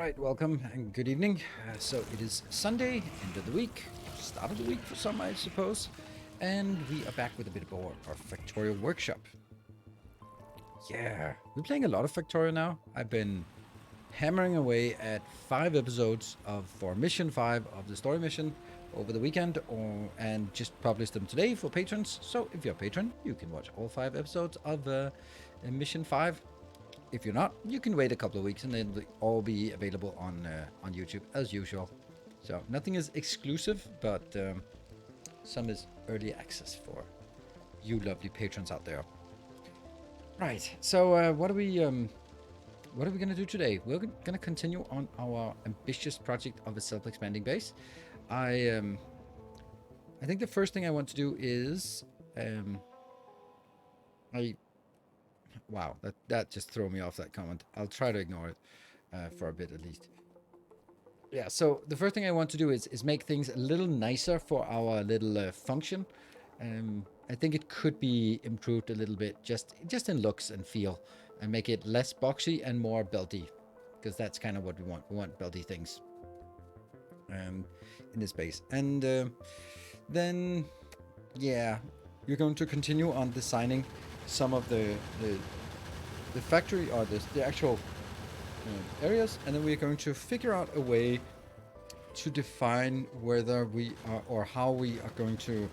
Right, welcome and good evening. So it is Sunday, end of the week, start of the week for some, I suppose. And we are back with a bit more of our Factorio workshop. Yeah, we're playing a lot of Factorio now. I've been hammering away at 5 episodes for mission 5 of the story mission over the weekend, and just published them today for patrons. So if you're a patron, you can watch all 5 episodes of mission 5. If you're not, you can wait a couple of weeks and then they'll all be available on YouTube as usual. So nothing is exclusive, but some is early access for you lovely patrons out there. Right. So what are we gonna do today? We're gonna continue on our ambitious project of a self-expanding base. I think the first thing I want to do is wow, that just threw me off, that comment. I'll try to ignore it for a bit at least. Yeah, so the first thing I want to do is make things a little nicer for our little function. I think it could be improved a little bit just in looks and feel, and make it less boxy and more belty, because that's kind of what we want. We want belty things in this base. And then, yeah, we're going to continue on designing some of the factory, or the actual areas, and then we're going to figure out a way to define whether we are, or how we are going to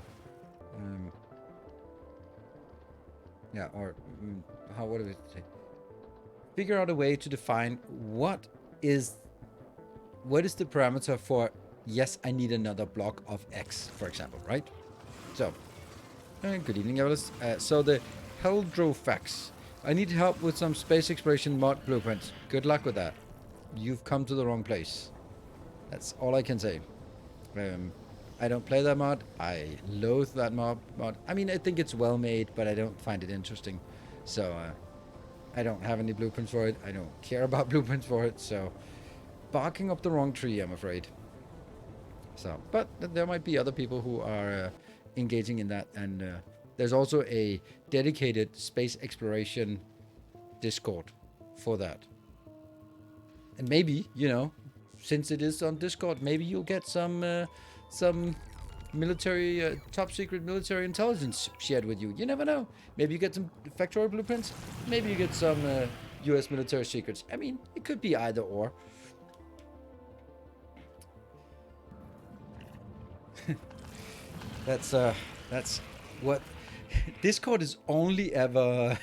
what do we say, figure out a way to define what is the parameter for, yes, I need another block of X, for example, right? So good evening, Evelyn. So the Heldrofax. I need help with some space exploration mod blueprints. Good luck with that. You've come to the wrong place. That's all I can say. I don't play that mod. I loathe that mod. I mean, I think it's well made, but I don't find it interesting. So I don't have any blueprints for it. I don't care about blueprints for it. So barking up the wrong tree, I'm afraid. So, but there might be other people who are engaging in that, and there's also a dedicated space exploration Discord for that. And maybe, you know, since it is on Discord, maybe you'll get some military, top secret military intelligence shared with you. You never know. Maybe you get some Factorio blueprints. Maybe you get some US military secrets. I mean, it could be either or. That's what Discord is only ever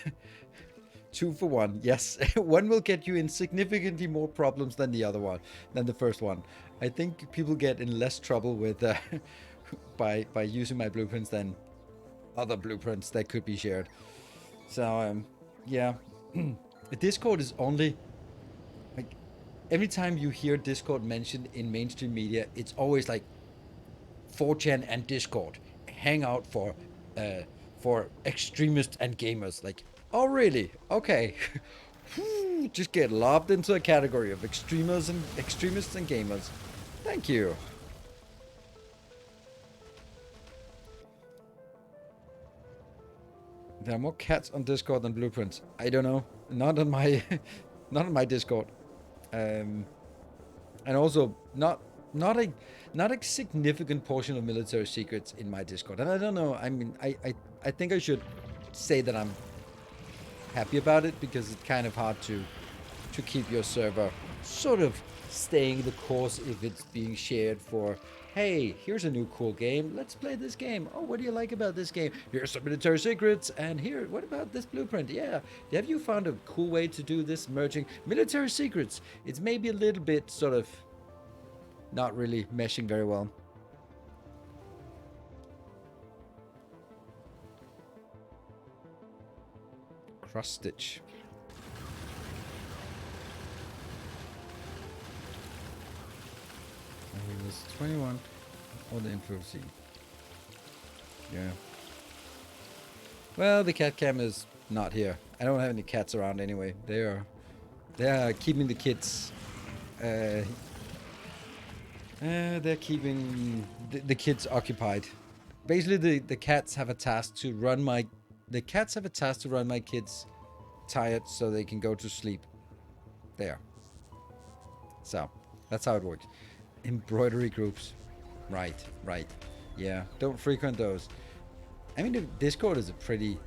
2 for 1. Yes, one will get you in significantly more problems than the other one, than the first one. I think people get in less trouble with by using my blueprints than other blueprints that could be shared. So yeah, Discord is only, like, every time you hear Discord mentioned in mainstream media, it's always like 4chan and Discord hang out for extremists and gamers. Like, oh really? Okay. Just get lobbed into a category of extremists and gamers. Thank you. There are more cats on Discord than blueprints. I don't know. Not on my not on my Discord. And also not a significant portion of military secrets in my Discord. And I don't know, I mean, I think I should say that I'm happy about it, because it's kind of hard to keep your server sort of staying the course if it's being shared for, hey, here's a new cool game, let's play this game. Oh, what do you like about this game? Here's some military secrets, and here, what about this blueprint? Yeah, have you found a cool way to do this merging military secrets? It's maybe a little bit sort of not really meshing very well. Cross stitch. He was 21 or the info C. Yeah. Well, the cat cam is not here. I don't have any cats around anyway. They are keeping the kids. They're keeping the kids occupied. Basically, the cats have a task to run my kids tired so they can go to sleep. There. So that's how it works. Embroidery groups. Right, right. Yeah, don't frequent those. I mean, the Discord is a pretty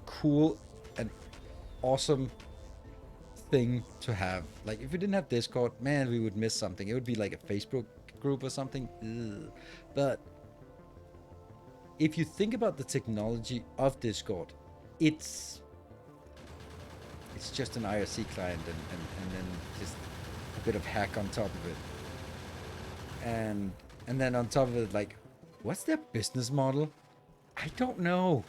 cool and awesome thing to have. Like, if we didn't have Discord, man, we would miss something. It would be like a Facebook group or something. Ugh. But if you think about the technology of Discord, it's just an IRC client and then just a bit of hack on top of it. And then on top of it, like, what's their business model? I don't know.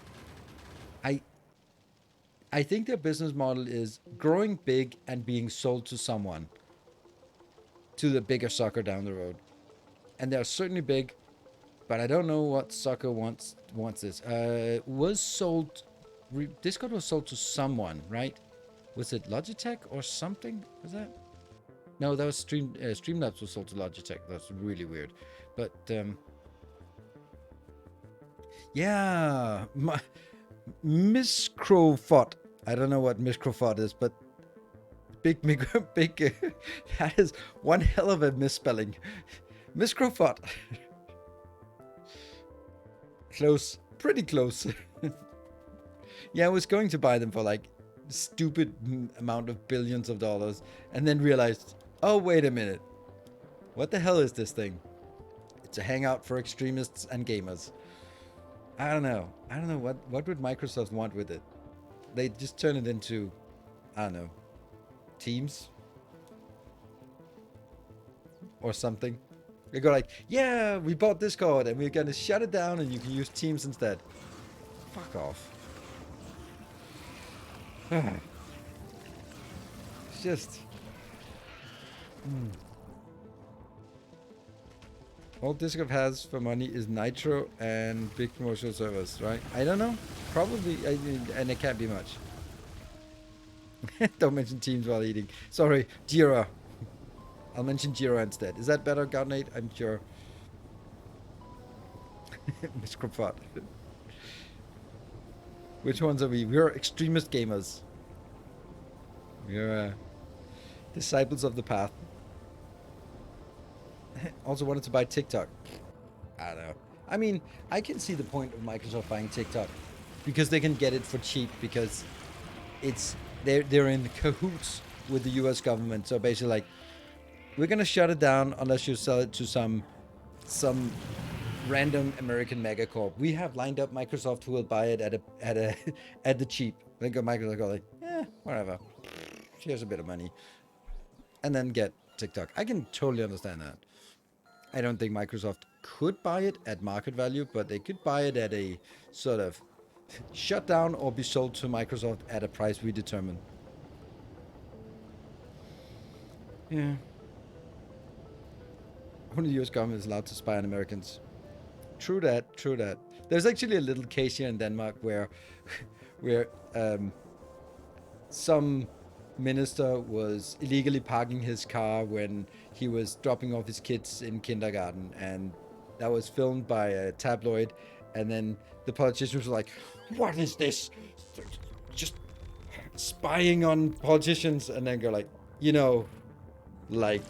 I think their business model is growing big and being sold to someone, to the bigger sucker down the road. And they're certainly big, but I don't know what sucker wants this. Was sold, Discord was sold to someone, right? Was it Logitech or something? Was that? No, that was Streamlabs was sold to Logitech. That's really weird. But yeah, Miss Crowfot. I don't know what Miss Crowfot is, but big, that is one hell of a misspelling. Miss Crowfot. Close, pretty close. Yeah, I was going to buy them for like stupid amount of billions of dollars, and then realized, oh wait a minute, what the hell is this thing? It's a hangout for extremists and gamers. I don't know what would Microsoft want with it. They just turn it into, I don't know, Teams or something. They go like, yeah, we bought Discord and we're gonna shut it down and you can use Teams instead. Fuck off. It's just all Discord has for money is Nitro and big promotional servers, right? I don't know. Probably, and it can't be much. Don't mention Teams while eating. Sorry, Jira. I'll mention Jira instead. Is that better, Godnate? I'm sure. Miss Crupfot. Which ones are we? We're extremist gamers. We're disciples of the path. Also wanted to buy TikTok. I don't know. I mean, I can see the point of Microsoft buying TikTok because they can get it for cheap because they're in cahoots with the US government. So basically, like, we're gonna shut it down unless you sell it to some random American megacorp. We have lined up Microsoft who will buy it at the cheap. Then go Microsoft go like, whatever. Here's a bit of money, and then get TikTok. I can totally understand that. I don't think Microsoft could buy it at market value, but they could buy it at a sort of shut down or be sold to Microsoft at a price we determine. Yeah. Only the US government is allowed to spy on Americans. True that, true that. There's actually a little case here in Denmark where some minister was illegally parking his car when he was dropping off his kids in kindergarten, and that was filmed by a tabloid, and then the politicians were like, what is this? Just spying on politicians. And then go like, like,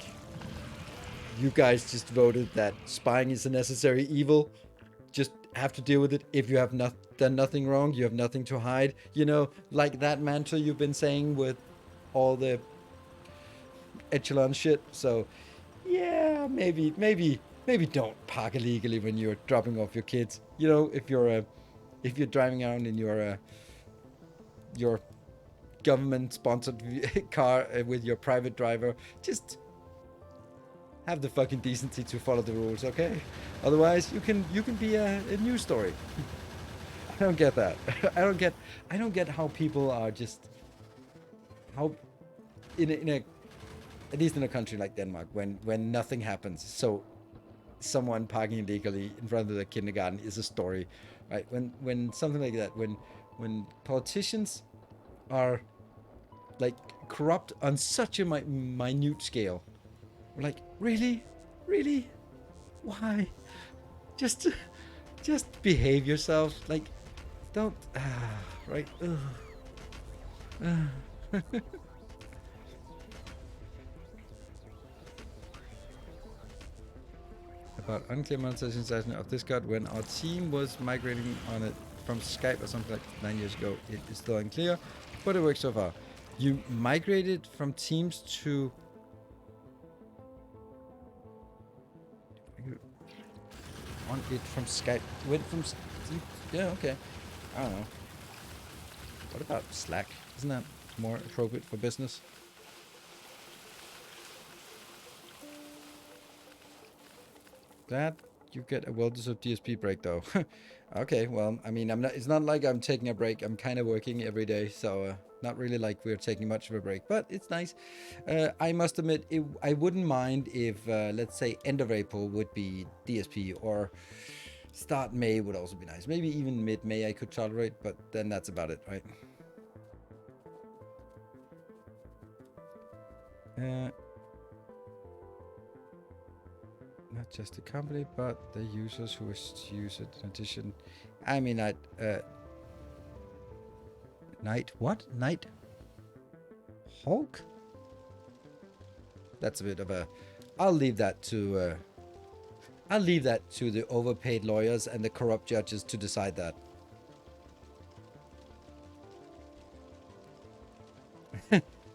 you guys just voted that spying is a necessary evil. Just have to deal with it. If you have done nothing wrong, you have nothing to hide. Like that mantra you've been saying with all the echelon shit. So yeah, maybe don't park illegally when you're dropping off your kids. If you're driving around in your government sponsored car with your private driver, just have the fucking decency to follow the rules, okay? Otherwise, you can be a news story. I don't get that. I don't get how people are just how in a at least in a country like Denmark when nothing happens. So someone parking illegally in front of the kindergarten is a story, right? When something like that, when politicians are like corrupt on such a minute scale, we're like, really, why? Just behave yourself. Like, don't right. about unclear monetization session of Discord when our team was migrating on it from Skype or something like 9 years ago. It is still unclear, but it works so far. You migrated from Teams to... on it from Skype. Went from... Yeah, okay. I don't know. What about Slack? Isn't that more appropriate for business? Glad you get a well-deserved DSP break, though. Okay, well, I mean, I'm not. It's not like I'm taking a break. I'm kind of working every day, so not really like we're taking much of a break. But it's nice. I must admit, I wouldn't mind if, let's say, end of April would be DSP, or start May would also be nice. Maybe even mid-May I could tolerate, but then that's about it, right? Not just the company, but the users who wish to use it. In addition, I mean, Night what? Night Hulk? That's a bit of a... I'll leave that to the overpaid lawyers and the corrupt judges to decide that.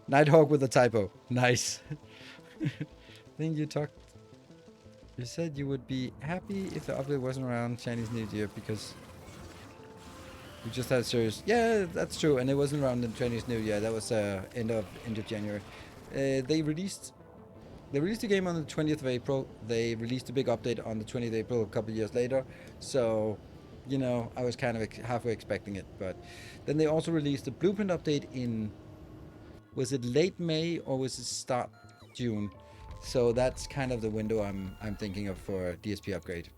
Nighthawk with a typo. Nice. I think you said you would be happy if the update wasn't around Chinese New Year because we just had a serious... Yeah, that's true. And it wasn't around the Chinese New Year. That was end of January. They released the game on the 20th of April. They released a big update on the 20th of April a couple of years later. So, you know, I was kind of halfway expecting it. But then they also released a blueprint update in... Was it late May or was it start June? So that's kind of the window I'm thinking of for DSP upgrade.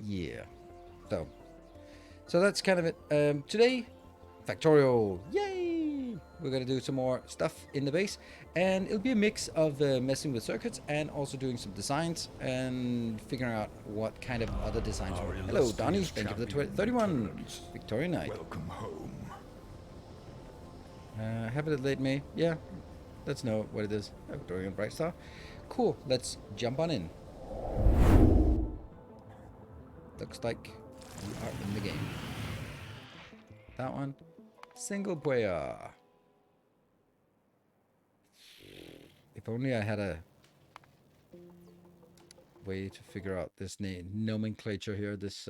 Yeah. So that's kind of it. Today, Factorio. Yay! We're gonna do some more stuff in the base, and it'll be a mix of messing with circuits and also doing some designs and figuring out what kind of other designs work. Hello, Donnie. Thank you for the 31. Victoria Knight. Welcome home. Have it at late May. Yeah, let's know what it is. Victoria and Bright Star. Cool. Let's jump on in. Looks like we are in the game. That one. Single player. If only I had a way to figure out this nomenclature here, this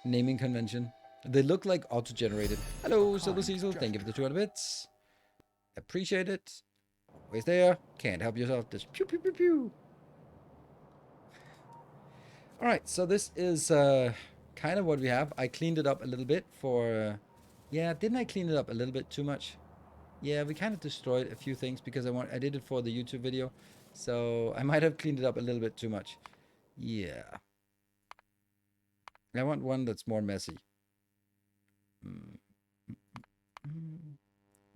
naming convention. They look like auto-generated. Hello, Silver Cecil. Thank you for the 200 bits. Appreciate it. Always there. Can't help yourself. Just pew pew pew pew. Alright, so this is kind of what we have. I cleaned it up a little bit for... yeah, didn't I clean it up a little bit too much? Yeah, we kind of destroyed a few things because I did it for the YouTube video. So I might have cleaned it up a little bit too much. Yeah. I want one that's more messy.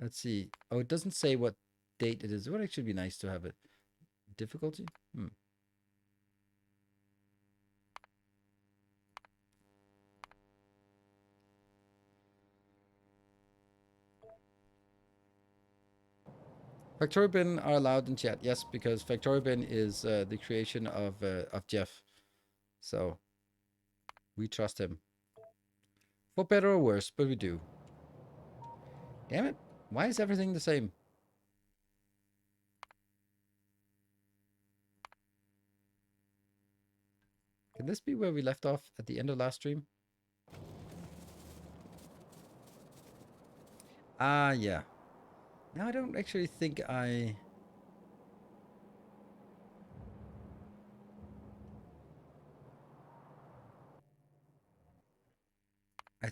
Let's see. Oh, it doesn't say what date it is. It would actually be nice to have it. Difficulty? Factorio bin are allowed in chat. Yes, because Factorio bin is the creation of Jeff. So we trust him. For better or worse, but we do. Damn it. Why is everything the same? Can this be where we left off at the end of last stream? Ah, yeah. Now I don't actually think I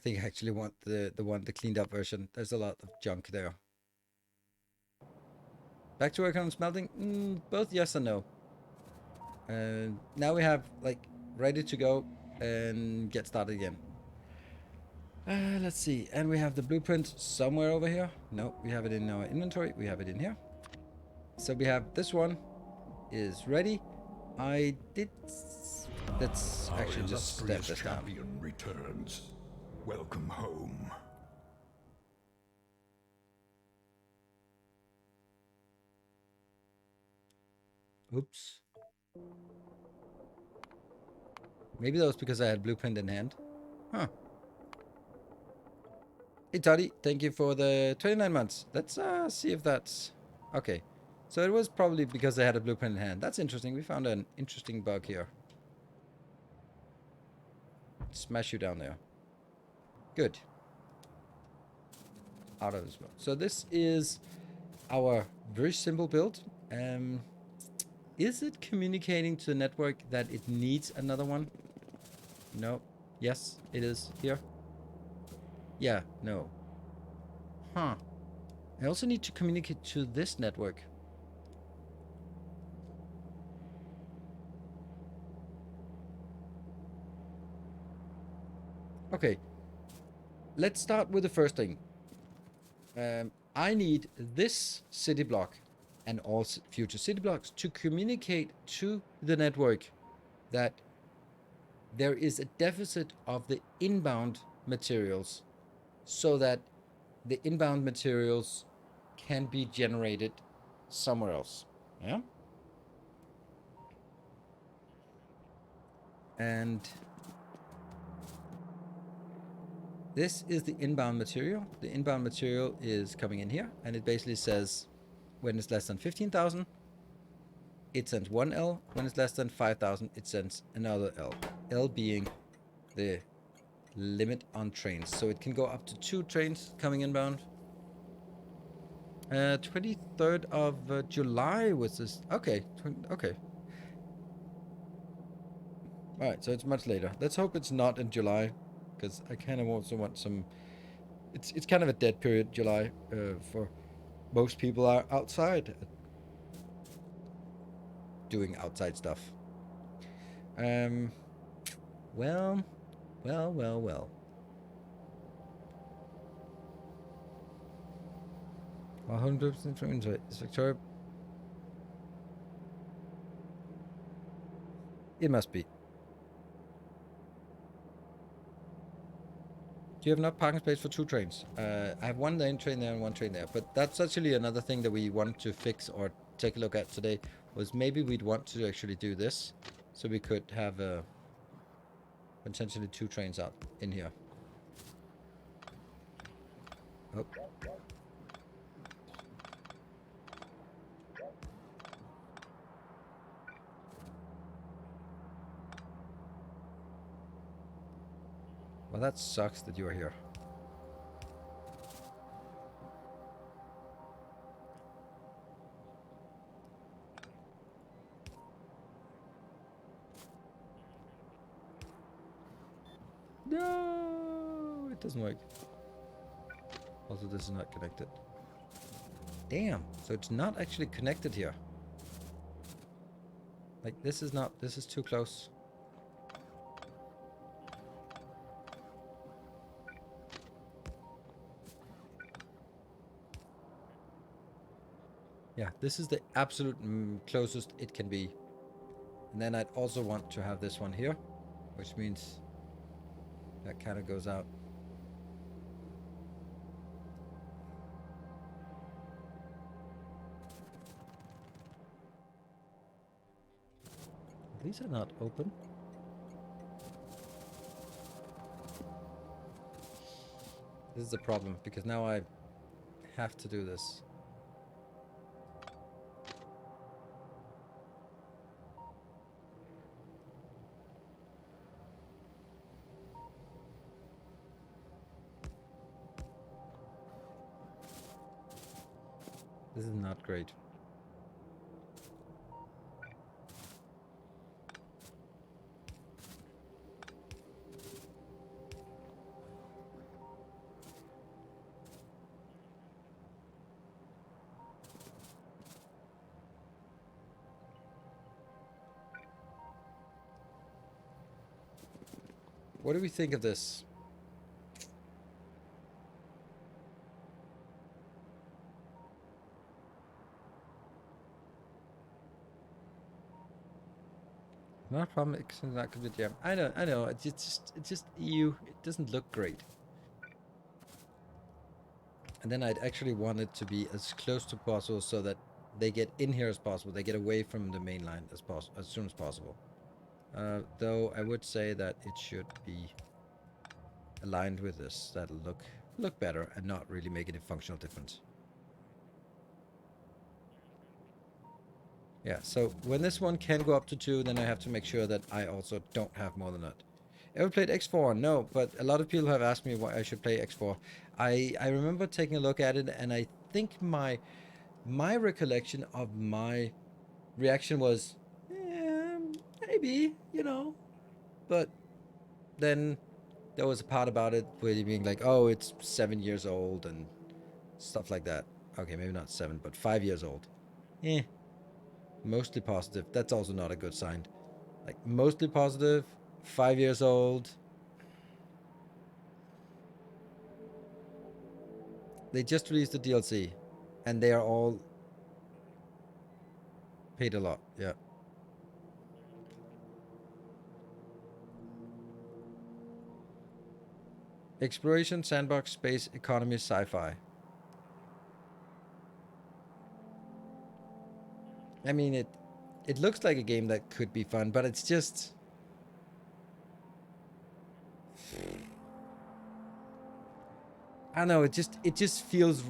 think I actually want the cleaned up version. There's a lot of junk there. Back to work on smelting? Both yes and no. Now we have like ready to go and get started again. Let's see. And we have the blueprint somewhere over here. No, we have it in our inventory. We have it in here. So we have this one is ready. Let's actually just step this down. Returns. Welcome home. Oops. Maybe that was because I had blueprint in hand. Huh. Hey, Toddy, thank you for the 29 months. Let's see if that's... Okay. So it was probably because I had a blueprint in hand. That's interesting. We found an interesting bug here. Smash you down there. Good. Out of this one. So this is our very simple build. Is it communicating to the network that it needs another one? No. Yes, it is. Here. Yeah, no. Huh. I also need to communicate to this network. Okay. Let's start with the first thing. I need this city block and all future city blocks to communicate to the network that there is a deficit of the inbound materials so that the inbound materials can be generated somewhere else. Yeah. And this is the inbound material. The inbound material is coming in here, and it basically says when it's less than 15,000, it sends one L. When it's less than 5,000, it sends another L. L being the limit on trains. So it can go up to 2 trains coming inbound. 23rd of July was this. Okay. Okay. Alright, so it's much later. Let's hope it's not in July, because I kind of also want some... It's kind of a dead period, July, for most people are outside doing outside stuff. Well. 100% trains, right? Is Victoria... It must be. Do you have enough parking space for 2 trains? I have 1 lane train there and 1 train there. But that's actually another thing that we want to fix or take a look at today. Was maybe we'd want to actually do this. So we could have potentially 2 trains out in here. Oh. Well, that sucks that you are here. No, it doesn't work. Also, this is not connected. Damn, so it's not actually connected here. Like, this is not, this is too close. Yeah, this is the absolute closest it can be. And then I'd also want to have this one here, which means that kind of goes out. These are not open. This is a problem because now I have to do this. This is not great. What do we think of this? Not a problem. It's not good jam. I know. It's just EU. It doesn't look great. And then I'd actually want it to be as close to possible so that they get in here as possible. They get away from the main line as soon as possible. Though I would say that it should be aligned with this. That'll look better and not really make any functional difference. Yeah, so when this one can go up to 2, then I have to make sure that I also don't have more than that. Ever played X4? No, but a lot of people have asked me why I should play X4. I remember taking a look at it, and I think my recollection of my reaction was, maybe, you know. But then there was a part about it where you being like, oh, it's 7 years old and stuff like that. Okay, maybe not 7, but 5 years old. Mostly positive. That's also not a good sign. Like, mostly positive, 5 years old. They just released the DLC, and they are all paid a lot. Yeah. Exploration, sandbox, space, economy, sci-fi. I mean, it looks like a game that could be fun, but it's just... I don't know, it just feels...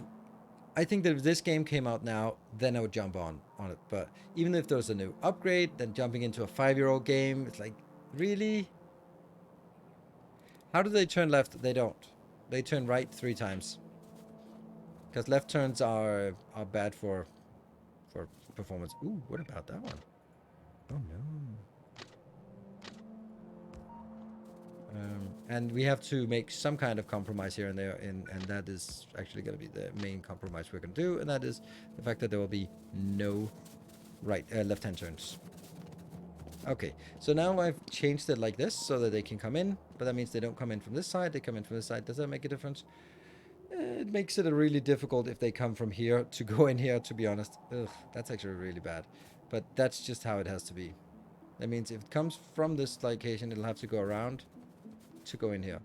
I think that if this game came out now, then I would jump on it. But even if there's a new upgrade, then jumping into a 5-year-old game, it's like, really? How do they turn left? They don't. They turn right 3 times. Because left turns are bad for performance. Ooh, what about that one? Oh no. And we have to make some kind of compromise here and there, and that is actually going to be the main compromise we're going to do, and that is the fact that there will be no left-hand turns. Okay, so now I've changed it like this so that they can come in, but that means they don't come in from this side, they come in from this side. Does that make a difference? It makes it really difficult if they come from here to go in here, to be honest. Ugh, that's actually really bad. But that's just how it has to be. That means if it comes from this location, it'll have to go around to go in here.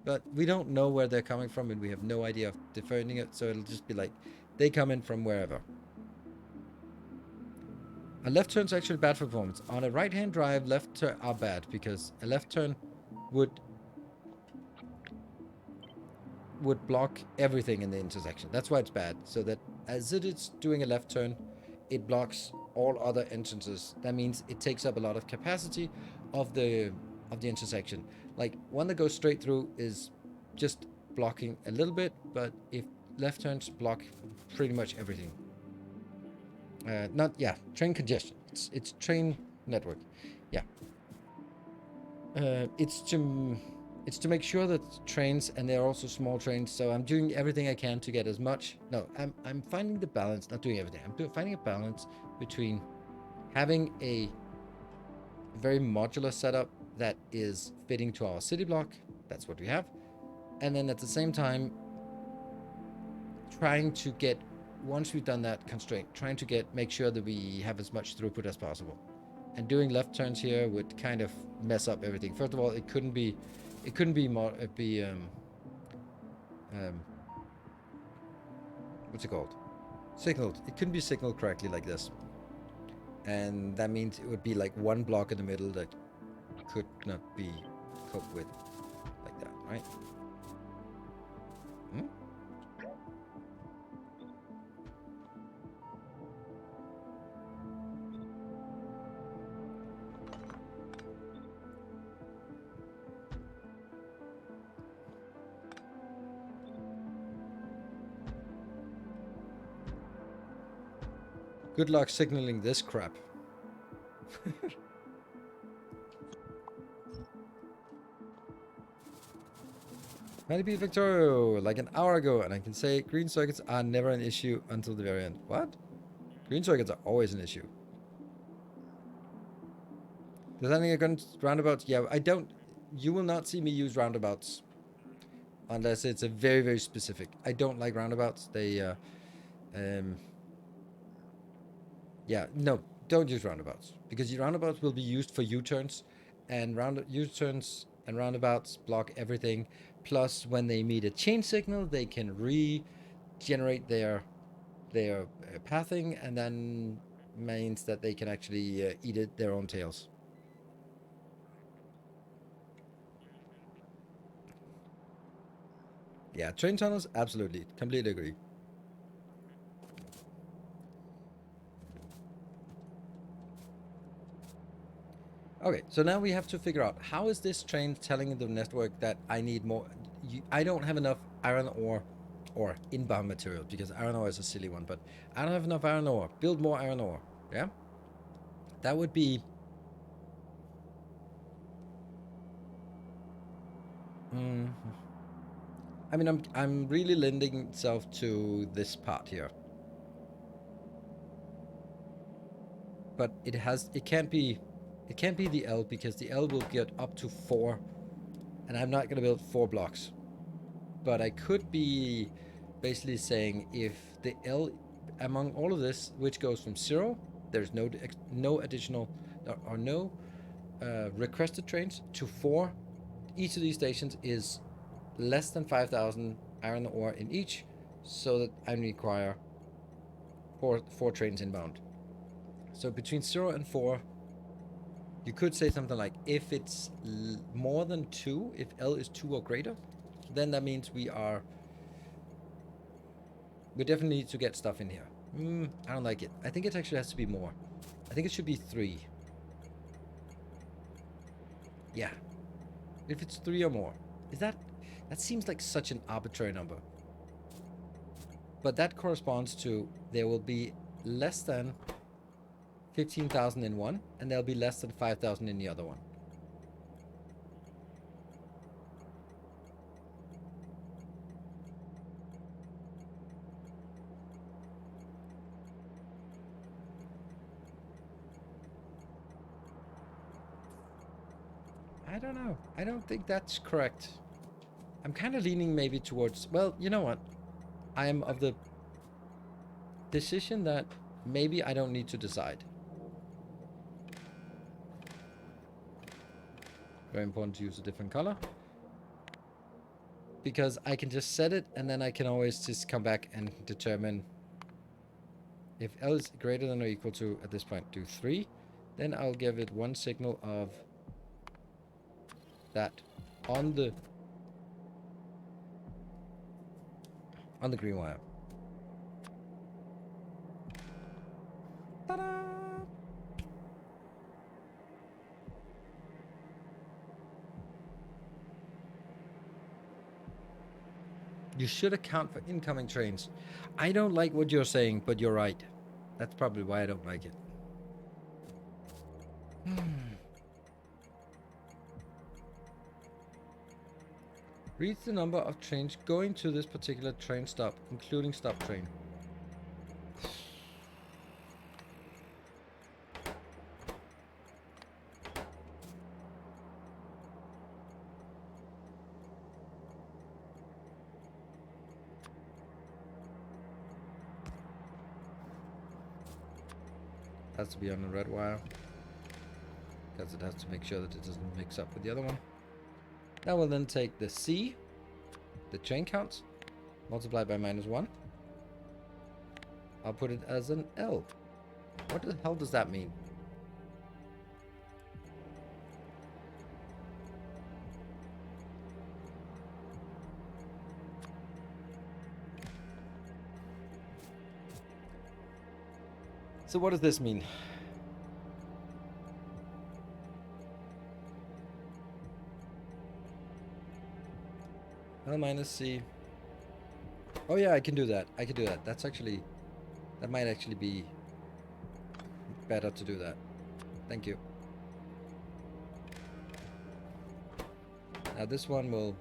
But we don't know where they're coming from, and we have no idea of defining it, so it'll just be like, they come in from wherever. A left turn's actually bad for performance. On a right-hand drive, left turn are bad, because a left turn would block everything in the intersection. That's why it's bad. So that as it is doing a left turn, it blocks all other entrances. That means it takes up a lot of capacity of the intersection. Like, one that goes straight through is just blocking a little bit, but if left turns block pretty much everything. Train congestion. It's train network. Yeah. It's to make sure that trains, and they're also small trains, so I'm doing everything I can to get as much. No, I'm finding the balance, not doing everything. I'm finding a balance between having a very modular setup that is fitting to our city block. That's what we have. And then at the same time, trying to get, once we've done that constraint, trying to make sure that we have as much throughput as possible. And doing left turns here would kind of mess up everything. First of all, it couldn't be what's it called? Signaled. It couldn't be signaled correctly like this. And that means it would be like one block in the middle that could not be coped with like that, right? Good luck signaling this crap. Might be Factorio like an hour ago, and I can say green circuits are never an issue until the very end. What? Green circuits are always an issue. Designing against roundabouts? Yeah, I don't. You will not see me use roundabouts unless it's a very, very specific. I don't like roundabouts. They, yeah, no, don't use roundabouts, because your roundabouts will be used for U-turns, and U-turns and roundabouts block everything. Plus, when they meet a change signal, they can regenerate their pathing, and then means that they can actually eat it their own tails. Yeah, train tunnels, absolutely, completely agree. Okay, so now we have to figure out, how is this train telling the network that I need more? I don't have enough iron ore or inbound material, because iron ore is a silly one, but I don't have enough iron ore. Build more iron ore. Yeah, that would be. I mean, I'm really lending itself to this part here, but it can't be the L, because the L will get up to 4, and I'm not gonna build 4 blocks. But I could be basically saying, if the L among all of this, which goes from 0, there's no additional or no requested trains, to 4, each of these stations is less than 5,000 iron ore in each, so that I require 4 trains inbound. So between 0 and 4, you could say something like, if it's more than 2, if L is 2 or greater, then that means we definitely need to get stuff in here. I don't like it. I think it actually has to be more. I think it should be 3. Yeah. If it's 3 or more. That seems like such an arbitrary number. But that corresponds to, there will be less than 15,000 in one, and there'll be less than 5,000 in the other one. I don't know. I don't think that's correct. I'm kind of leaning maybe towards, well, you know what? I am of the decision that maybe I don't need to decide. Very important to use a different color, because I can just set it, and then I can always just come back and determine if L is greater than or equal to, at this point, do 3. Then I'll give it 1 signal of that on the green wire. Ta-da! You should account for incoming trains. I don't like what you're saying, but you're right. That's probably why I don't like it. Read the number of trains going to this particular train stop, including stop train. Has to be on the red wire, because it has to make sure that it doesn't mix up with the other one. Now we'll then take the C, the train count, multiply by -1. I'll put it as an L. What the hell does that mean? So what does this mean? L minus C. Oh yeah, I can do that. I can do that. That might actually be better to do that. Thank you. Now this one will...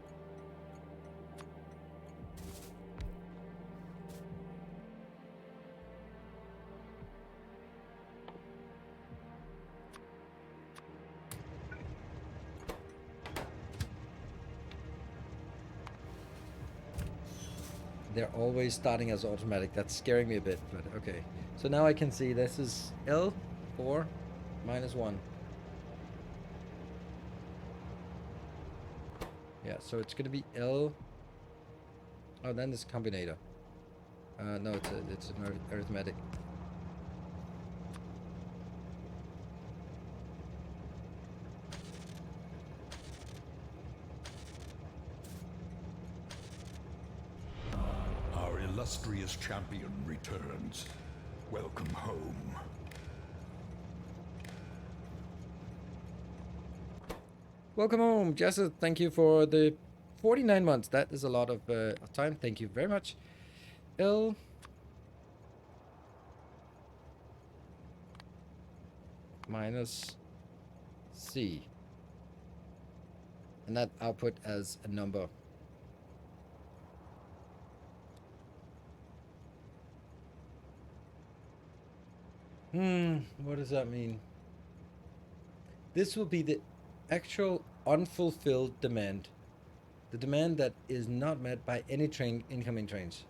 They're always starting as automatic. That's scaring me a bit, but okay. So now I can see this is L4 -1. Yeah, so it's going to be L... Oh, then this combinator. No, it's an arithmetic. Our illustrious champion returns. Welcome home. Welcome home, Jessa. Thank you for the 49 months. That is a lot of time. Thank you very much. L minus C. And that output as a number. What does that mean? This will be the actual unfulfilled demand. The demand that is not met by any incoming trains.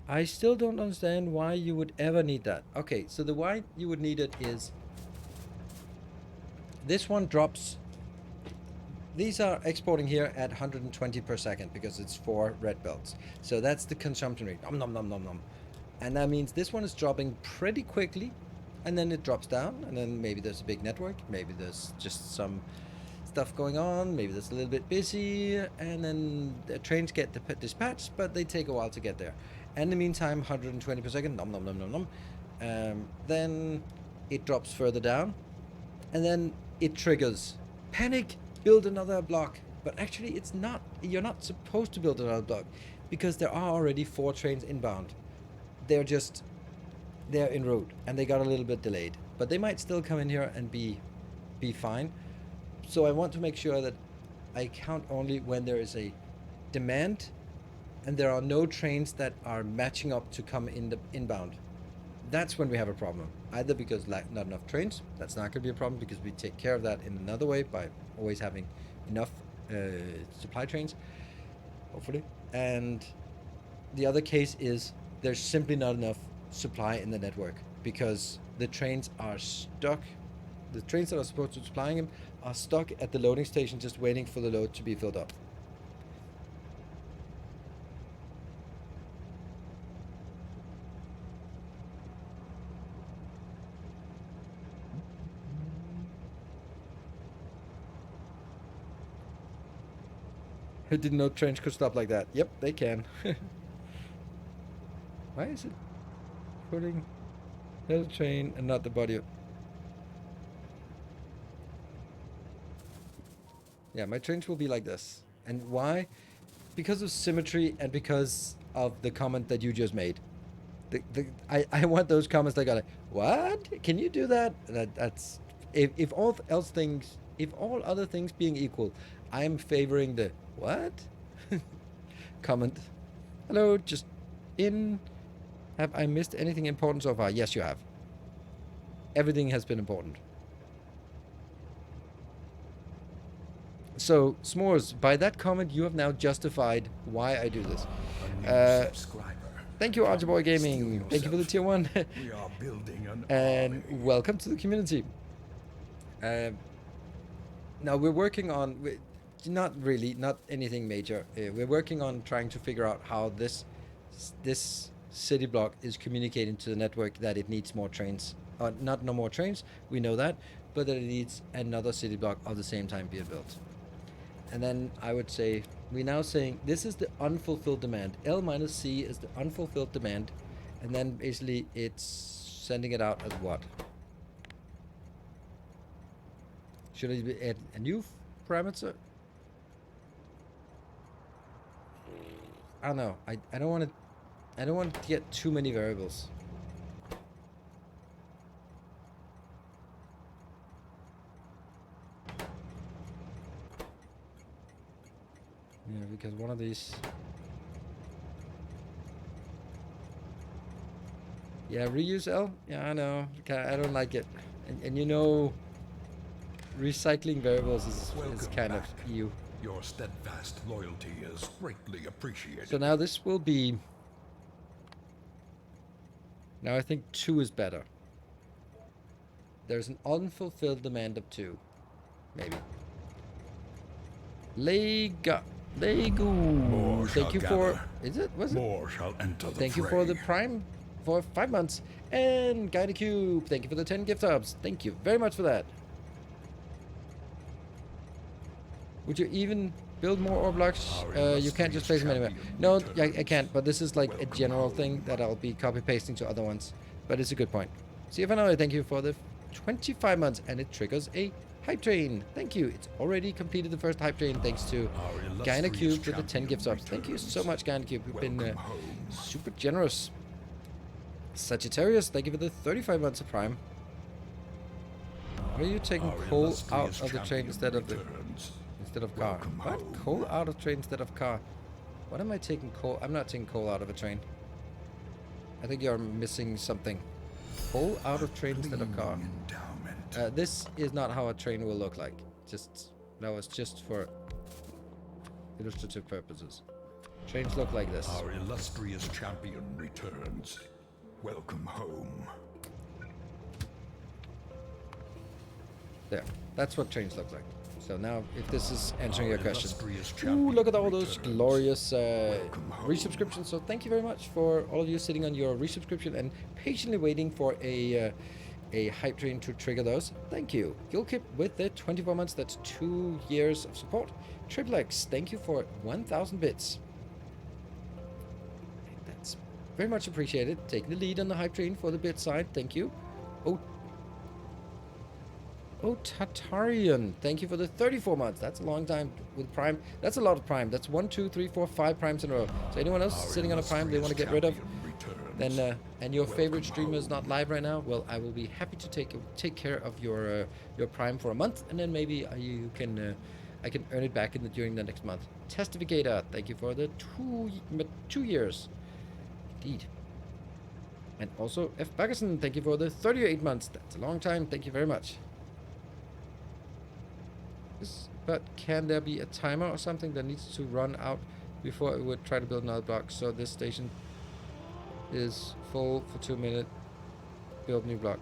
I still don't understand why you would ever need that. Okay, so the why you would need it is this one drops. These are exporting here at 120 per second because it's 4 red belts. So that's the consumption rate. Nom nom nom nom nom. And that means this one is dropping pretty quickly, and then it drops down, and then maybe there's a big network, maybe there's just some stuff going on, maybe there's a little bit busy, and then the trains get dispatched, but they take a while to get there. And in the meantime, 120 per second, nom nom nom nom nom. Then it drops further down, and then it triggers panic, build another block. But actually it's not, you're not supposed to build another block because there are already 4 trains inbound. They're en route, and they got a little bit delayed, but they might still come in here and be fine. So I want to make sure that I count only when there is a demand and there are no trains that are matching up to come in the inbound. That's when we have a problem. Either because not enough trains, that's not going to be a problem because we take care of that in another way by always having enough supply trains, hopefully. And the other case is there's simply not enough supply in the network because the trains are stuck. The trains that are supposed to be supplying them are stuck at the loading station just waiting for the load to be filled up. I didn't know trains could stop like that. Yep, they can. Why is it putting the train and not the body? Yeah, my trains will be like this. And why? Because of symmetry and because of the comment that you just made. I want those comments that go like, what? Can you do that? That's if all other things being equal, I'm favoring the what? Comment. Hello, just in. Have I missed anything important so far? Yes, you have. Everything has been important. So, S'mores, by that comment, you have now justified why I do this. Thank you, Archboy Gaming. Thank you for the tier 1. We are building an and army. welcome to the community. Now we're working on, not anything major. We're working on trying to figure out how this city block is communicating to the network that it needs more trains. Not no more trains, we know that, but that it needs another city block of the same time being built. And then I would say, we're now saying this is the unfulfilled demand. L minus C is the unfulfilled demand. And then basically it's sending it out as what? Should I add a new parameter? I don't know. I don't want to get too many variables. Yeah, because one of these. Yeah, reuse L? Yeah, I know. I don't like it. And you know, recycling variables is kind of EU. Your steadfast loyalty is greatly appreciated. So now this will be. Now I think 2 is better. There's an unfulfilled demand of 2. Maybe. Lega. More Legu. shall Thank you for. gather. Is it? Was it? More shall enter the Thank you fray. for the Prime for 5 months. And Guide Cube. Thank you for the 10 gift subs. Thank you very much for that. Would you even build more ore blocks? You can't just place them anywhere. No, I can't, but this is like a general thing that I'll be copy-pasting to other ones. But it's a good point. See if I know. Thank you for the 25 months, and it triggers a hype train. Thank you. It's already completed the first hype train thanks to Gyna Cube with the 10 gift subs. Thank you so much, Gyna Cube. You've been super generous. Sagittarius, thank you for the 35 months of Prime. Why are you taking coal out of the train instead of car? What? Coal out of train instead of car? What am I taking coal? I'm not taking coal out of a train. I think you're missing something. Coal out of train instead of car. This is not how a train will look like. That was just for illustrative purposes. Trains look like this. Our illustrious champion returns. Welcome home. There. That's what trains look like. So now, if this is answering your question. Ooh, look at all those glorious resubscriptions. So thank you very much for all of you sitting on your resubscription and patiently waiting for a hype train to trigger those. Thank you. Gilkip with the 24 months. That's 2 years of support. Triple X, thank you for 1,000 bits. That's very much appreciated. Taking the lead on the hype train for the bit side. Thank you. Oh, Tatarian, thank you for the 34 months. That's a long time with Prime. That's a lot of Prime. That's 1, 2, 3, 4, 5 Primes in a row. So anyone else sitting on a Prime they want to get rid of, then and your favorite streamer is not live right now, well, I will be happy to take care of your Prime for a month, and then maybe you can I can earn it back during the next month. Testificator, thank you for the 2 years. Indeed. And also F. Baggerson, thank you for the 38 months. That's a long time. Thank you very much. But can there be a timer or something that needs to run out before it would try to build another block? So this station is full for 2 minutes. Build new block.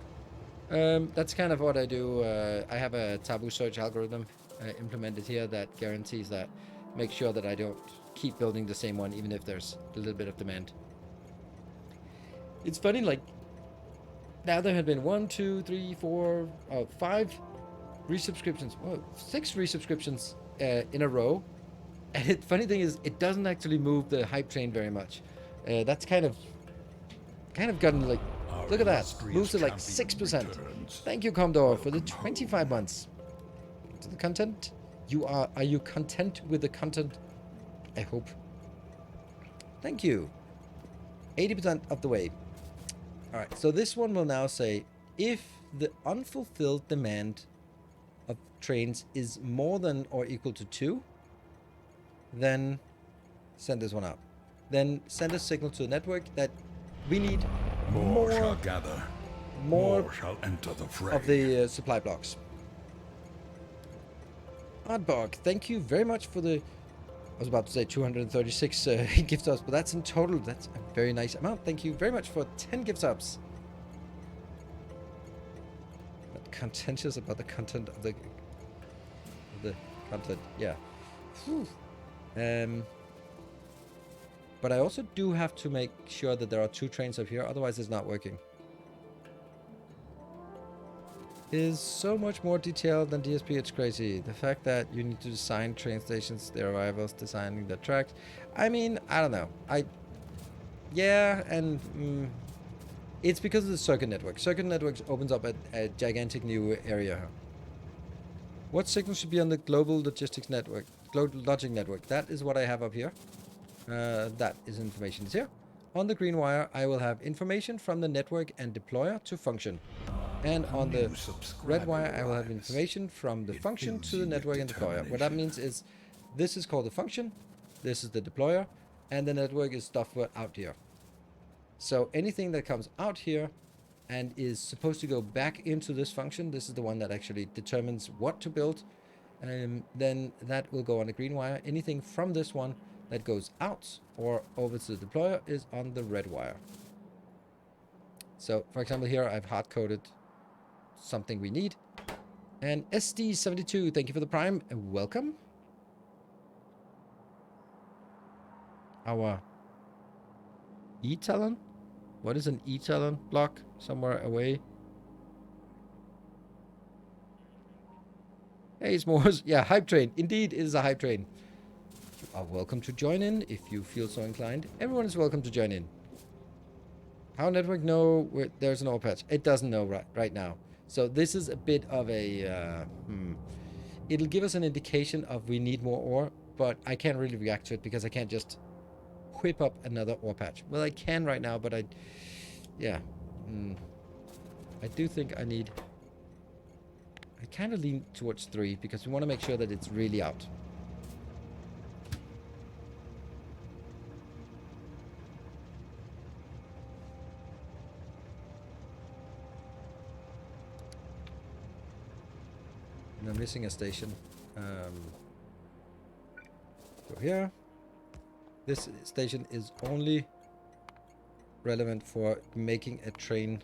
That's kind of what I do. I have a Taboo search algorithm implemented here that guarantees that, make sure that I don't keep building the same one even if there's a little bit of demand. It's funny, like now there have been 1, 2, 3, 4, 5 resubscriptions. Well, 6 resubscriptions in a row. And the funny thing is, it doesn't actually move the hype train very much. That's kind of gotten like, look at that, moves it like 6%. Thank you, Commodore, for the 25 months. To the content, are you content with the content? I hope. Thank you. 80% of the way. All right, so this one will now say, if the unfulfilled demand of trains is more than or equal to 2, then send this one out. Then send a signal to the network that we need more shall gather. More shall enter the fray. Of the supply blocks. Artbog, thank you very much for the, I was about to say 236 gift subs, but that's in total. That's a very nice amount. Thank you very much for 10 gift subs. But contentious about the content of the content, yeah. Whew. But I also do have to make sure that there are 2 trains up here, otherwise it's not working. It is so much more detailed than DSP, it's crazy. The fact that you need to design train stations, their arrivals, designing the tracks. I mean, I don't know. Yeah, and it's because of the circuit network. Circuit networks opens up a gigantic new area. What signal should be on the global logistics network? Global logic network. That is what I have up here. That is information is here. On the green wire, I will have information from the network and deployer to function. And on the red wire, I will have information from the function to the network and deployer. What that means is, this is called the function, this is the deployer, and the network is stuff out here. So anything that comes out here and is supposed to go back into this function, this is the one that actually determines what to build, then that will go on the green wire. Anything from this one that goes out or over to the deployer is on the red wire. So, for example, here I've hard-coded something we need. And SD72, thank you for the Prime and welcome. our E-talon? What is an E-talon block? Somewhere away. Hey, s'mores. Yeah, hype train. Indeed, it is a hype train. You are welcome to join in if you feel so inclined. Everyone is welcome to join in. How network know where there's an ore patch? It doesn't know right now. So this is a bit of a... It'll give us an indication of we need more ore, but I can't really react to it because I can't just whip up another ore patch. Well, I can right now, but yeah. I do think I need... I kind of lean towards 3 because we want to make sure that it's really out. And I'm missing a station. Go here. This station is only relevant for making a train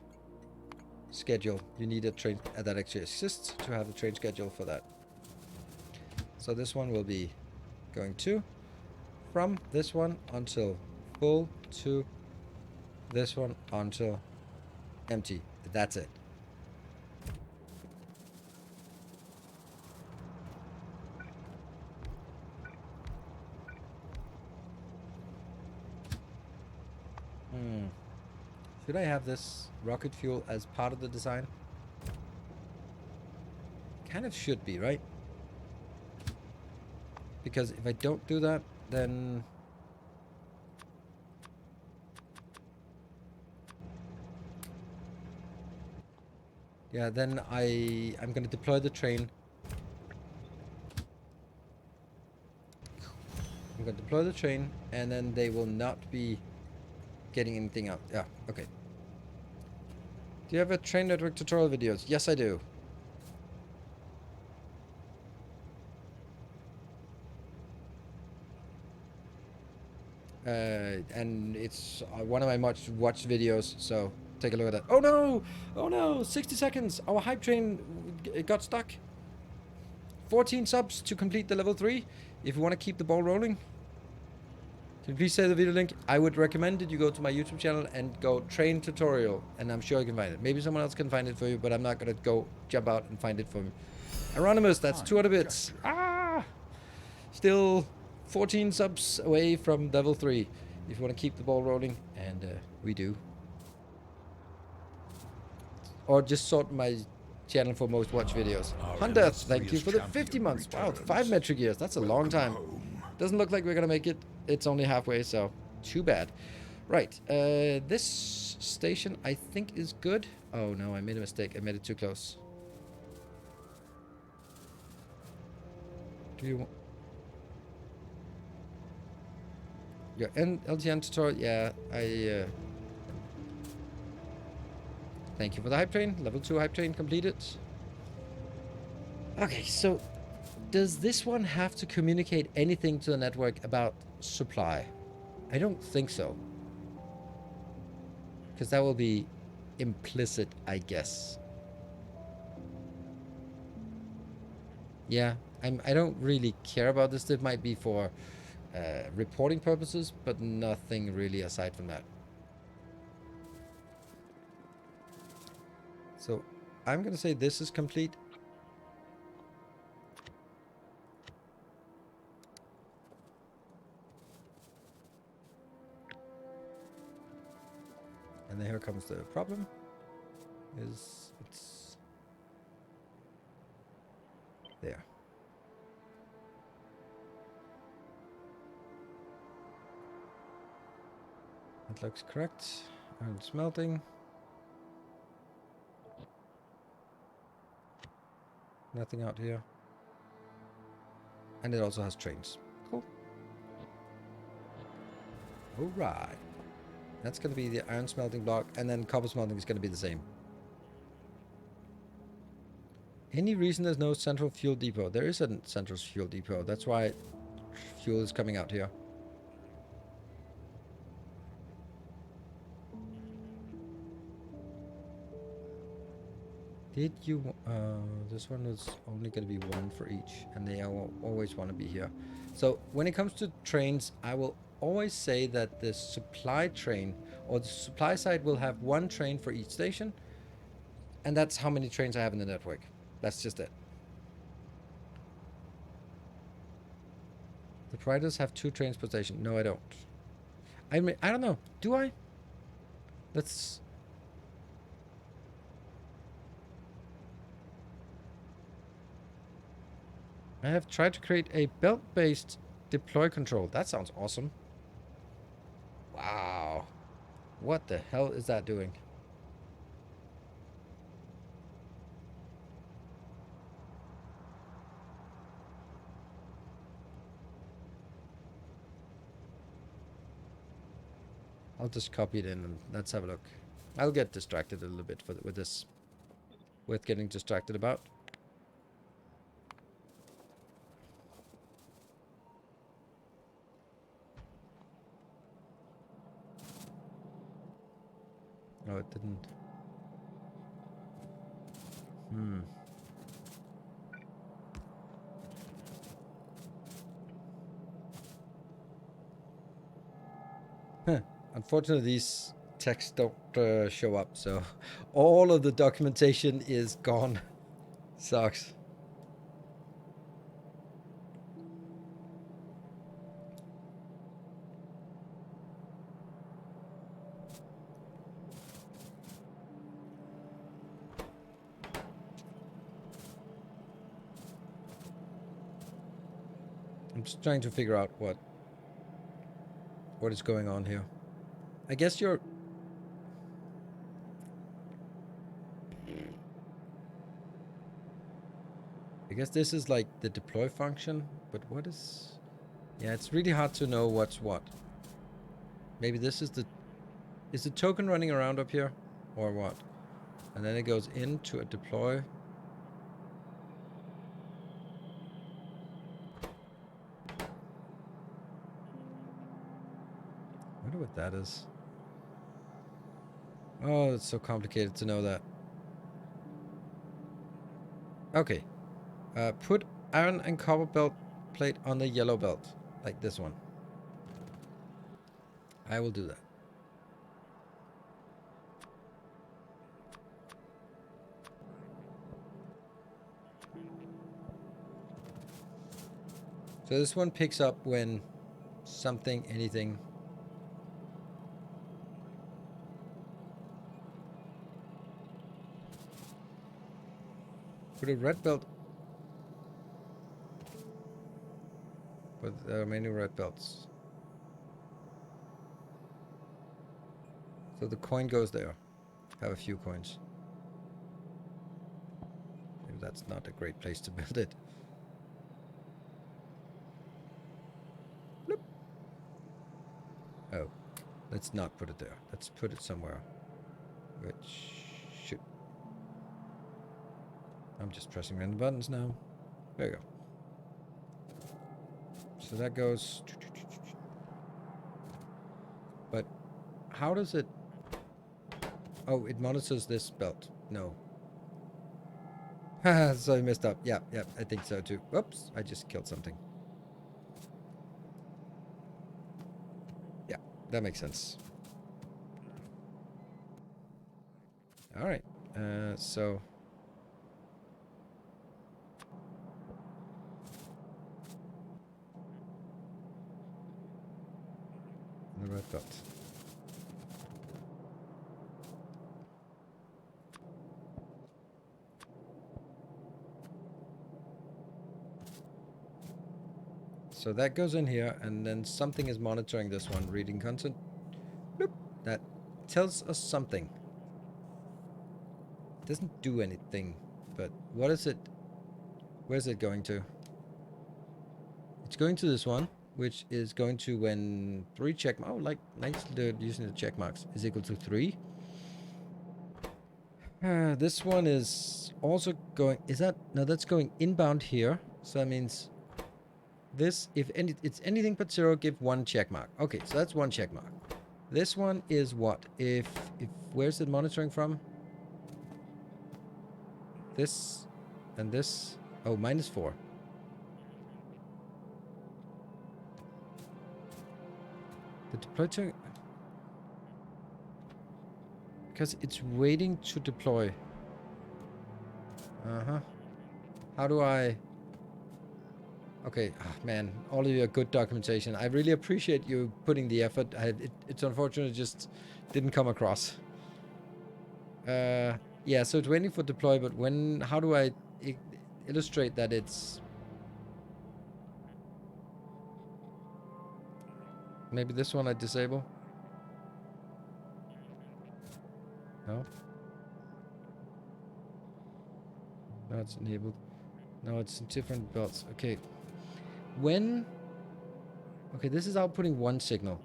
schedule. You need a train that actually exists to have a train schedule for that. So this one will be going to from this one until full to this one until empty. That's it. Should I have this rocket fuel as part of the design? Kind of should be, right? Because if I don't do that, then... yeah, then I'm going to deploy the train. I'm going to deploy the train, and then they will not be getting anything out. Yeah, okay. Do you have a train network tutorial videos? Yes, I do. And it's one of my much watched videos, so take a look at that. Oh no! Oh no! 60 seconds! Our hype train got stuck. 14 subs to complete the level 3. If you want to keep the ball rolling, can you please say the video link? I would recommend that you go to my YouTube channel and go train tutorial, and I'm sure you can find it. Maybe someone else can find it for you, but I'm not going to go jump out and find it for me. Anonymous, that's 200 bits. Ah! Still 14 subs away from level 3. If you want to keep the ball rolling, and we do. Or just sort my channel for most watched videos. Hunter, thank you for the 50 months. Wow, 5 metric years. That's a long time. Doesn't look like we're going to make it. It's only halfway, so too bad. Right, this station I think is good. Oh no, I made a mistake. I made it too close. Do you... your LTN tutorial? Yeah, thank you for the hype train. Level 2 hype train completed. Okay, so does this one have to communicate anything to the network about supply? I don't think so. Because that will be implicit, I guess. Yeah, I don't really care about this. It might be for reporting purposes, but nothing really aside from that. So I'm going to say this is complete. And then here comes the problem. It's there. That looks correct. And smelting. Nothing out here. And it also has trains. Cool. Alright. That's going to be the iron smelting block, and then copper smelting is going to be the same. Any reason there's no central fuel depot? There is a central fuel depot. That's why fuel is coming out here. Did you... this one is only going to be 1 for each, and they always want to be here. So when it comes to trains, I will always say that the supply train or the supply side will have one train for each station, and that's how many trains I have in the network. That's just it. The providers have 2 trains per station. No, I don't. I mean, I don't know. Do I? Let's... I have tried to create a belt-based deploy control. That sounds awesome. Wow. What the hell is that doing? I'll just copy it in and let's have a look. I'll get distracted a little bit with this. Worth getting distracted about. Oh, it didn't. Huh. Unfortunately, these texts don't show up, so all of the documentation is gone. Sucks. I'm just trying to figure out what is going on here. I guess you're... I guess this is like the deploy function, but what is... Yeah, it's really hard to know what's what. Maybe this is the... Is the token running around up here? Or what? And then it goes into a deploy. I wonder what that is. Oh, it's so complicated to know that. Okay. Put iron and copper belt plate on the yellow belt. Like this one. I will do that. So this one picks up when something, anything. Put a red belt. But there are many red belts. So the coin goes there. Have a few coins. Maybe that's not a great place to build it. Bloop. Oh, let's not put it there. Let's put it somewhere. Which should... I'm just pressing random buttons now. There you go. So that goes... But how does it... Oh, it monitors this belt. No. Haha, so I messed up. Yeah, I think so too. Whoops, I just killed something. Yeah, that makes sense. Alright, so... The red belt. So that goes in here, and then something is monitoring this one, reading content. Bloop. That tells us something. It doesn't do anything, but what is it? Where's it going to? It's going to this one, which is going to when 3 check... Oh, like, nice using the check marks. Is equal to 3. This one is also going... Is that... No, that's going inbound here. So that means... This, if it's anything but 0, give 1 check mark. Okay, so that's 1 check mark. This one is what? If where's it monitoring from? This and this. Oh, -4. deploy to... Because it's waiting to deploy. Uh-huh. How do I... Okay, man, all of your good documentation. I really appreciate you putting the effort. It's unfortunate it just didn't come across. Yeah, so it's waiting for deploy, but when... How do I illustrate that it's... Maybe this one I disable? No? No, it's enabled. No, it's different belts. Okay. When... Okay, this is outputting one signal.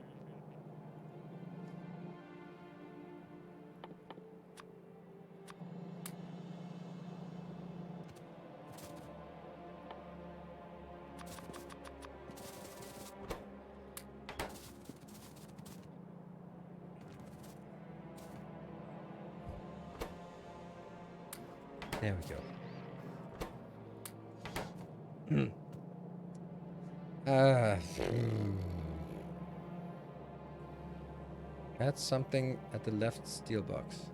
There we go. Add something at the left steel box.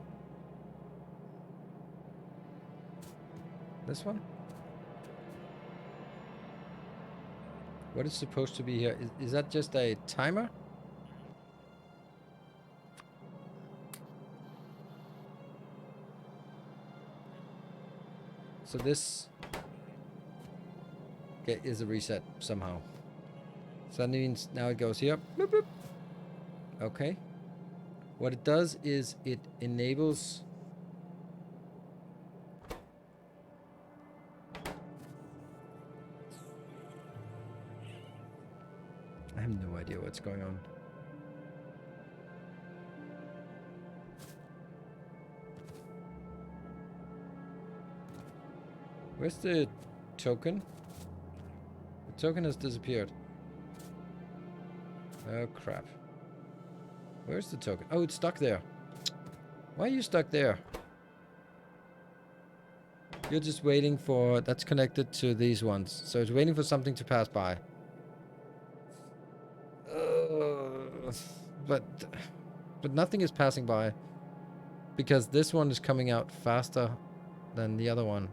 This one? What is supposed to be here? Is that just a timer? So this is a reset somehow. So that means now it goes here. Bloop, bloop. Okay. What it does is it enables... I have no idea what's going on. Where's the token? The token has disappeared. Oh crap. Where's the token? Oh, it's stuck there. Why are you stuck there? You're just waiting for... That's connected to these ones. So it's waiting for something to pass by. But nothing is passing by. Because this one is coming out faster than the other one.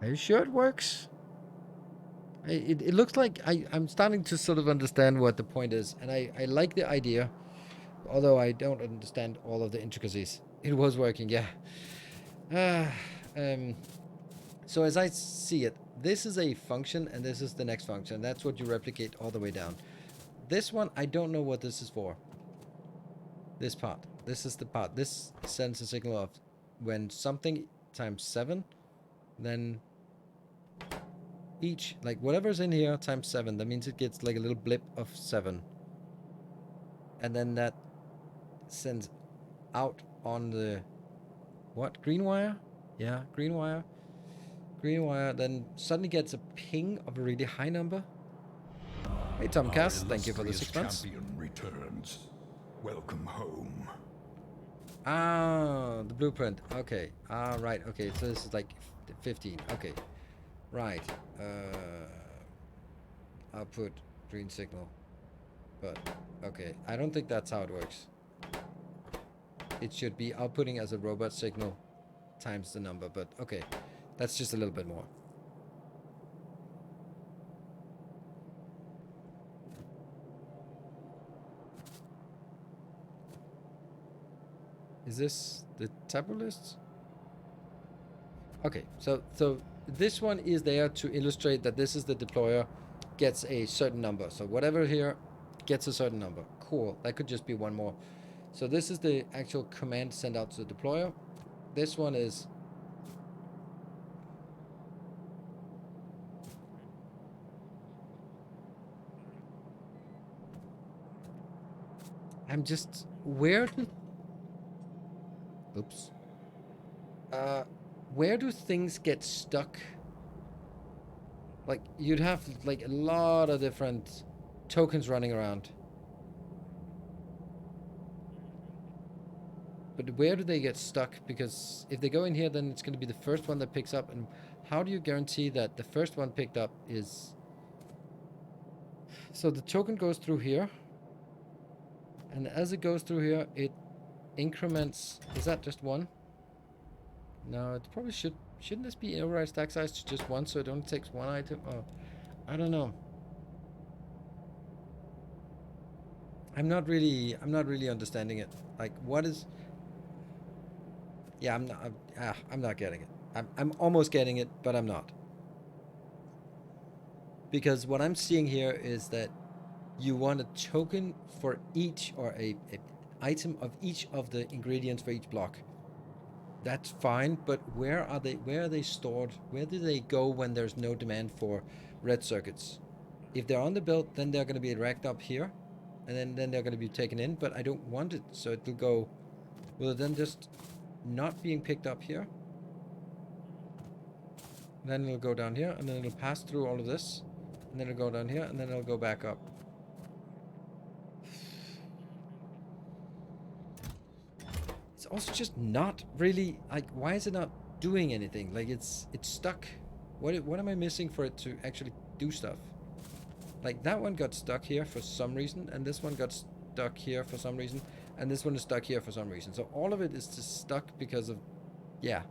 Are you sure it works? It looks like I'm starting to sort of understand what the point is. And I like the idea. Although I don't understand all of the intricacies. It was working, yeah. So as I see it, this is a function and this is the next function. That's what you replicate all the way down. This one, I don't know what this is for. This part. This is the part. This sends a signal of when something times 7, then each, like whatever's in here times 7, that means it gets like a little blip of 7. And then that sends out on the, what, green wire? Yeah, green wire. Green wire, then suddenly gets a ping of a really high number. Hey Tomcast, thank you for the 6 months. Champion returns. Welcome home. Ah, the blueprint. Okay. Ah, right. Okay, so this is like 15. Okay. Right. Output green signal. But, okay. I don't think that's how it works. It should be outputting as a robot signal times the number, but okay. That's just a little bit more. Is this the taboo list? Okay, so this one is there to illustrate that this is the deployer gets a certain number. So whatever here gets a certain number. Cool. That could just be one more. So this is the actual command sent out to the deployer. This one is I'm just where do oops. Where do things get stuck? Like you'd have like a lot of different tokens running around. But where do they get stuck? Because if they go in here, then it's going to be the first one that picks up. And how do you guarantee that the first one picked up is... So the token goes through here. And as it goes through here, it increments... Is that just one? No, it probably should... Shouldn't this be override stack size to just one, so it only takes one item? Oh, I don't know. I'm not really understanding it. Like, what is... Yeah, I'm not getting it. I'm almost getting it, but I'm not. Because what I'm seeing here is that you want a token for each, or a item of each of the ingredients for each block. That's fine, but where are they stored? Where do they go when there's no demand for red circuits? If they're on the build, then they're going to be racked up here, and then they're going to be taken in, but I don't want it, so it will go... Will it then just not being picked up here? Then it'll go down here, and then it'll pass through all of this, and then it'll go down here, and then it'll go back up. It's also just not really, like, why is it not doing anything? Like, it's stuck. What am I missing for it to actually do stuff? Like, that one got stuck here for some reason, and this one got stuck here for some reason, and this one is stuck here for some reason. So all of it is just stuck because of... Yeah.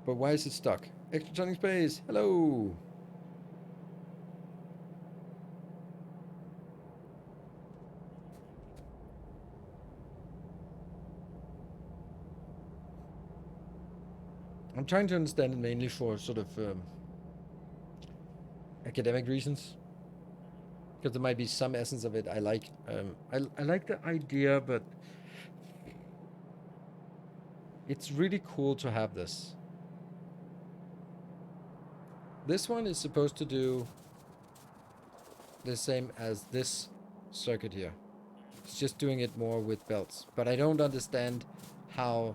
But why is it stuck? Extra turning space. Hello. I'm trying to understand it mainly for sort of academic reasons, because there might be some essence of it I like. I like the idea, but it's really cool to have this. This one is supposed to do the same as this circuit here. It's just doing it more with belts, but I don't understand how.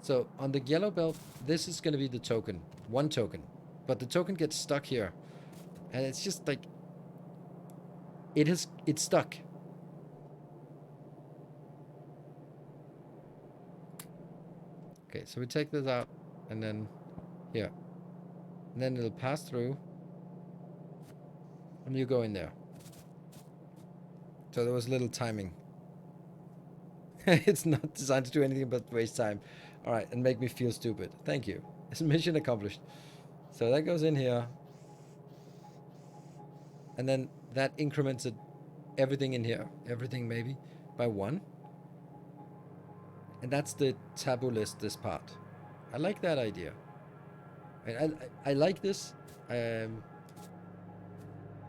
So on the yellow belt, this is going to be the token, one token, but the token gets stuck here, and it's just like it's stuck. Okay, so we take this out, and then here, and then it'll pass through, and you go in there. So there was a little timing. It's not designed to do anything but waste time. All right, and make me feel stupid. Thank you. It's mission accomplished. So that goes in here. And then that increments it, everything in here. Everything maybe by one. And that's the taboo list, this part. I like that idea. I like this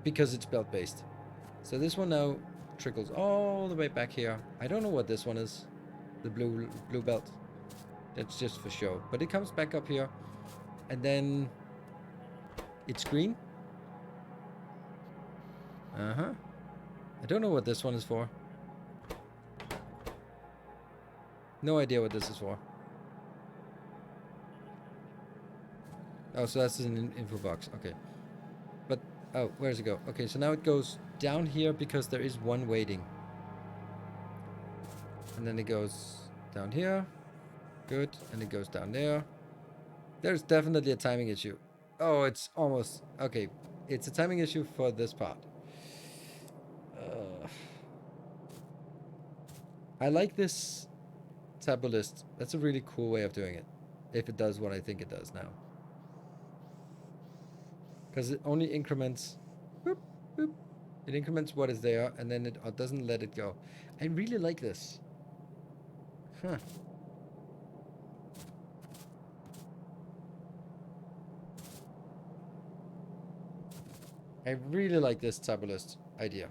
because it's belt based. So this one now trickles all the way back here. I don't know what this one is. The blue belt. That's just for show. But it comes back up here. And then it's green. Uh-huh. I don't know what this one is for. No idea what this is for. Oh, so that's an info box. Okay. But, oh, where does it go? Okay, so now it goes down here because there is one waiting. And then it goes down here. Good. And it goes down there. There's definitely a timing issue. Oh, it's almost... Okay. It's a timing issue for this part. I like this taboo list. That's a really cool way of doing it. If it does what I think it does now. Because it only increments... Boop, boop. It increments what is there, and then it doesn't let it go. I really like this. Huh. I really like this taboo list idea.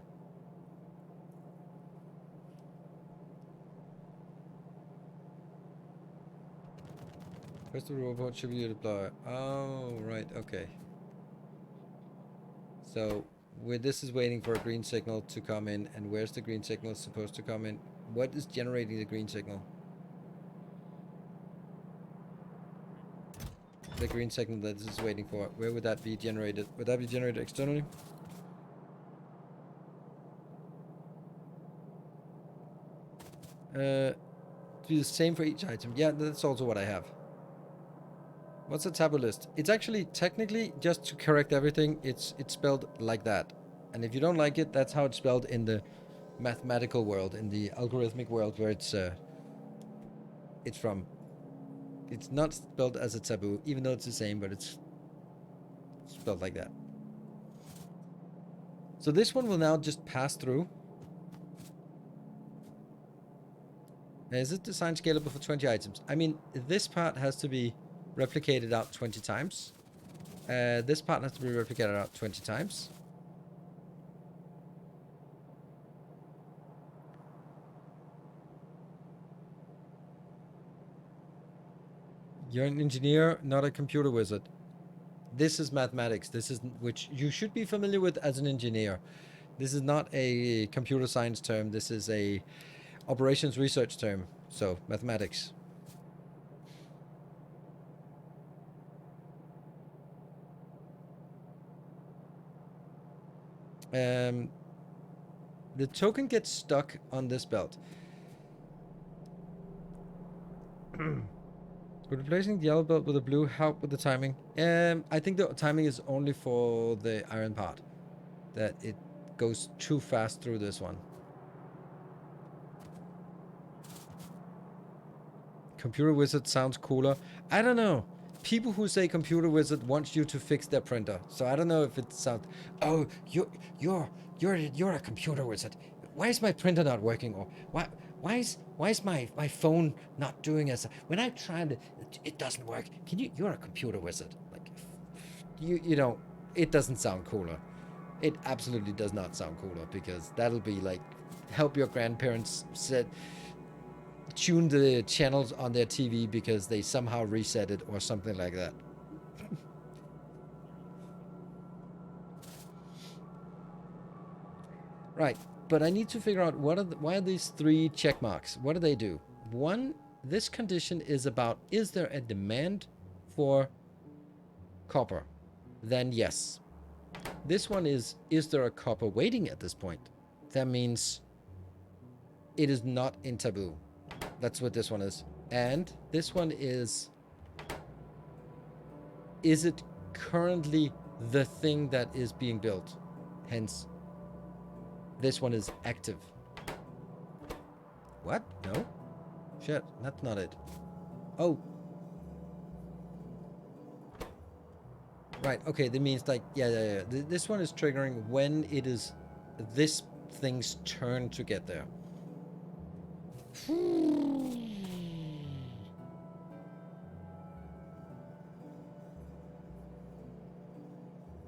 Where's the robot should be deployed? Oh, right, okay. So, where this is waiting for a green signal to come in, and where's the green signal supposed to come in? What is generating the green signal? The green signal that this is waiting for, where would that be generated? Would that be generated externally? Do the same for each item. Yeah, that's also what I have. What's a taboo list? It's actually technically, just to correct everything, it's spelled like that. And if you don't like it, that's how it's spelled in the mathematical world, in the algorithmic world where it's from. It's not spelled as a taboo, even though it's the same, but it's spelled like that. So this one will now just pass through. Is it designed scalable for 20 items? I mean, this part has to be replicated out 20 times. This part has to be replicated out 20 times. You're an engineer, not a computer wizard. This is mathematics. This is which you should be familiar with as an engineer. This is not a computer science term. This is a operations research term. So mathematics. The token gets stuck on this belt. Would replacing the yellow belt with a blue help with the timing? I think the timing is only for the iron part. That it goes too fast through this one. Computer wizard sounds cooler. I don't know. People who say computer wizard want you to fix their printer. So I don't know if it sounds. Oh, you're a computer wizard. Why is my printer not working? Or why is my phone not doing as when I try to it doesn't work. You're a computer wizard. Like you know, it doesn't sound cooler. It absolutely does not sound cooler because that'll be like help your grandparents tune the channels on their TV because they somehow reset it or something like that. Right, but I need to figure out why are these 3 check marks? What do they do? One, this condition is about is there a demand for copper? Then yes. This one is there a copper waiting at this point? That means it is not in taboo. That's what this one is. And this one is it currently the thing that is being built? Hence, this one is active. What? No? Shit, that's not it. Oh. Right, okay, that means like, yeah. This one is triggering when it is this thing's turn to get there.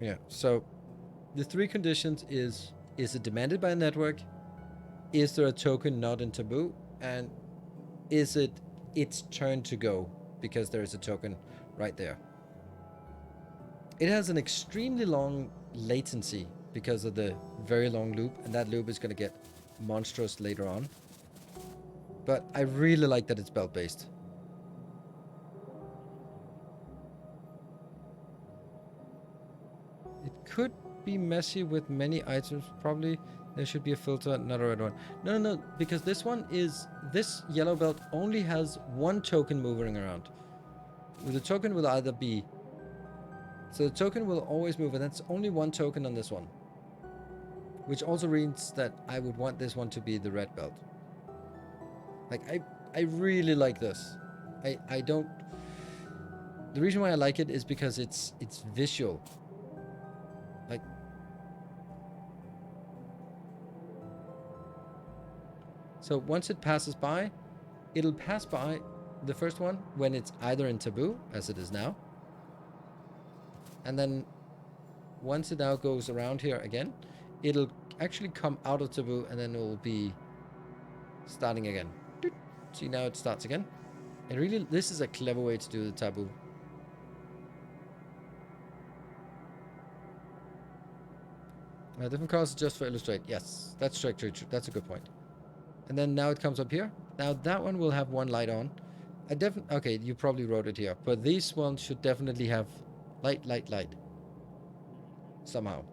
Yeah, so the 3 conditions is it demanded by a network? Is there a token not in taboo? And is it its turn to go because there is a token right there? It has an extremely long latency because of the very long loop, and that loop is going to get monstrous later on. But I really like that it's belt-based. It could be messy with many items. Probably there should be a filter, not a red one. No, because this yellow belt only has 1 token moving around. The token will either be... So the token will always move, and that's only 1 token on this one. Which also means that I would want this one to be the red belt. Like, I really like this. I don't... The reason why I like it is because it's visual. Like... So once it passes by, it'll pass by the first one when it's either in taboo, as it is now. And then once it now goes around here again, it'll actually come out of taboo and then it will be starting again. See, now it starts again. And really, this is a clever way to do the taboo. Different colors just for illustrate. Yes, that's true. That's a good point. And then now it comes up here. Now that one will have 1 light on. Okay, you probably wrote it here. But these ones should definitely have light. Somehow.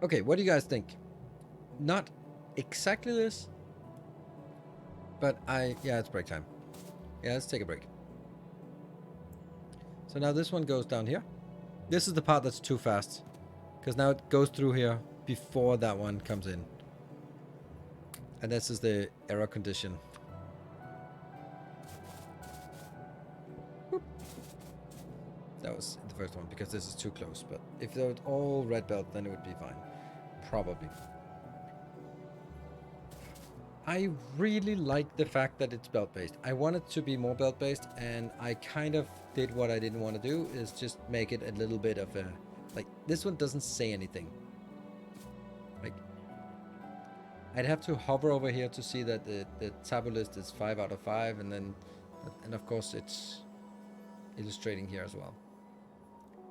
Okay, what do you guys think? Not exactly this, but yeah, it's break time. Yeah, let's take a break. So now this one goes down here. This is the part that's too fast, because now it goes through here before that one comes in. And this is the error condition. Boop. That was the first one, because this is too close. But if they were all red belt, then it would be fine. Probably. I really like the fact that it's belt-based. I want it to be more belt-based, and I kind of did what I didn't want to do, is just make it a little bit of a... Like, this one doesn't say anything. Like, I'd have to hover over here to see that the Taboo list is 5 out of 5, and then... And of course, it's illustrating here as well.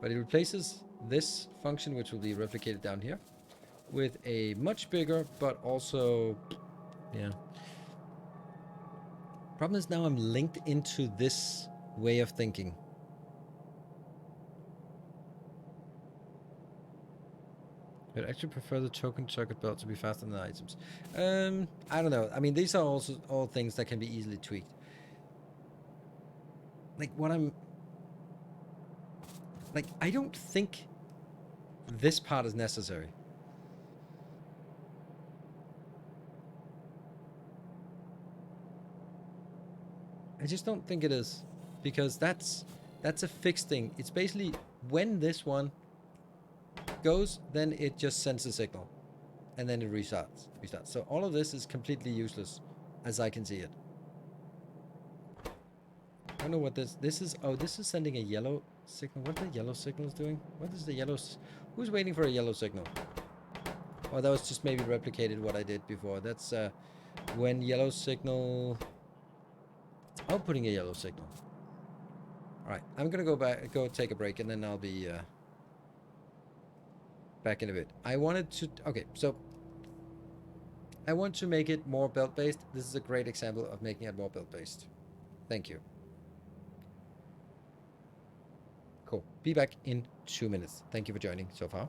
But it replaces this function, which will be replicated down here, with a much bigger, but also... Yeah. Problem is now I'm linked into this way of thinking. I'd actually prefer the token circuit belt to be faster than the items. I don't know. I mean, these are also all things that can be easily tweaked. Like, what I'm... Like, I don't think this part is necessary. I just don't think it is. Because that's a fixed thing. It's basically when this one goes, then it just sends a signal. And then it restarts. So all of this is completely useless, as I can see it. I don't know what this is. Oh, this is sending a yellow signal. What the yellow signal is doing? What is the yellow... Who's waiting for a yellow signal? Oh, that was just maybe replicated what I did before. That's when yellow signal... Outputting a yellow signal. Alright, I'm gonna go take a break, and then I'll be back in a bit. I wanted to... Okay, so... I want to make it more belt-based. This is a great example of making it more belt-based. Thank you. Cool. Be back in 2 minutes. Thank you for joining so far.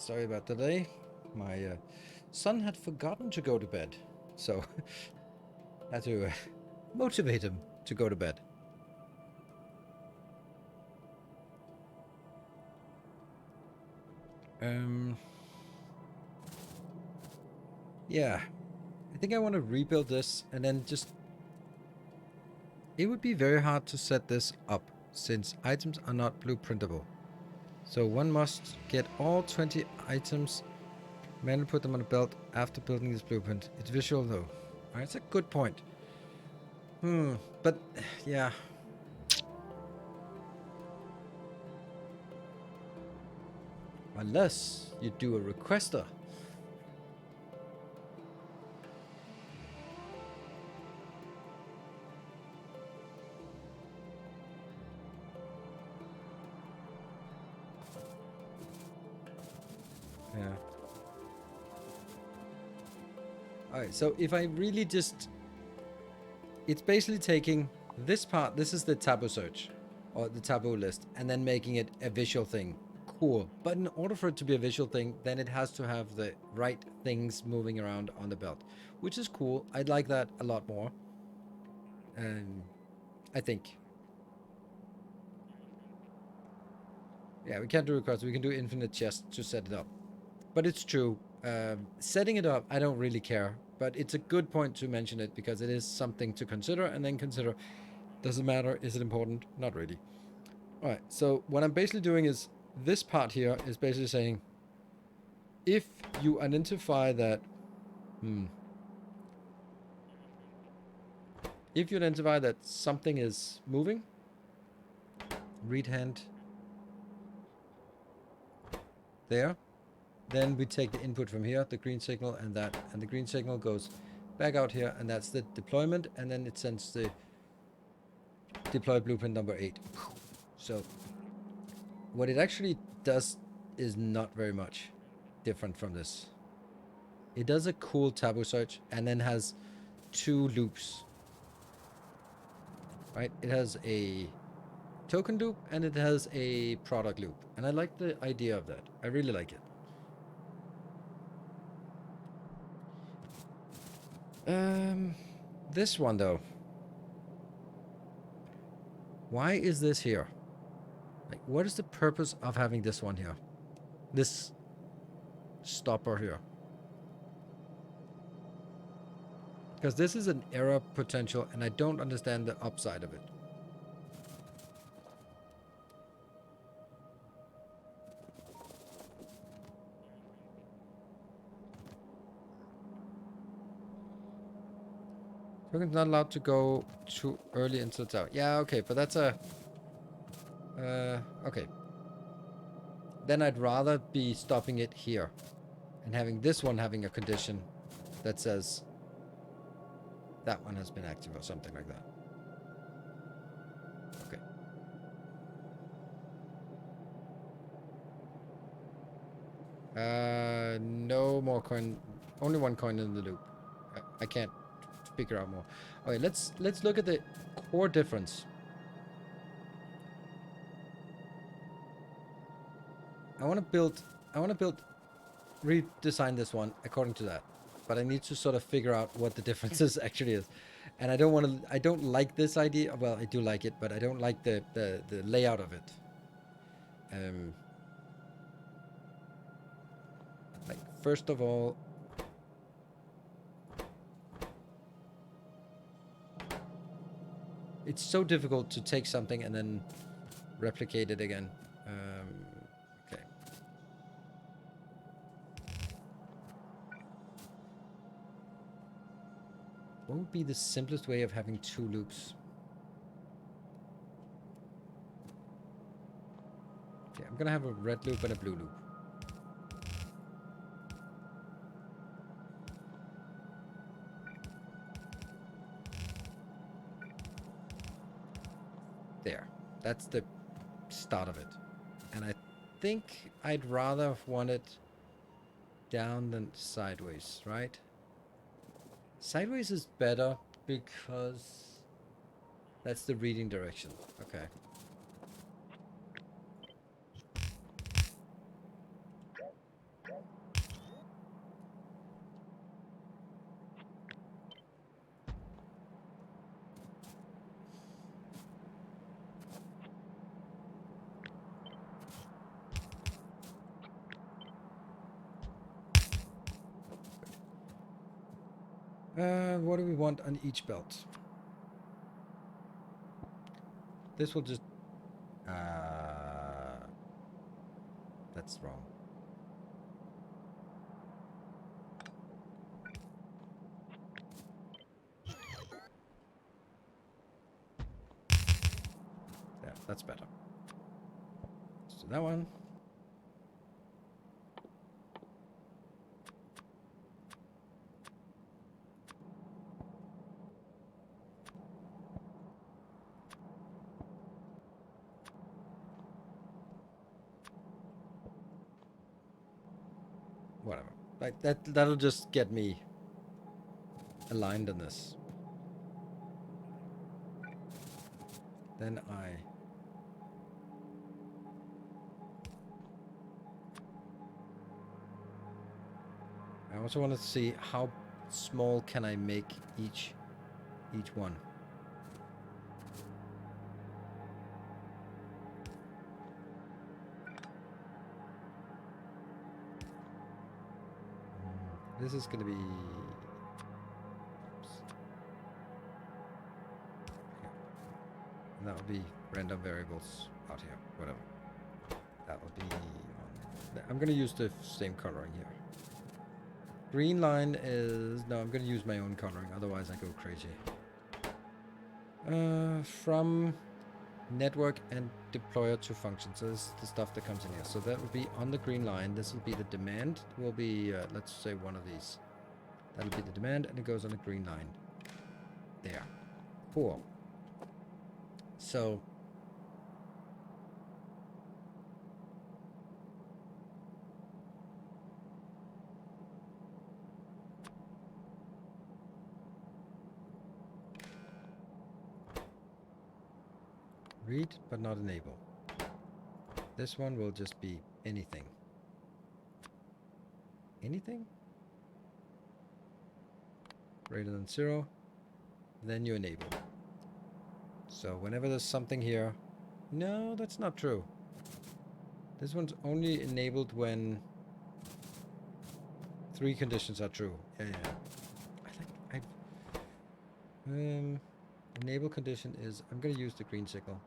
Sorry about today. My son had forgotten to go to bed, so I had to motivate him to go to bed. Yeah, I think I want to rebuild this and then just... It would be very hard to set this up since items are not blueprintable. So one must get all 20 items, manually put them on a belt after building this blueprint. It's visual though. Alright, it's a good point. But yeah. Unless you do a requester. Yeah. Alright, so if I really just... It's basically taking this part, this is the taboo search, or the taboo list, and then making it a visual thing. Cool. But in order for it to be a visual thing, then it has to have the right things moving around on the belt, which is cool. I'd like that a lot more. I think. Yeah, we can't do requests. We can do infinite chests to set it up. But it's true. Setting it up, I don't really care. But it's a good point to mention it because it is something to consider and then consider, does it matter? Is it important? Not really. All right, so what I'm basically doing is this part here is basically saying if you identify that... If you identify that something is moving, read hand there, then we take the input from here, the green signal and that, and the green signal goes back out here, and that's the deployment, and then it sends the deploy blueprint number 8. So what it actually does is not very much different from this. It does a cool taboo search and then has 2 loops. Right? It has a token loop and it has a product loop. And I like the idea of that. I really like it. This one though. Why is this here? Like, what is the purpose of having this one here? This stopper here. Because this is an error potential and I don't understand the upside of it. Token's not allowed to go too early into the tower. Yeah, okay, but that's a... okay. Then I'd rather be stopping it here. And having this one having a condition that says that one has been active or something like that. Okay. No more coin. Only one coin in the loop. I can't figure out more. Okay, let's look at the core difference. I want to redesign this one according to that. But I need to sort of figure out what the differences actually is. And I don't like this idea. Well, I do like it, but I don't like the layout of it. Like, first of all, it's so difficult to take something and then replicate it again. Okay. What would be the simplest way of having 2 loops? Okay, I'm gonna have a red loop and a blue loop. There. That's the start of it. And I think I'd rather want it down than sideways, right? Sideways is better because that's the reading direction. Okay. What do we want on each belt? This will just... that's wrong. Yeah, that's better. So that one. Whatever. Like that'll just get me aligned on this. Then I also want to see how small can I make each one. This is going to be... Oops. And that will be random variables out here, whatever. That will be... I'm going to use the same coloring here. Green line is... No, I'm going to use my own coloring, otherwise I go crazy. From network and deployer to functions. So this is the stuff that comes in here. So that will be on the green line. This will be the demand. Will be, let's say, one of these. That'll be the demand, and it goes on the green line. There. Cool. So... read, but not enable. This one will just be anything. Anything? Greater than 0. Then you enable. So whenever there's something here... No, that's not true. This one's only enabled when 3 conditions are true. Yeah. I think enable condition is... I'm going to use the green signal.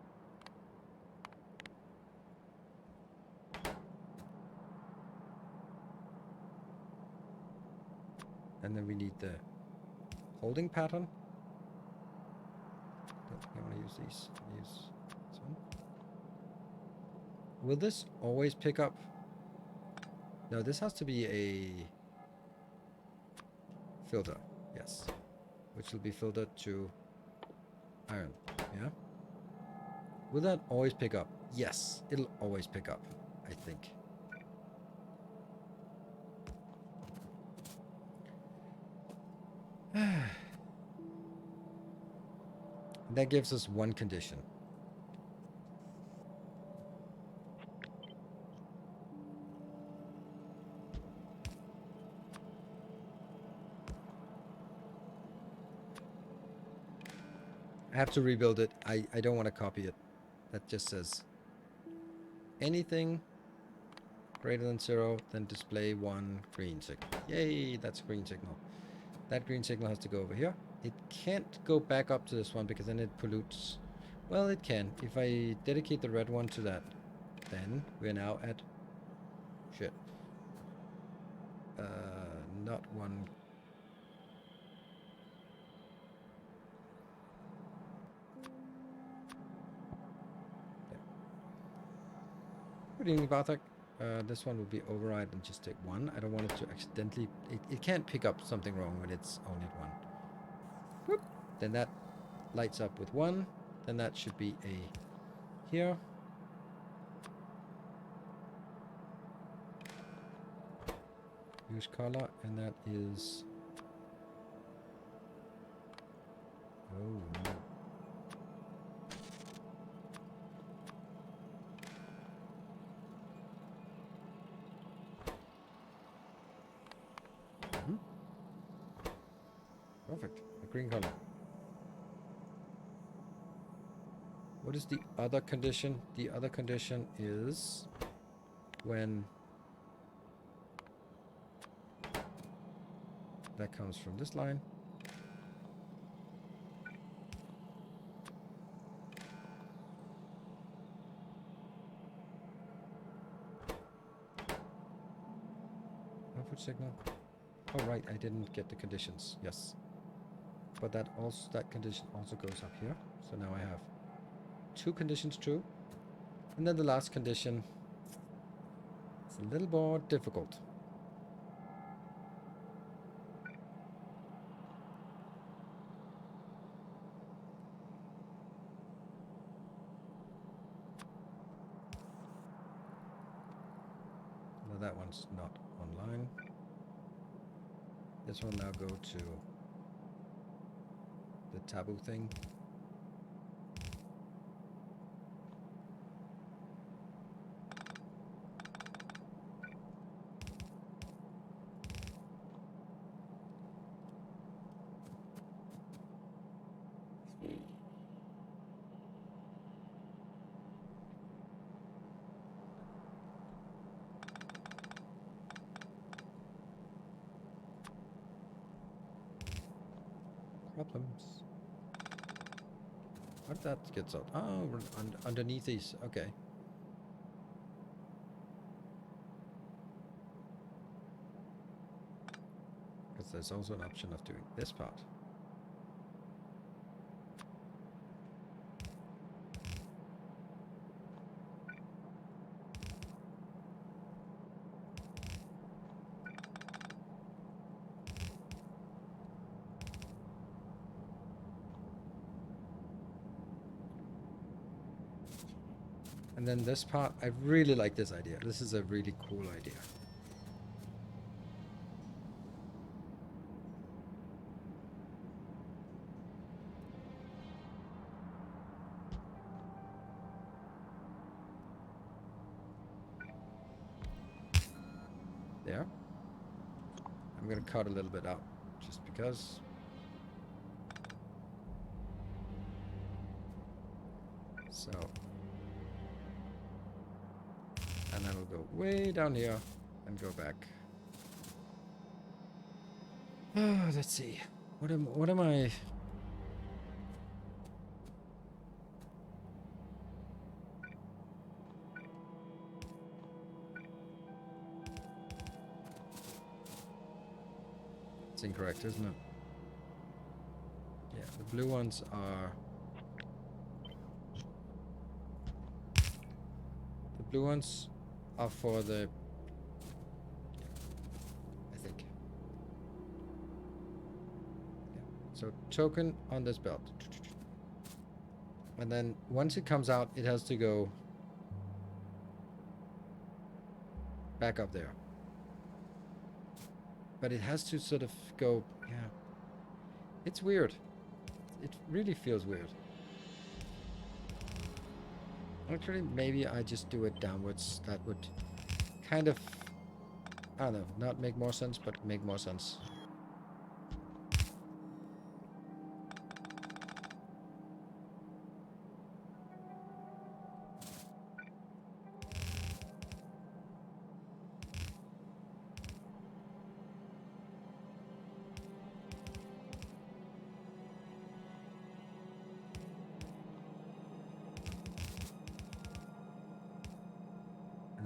And then we need the holding pattern. Don't think I want to use these. Use this one. Will this always pick up? No, this has to be a filter. Yes. Which will be filtered to iron. Yeah? Will that always pick up? Yes, it'll always pick up, I think. That gives us one condition. I have to rebuild it. I don't want to copy it. That just says anything greater than 0, then display 1 green signal. Yay, that's a green signal. That green signal has to go over here. It can't go back up to this one because then it pollutes. Well, it can. If I dedicate the red one to that, then we're now at... Shit. Not one... There. Good evening, Bartek. This one will be override and just take 1. I don't want it to accidentally... It can't pick up something wrong when it's only 1. Whoop. Then that lights up with 1. Then that should be a here. Use color, and that is... Oh, no. Perfect. A green color. What is the other condition? The other condition is when that comes from this line. Input signal. Oh right, I didn't get the conditions. Yes. But that condition also goes up here. So now I have 2 conditions true. And then the last condition is a little more difficult. Now that one's not online. This will now go to the Taboo thing. Problems. How did that get out? Oh, underneath these. Okay. Because there's also an option of doing this part. And then this part, I really like this idea. This is a really cool idea. There. I'm gonna cut a little bit out, just because. So. And then we'll go way down here and go back. Let's see. What am I? It's incorrect, isn't it? Yeah, the blue ones are. The blue ones are for the. I think. Yeah. So token on this belt. And then once it comes out, it has to go back up there. But it has to sort of go, yeah. It's weird. It really feels weird. Actually, maybe I just do it downwards. That would kind of, I don't know, not make more sense, but make more sense.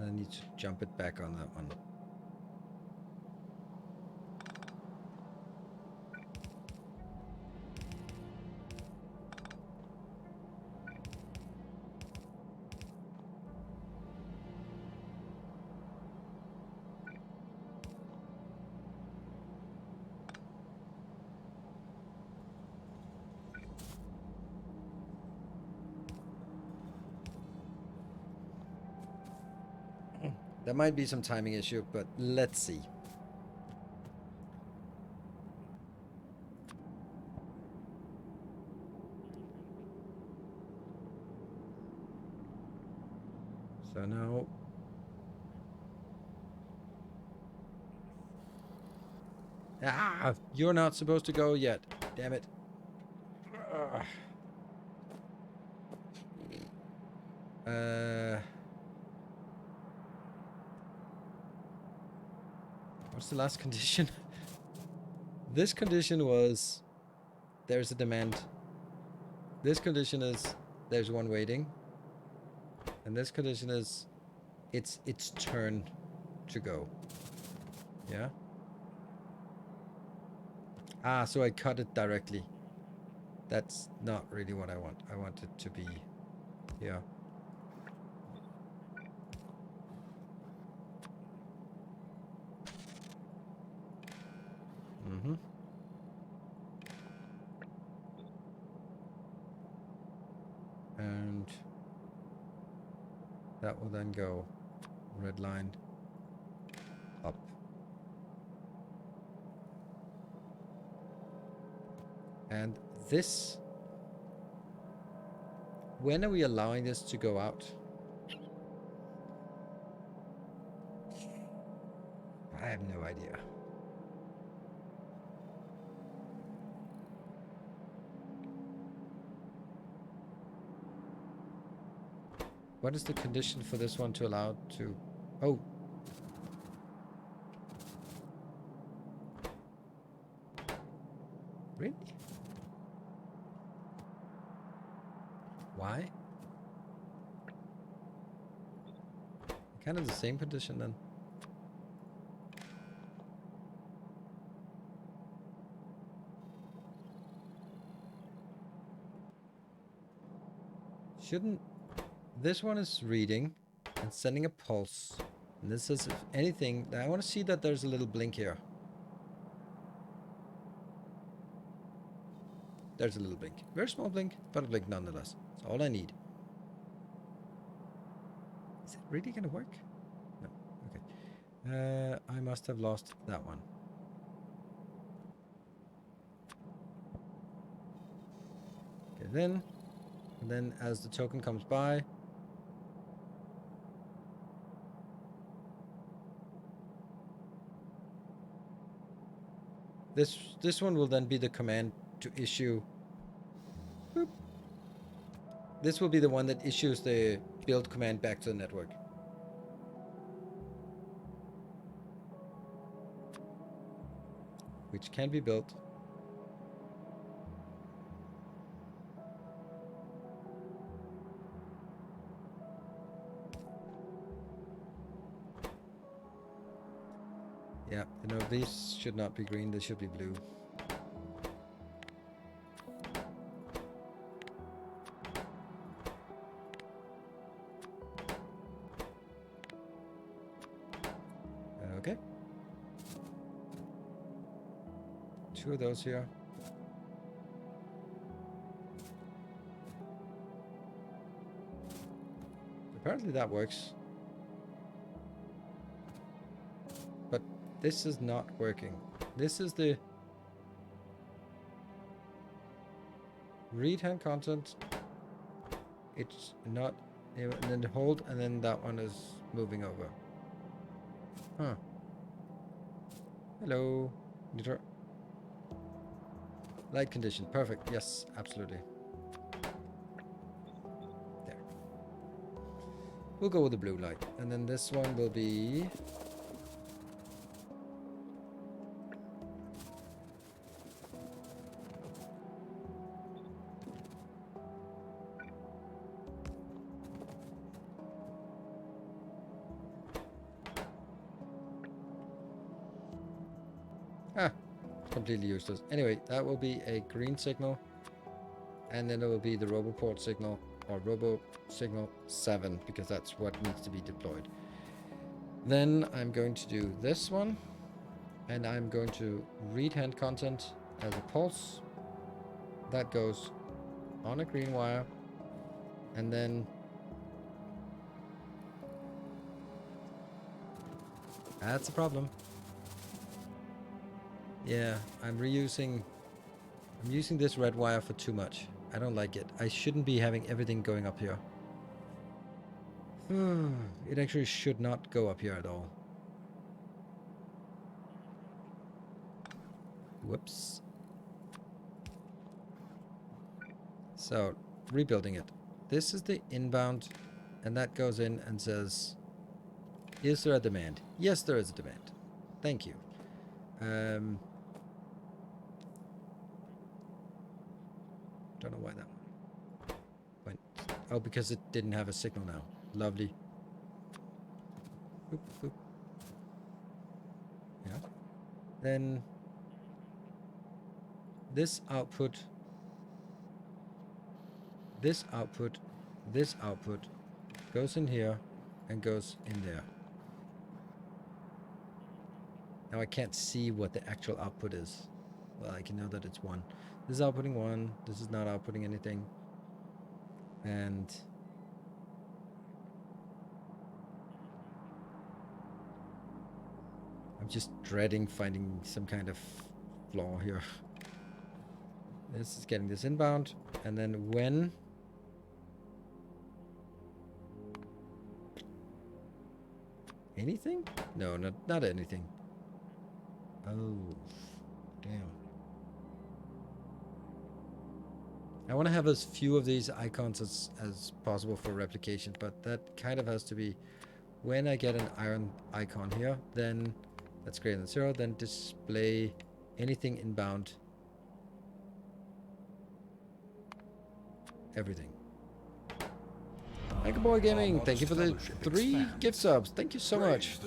I need to jump it back on that one. There might be some timing issue, but let's see. So now you're not supposed to go yet. Damn it. What's the last condition? This condition was there's a demand. This condition is there's one waiting. And this condition is it's its turn to go. Yeah? Ah, so I cut it directly. That's not really what I want. I want it to be here. Mm-hmm. And that will then go red line up. And this, when are we allowing this to go out? I have no idea. What is the condition for this one to allow to... Oh. Really? Why? Kind of the same condition then. Shouldn't... This one is reading and sending a pulse. And this is, if anything, I want to see that there's a little blink here. There's a little blink. Very small blink, but a blink nonetheless. That's all I need. Is it really going to work? No. Okay. I must have lost that one. Okay, then. And then as the token comes by, this one will then be the command to issue. Boop. This will be the one that issues the build command back to the network. Which can be built. Yeah, you know, these should not be green, they should be blue. Okay. 2 of those here. Apparently that works. But this is not working. This is the read hand content. It's not, and then hold, and then that one is moving over. Huh. Hello. Light condition. Perfect. Yes, absolutely. There. We'll go with the blue light. And then this one will be... completely useless. Anyway, that will be a green signal. And then it will be the RoboPort signal, or Robo signal 7, because that's what needs to be deployed. Then I'm going to do this one. And I'm going to read hand content as a pulse. That goes on a green wire. And then... That's a problem. Yeah, I'm using this red wire for too much. I don't like it. I shouldn't be having everything going up here. It actually should not go up here at all. Whoops. So, rebuilding it. This is the inbound, and that goes in and says, is there a demand? Yes, there is a demand. Thank you. Don't know why that went. Oh, because it didn't have a signal now. Lovely. Boop, boop. Yeah. Then this output, this output, this output goes in here and goes in there. Now I can't see what the actual output is. Well, I can know that it's 1. This is outputting 1. This is not outputting anything. And I'm just dreading finding some kind of flaw here. This is getting this inbound. And then when anything? No, not anything. Oh, damn. I want to have as few of these icons as possible for replication, but that kind of has to be when I get an iron icon here, then that's greater than 0, then display anything inbound. Everything. Anchor Boy Gaming, thank you for the 3 gift subs. Thank you so much.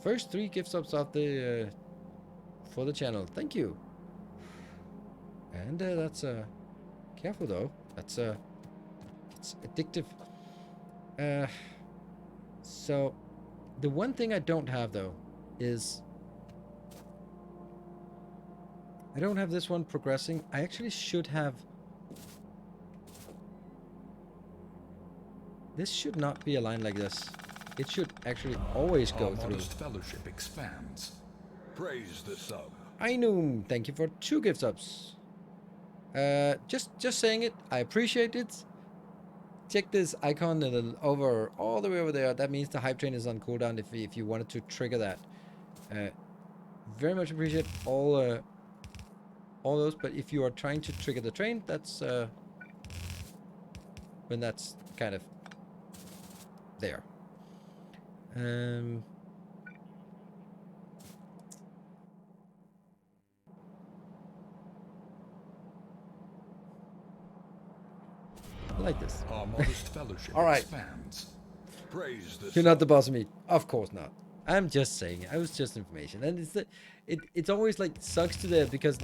First 3 gift subs of the for the channel. Thank you. And that's careful though. That's it's addictive. So the one thing I don't have though is I don't have this one progressing. I actually should have. This should not be aligned like this. It should actually always go through. Modest fellowship expands. Praise the sub. Ainum, thank you for 2 gift subs. Just saying it. I appreciate it. Check this icon over all the way over there. That means the hype train is on cooldown. If you wanted to trigger that, very much appreciate all those. But if you are trying to trigger the train, that's when that's kind of there. I like this. Our modest fellowship All right. expands. Praise the You're not the boss of me. Of course not. I'm just saying. I was just information. And it's always like sucks to death because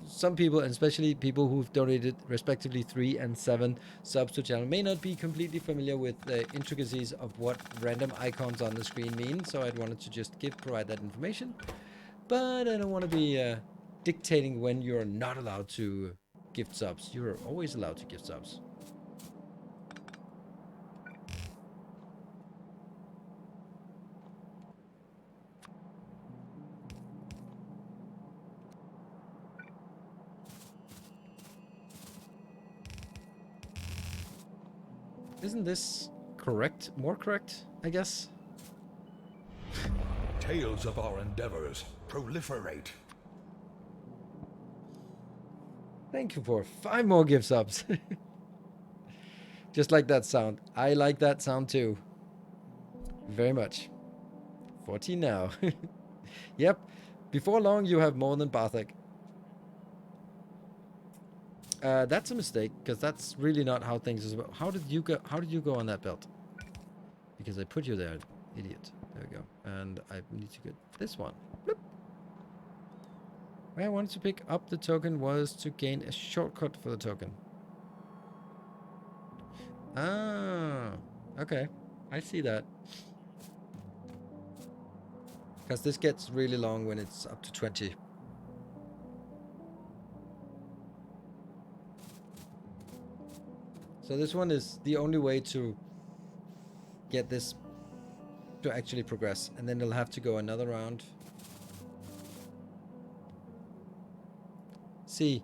some people, and especially people who've donated respectively 3 and 7 subs to channel, may not be completely familiar with the intricacies of what random icons on the screen mean. So I wanted to just provide that information. But I don't want to be dictating when you're not allowed to gift subs. You're always allowed to gift subs. Isn't this correct? More correct, I guess? Tales of our endeavors proliferate. Thank you for 5 more gift subs. Just like that sound. I like that sound too. Very much. 14 now. Yep. Before long, you have more than Barthek. That's a mistake, because that's really not how things is about. How did you go on that belt? Because I put you there, idiot. There we go. And I need to get this one. Bloop. Why I wanted to pick up the token was to gain a shortcut for the token. Ah, okay. I see that. Because this gets really long when it's up to 20. So this one is the only way to get this to actually progress. And then they'll have to go another round. See.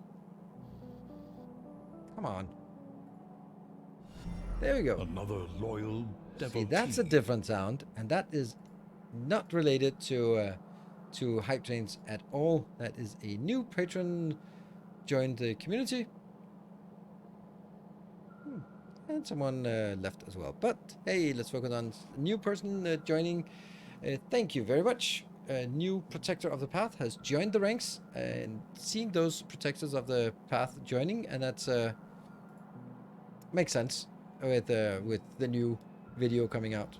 Come on. There we go. Another loyal devotee. See, that's a different sound. And that is not related to hype trains at all. That is a new patron joined the community. And someone left as well. But hey, let's focus on a new person joining. Thank you very much. A new protector of the path has joined the ranks, and seeing those protectors of the path joining, and that's makes sense with the new video coming out.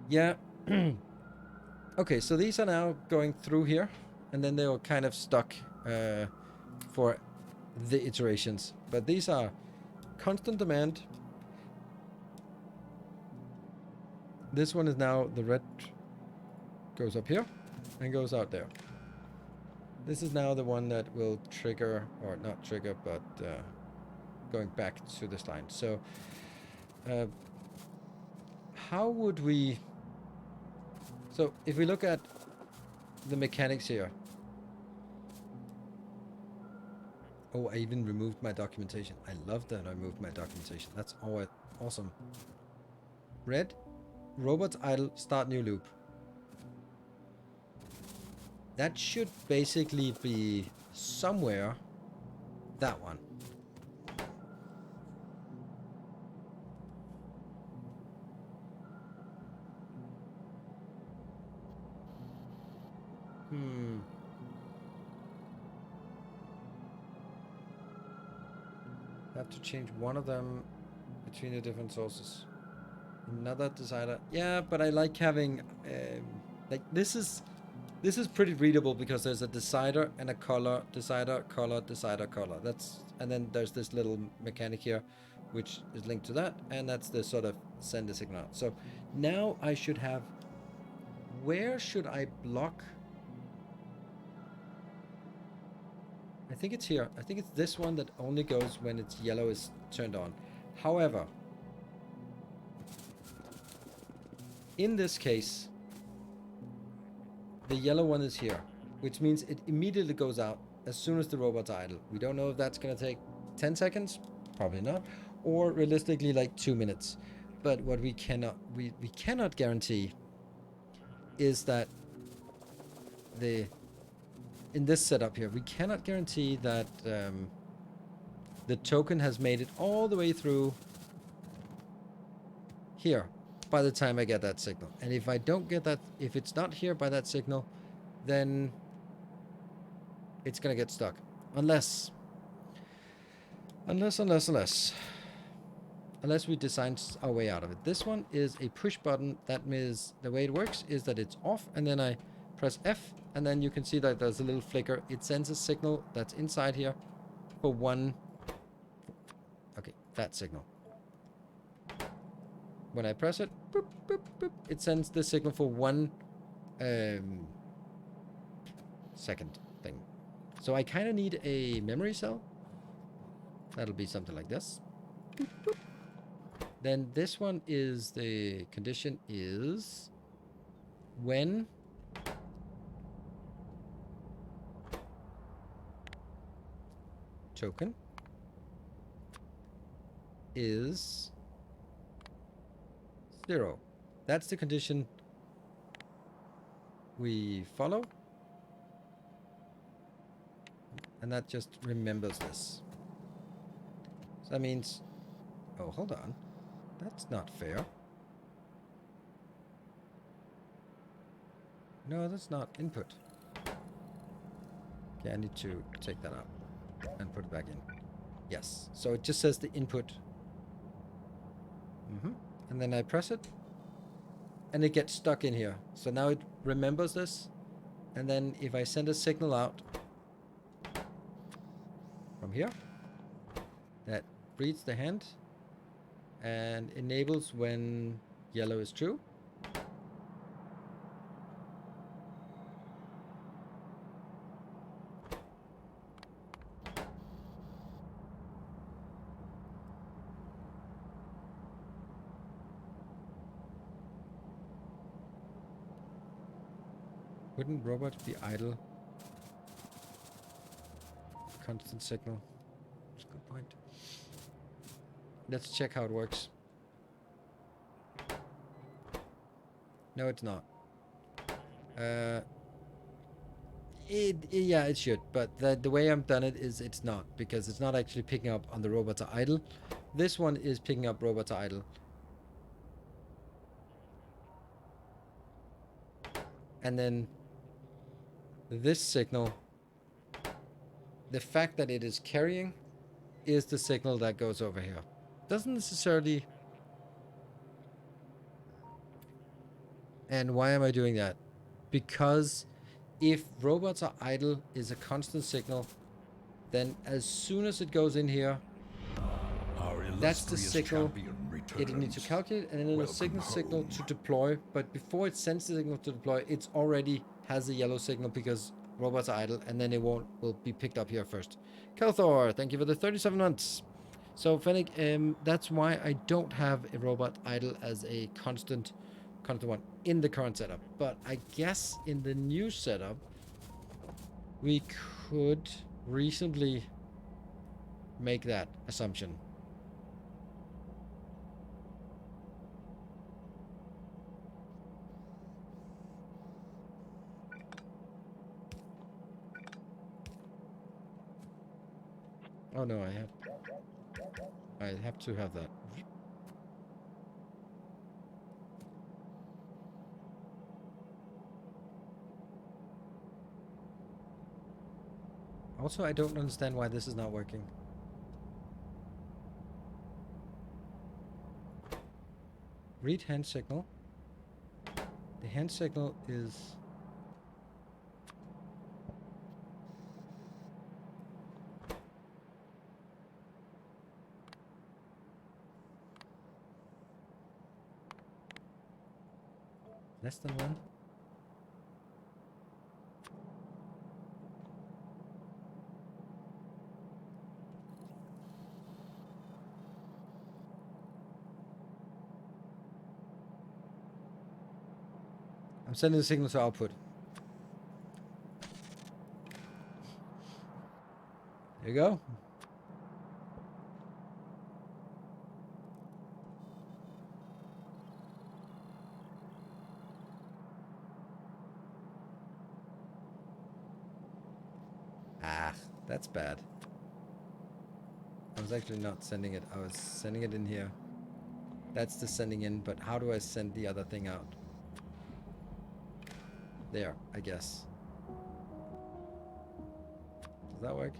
Yeah. Okay, so these are now going through here, and then they were kind of stuck for the iterations. But these are constant demand. This one is now the red goes up here and goes out there. This is now the one that will trigger, or not trigger, but going back to this line. So how would we... So if we look at the mechanics here. Oh, I even removed my documentation. I love that I removed my documentation. That's always awesome. Red, robots idle, start new loop. That should basically be somewhere that one. I have to change one of them between the different sources. Another decider. Yeah, but I like having like this is pretty readable because there's a decider and a color, decider, color, decider, color. That's, and then there's this little mechanic here which is linked to that, and that's the sort of send the signal out. So now I should have, where should I block? I think it's here. I think it's this one that only goes when its yellow is turned on. However, in this case, the yellow one is here, which means it immediately goes out as soon as the robot's idle. We don't know if that's going to take 10 seconds, probably not, or realistically like 2 minutes. But what we cannot guarantee is that in this setup here, we cannot guarantee that the token has made it all the way through here by the time I get that signal. And if I don't get that, if it's not here by that signal, then it's gonna get stuck. Unless we design our way out of it. This one is a push button. That means the way it works is that it's off, and then I press F, and then you can see that there's a little flicker. It sends a signal that's inside here for one... Okay, that signal. When I press it, boop, boop, boop, it sends the signal for one second thing. So I kind of need a memory cell. That'll be something like this. Boop, boop. Then this one is the condition is when token is 0. That's the condition we follow. And that just remembers this. So that means... Oh, hold on. That's not fair. No, that's not input. Okay, I need to take that out and put it back in. Yes. So it just says the input. And then I press it. And it gets stuck in here. So now it remembers this. And then if I send a signal out from here, that reads the hand and enables when yellow is true. Wouldn't robots be idle? Constant signal. That's a good point. Let's check how it works. No, it's not. Yeah, it should, but the way I've done it is it's not, because it's not actually picking up on the robots are idle. This one is picking up robots are idle. And then this signal, the fact that it is carrying is the signal that goes over here. Doesn't necessarily... And why am I doing that? Because if robots are idle is a constant signal, then as soon as it goes in here, Our that's the illustrious signal champion it needs to returns. calculate, and then it'll Welcome signal home. to deploy. But before it sends the signal to deploy, it's already has a yellow signal because robots are idle, and then it will be picked up here first. Kelthor, thank you for the 37 months. So Fennec, that's why I don't have a robot idle as a constant one in the current setup. But I guess in the new setup, we could reasonably make that assumption. Oh no, I have to have that. Also, I don't understand why this is not working. Read hand signal. The hand signal is... less than 1. I'm sending the signal to output. There you go. Ah, that's bad. I was actually not sending it. I was sending it in here. That's the sending in, but how do I send the other thing out? There, I guess. Does that work?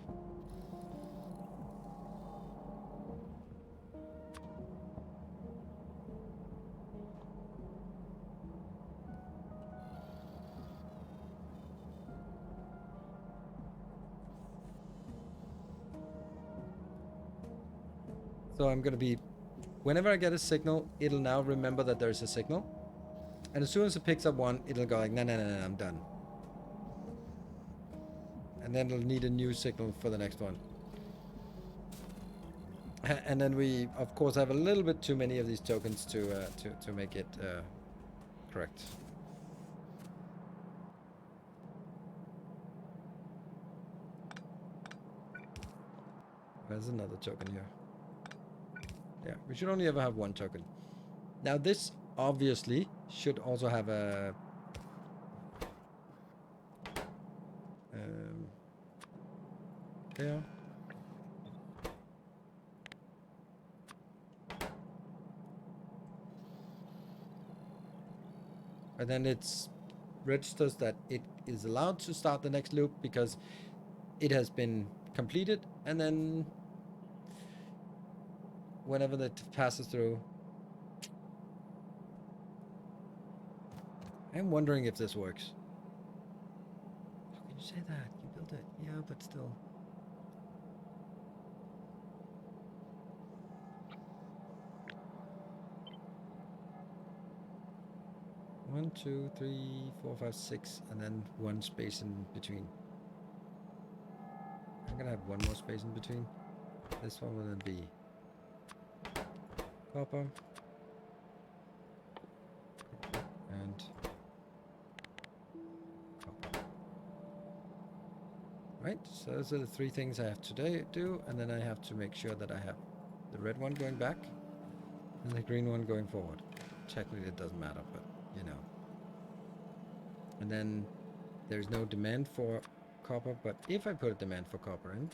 So I'm gonna be... whenever I get a signal, it'll now remember that there's a signal. And as soon as it picks up one, it'll go like, no, no, no, no, I'm done. And then it'll need a new signal for the next one. And then we, of course, have a little bit too many of these tokens to make it correct. There's another token here. Yeah, we should only ever have one token. Now this obviously should also have a there. And then it's registers that it is allowed to start the next loop because it has been completed, and then whenever that passes through. I'm wondering if this works. How can you say that? You built it. Yeah, but still. One, two, three, 4, 5, 6, and then one space in between. I'm gonna have one more space in between. This one will then be copper and copper. Right, so those are the 3 things I have to do, and then I have to make sure that I have the red one going back and the green one going forward. Technically it doesn't matter, but you know. And then there's no demand for copper, but if I put a demand for copper in,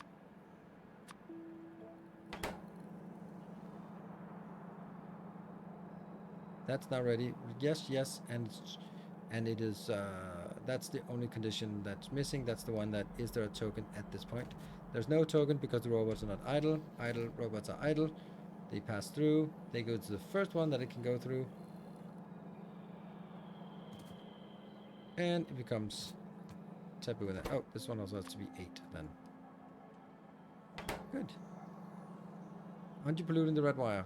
that's now ready. Yes, yes, and it is that's the only condition that's missing. That's the one that is there a token at this point. There's no token because the robots are not idle. Idle robots are idle. They pass through. They go to the first one that it can go through. And it becomes Taboo in there. Oh, this one also has to be 8 then. Good. Aren't you polluting the red wire?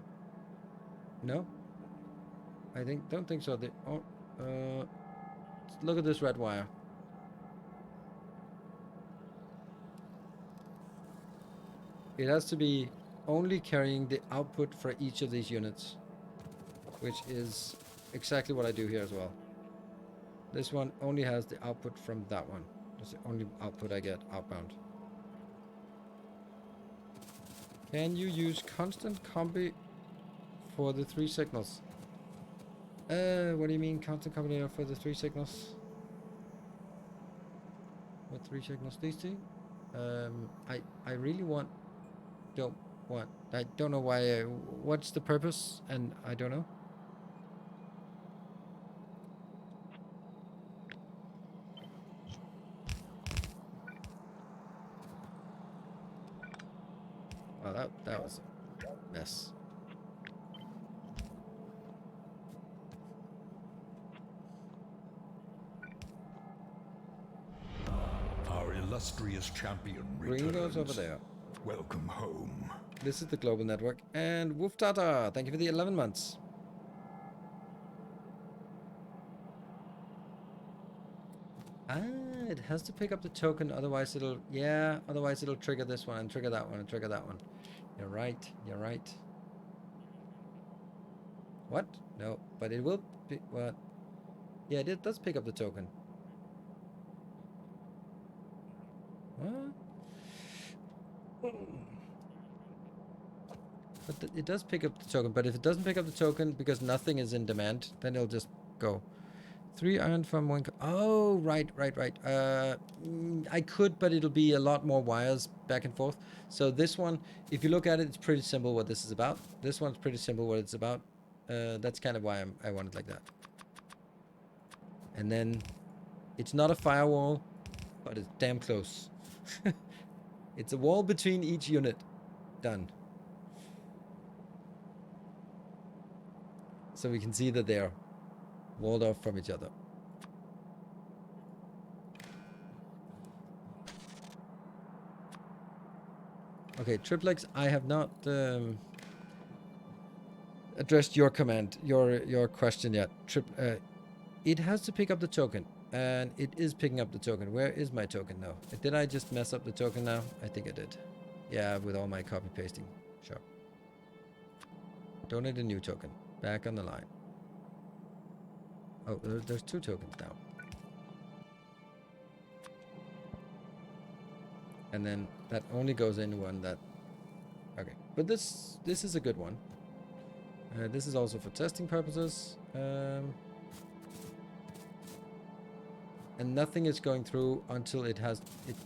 No? Don't think so. Look at this red wire. It has to be only carrying the output for each of these units, which is exactly what I do here as well. This one only has the output from that one. That's the only output I get outbound. Can you use constant combi for the 3 signals? What do you mean constant combinator for the 3 signals? What 3 signals? These 2? I really I don't know why. What's the purpose? And I don't know. Well, that was a mess. Our illustrious champion Green returns. goes over there. Welcome home. This is the global network. And Woof Tata, thank you for the 11 months. It has to pick up the token, otherwise it'll trigger this one and trigger that one and trigger that one. You're right. What? No, but it will be, what? Yeah, it does pick up the token. What? But it does pick up the token, but if it doesn't pick up the token because nothing is in demand, then it'll just go. 3 iron from 1. Oh, right. I could, but it'll be a lot more wires back and forth. So this one, if you look at it, it's pretty simple what this is about. This one's pretty simple what it's about. That's kind of why I want it like that. And then it's not a firewall, but it's damn close. It's a wall between each unit. Done. So we can see that they're walled off from each other. Okay, triplex, I have not addressed your command, your question yet. It has to pick up the token, and it is picking up the token. Where is my token now? Did I just mess up the token now? I think I did. Yeah, with all my copy pasting. Sure. Donate a new token. Back on the line. Oh, there's 2 tokens now. And then that only goes in one that... Okay, but this is a good one. This is also for testing purposes. And nothing is going through until it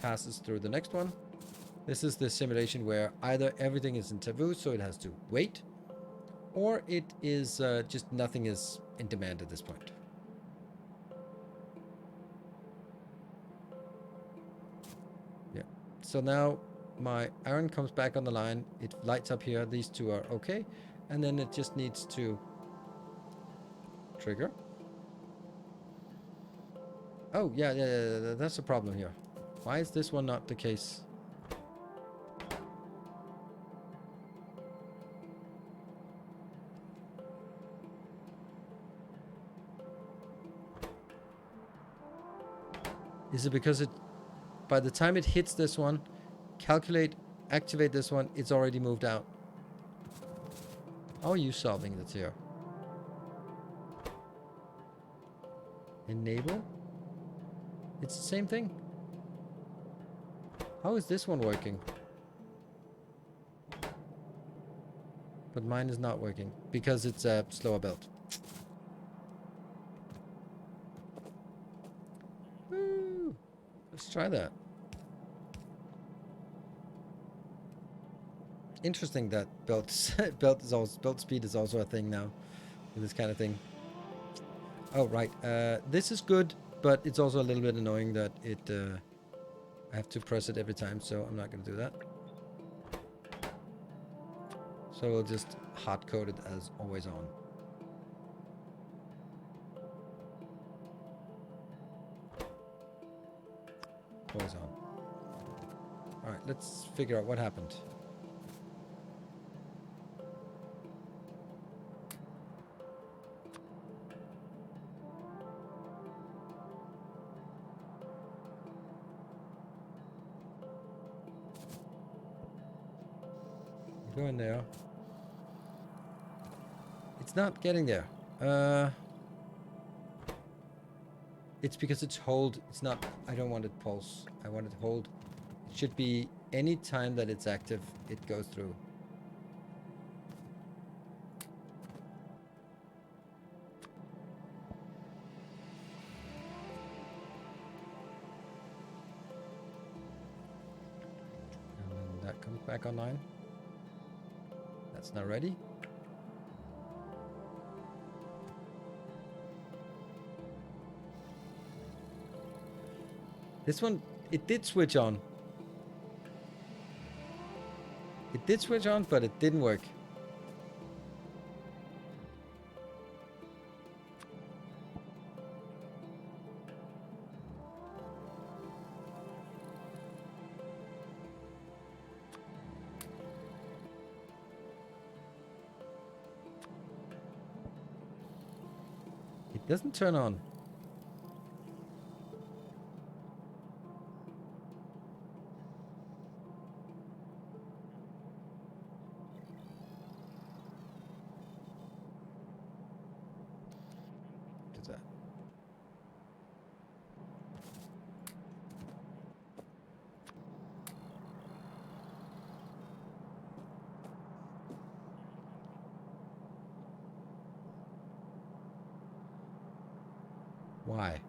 passes through the next one. This is the simulation where either everything is in Taboo, so it has to wait, or it is just nothing is in demand at this point. Yeah. So now my iron comes back on the line. It lights up here. These 2 are okay. And then it just needs to trigger. Oh, yeah, that's a problem here. Why is this one not the case? Is it because by the time it hits this one, activate this one, it's already moved out? How are you solving this here? Enable? It's the same thing. How is this one working? But mine is not working because it's a slower belt. Woo! Let's try that. Interesting that belt speed is also a thing now with this kind of thing. Oh, right. This is good, but it's also a little bit annoying that I have to press it every time, so I'm not going to do that. So we'll just hard code it as always on. Always on. Alright, let's figure out what happened. Go in there. It's not getting there. It's because it's hold. It's not. I don't want it pulse. I want it hold. It should be any time that it's active, it goes through. And then that comes back online. That's not ready. This one, it did switch on. It did switch on, but it didn't work. It doesn't turn on. That. Why?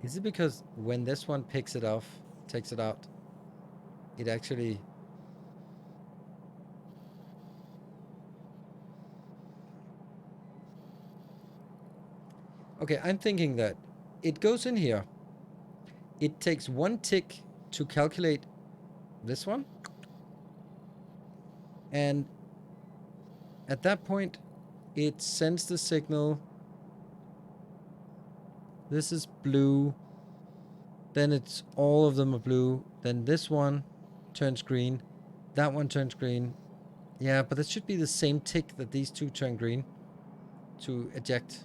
Is it because when this one picks it off, takes it out, it actually... Okay, I'm thinking that it goes in here. It takes one tick to calculate this one. And at that point, it sends the signal. This is blue. Then it's all of them are blue. Then this one turns green. That one turns green. Yeah, but it should be the same tick that these two turn green to eject.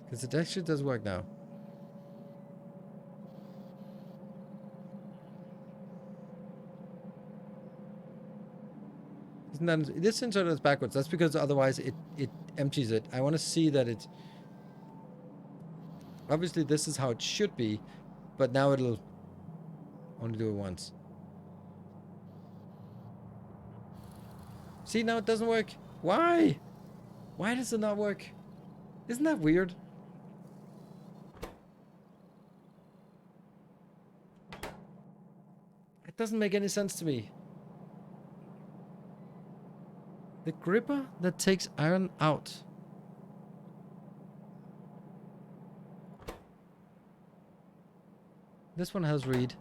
Because it actually does work now. Isn't that... This insert is backwards. That's because otherwise it empties it. I want to see that it... Obviously this is how it should be, but now it'll only do it once. See, now it doesn't work. Why? Why does it not work? Isn't that weird? It doesn't make any sense to me. The gripper that takes iron out. This one has read.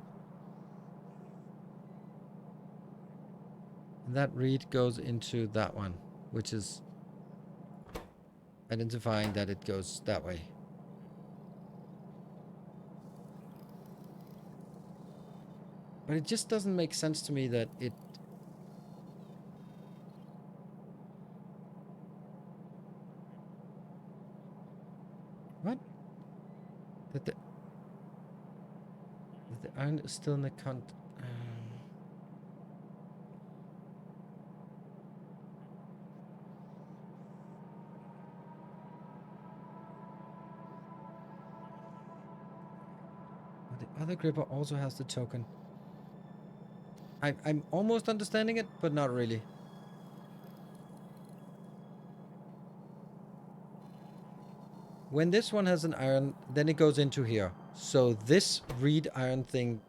And that read goes into that one, which is identifying that it goes that way. But it just doesn't make sense to me that it... What? That the iron is still in the the other gripper also has the token. I'm almost understanding it, but not really. When this one has an iron, then it goes into here. So this read iron thing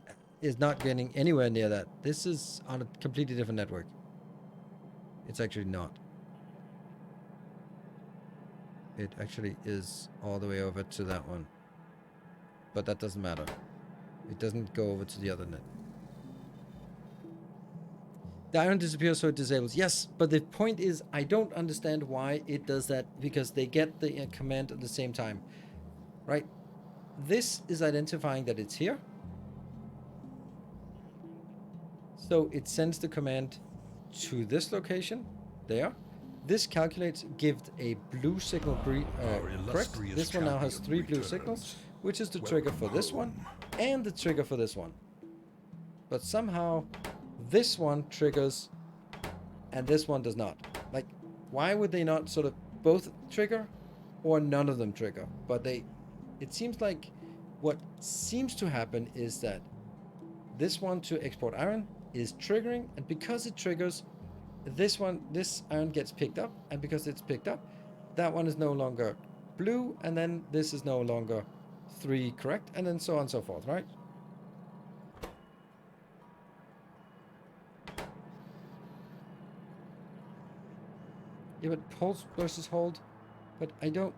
is not getting anywhere near that. This is on a completely different network. It's actually not. It actually is all the way over to that one. But that doesn't matter. It doesn't go over to the other net. The iron disappears, so it disables. Yes, but the point is, I don't understand why it does that, because they get the command at the same time, right? This is identifying that it's here. So it sends the command to this location, there. This calculates, gives a blue signal correct. This one now has 3 blue signals, which is the trigger for this one and the trigger for this one. But somehow this one triggers and this one does not. Like, why would they not sort of both trigger or none of them trigger? But it seems like what seems to happen is that this one to export iron is triggering, and because it triggers, this iron gets picked up, and because it's picked up, that one is no longer blue, and then this is no longer 3 correct, and then so on and so forth, right? Yeah, but pulse versus hold, but I don't...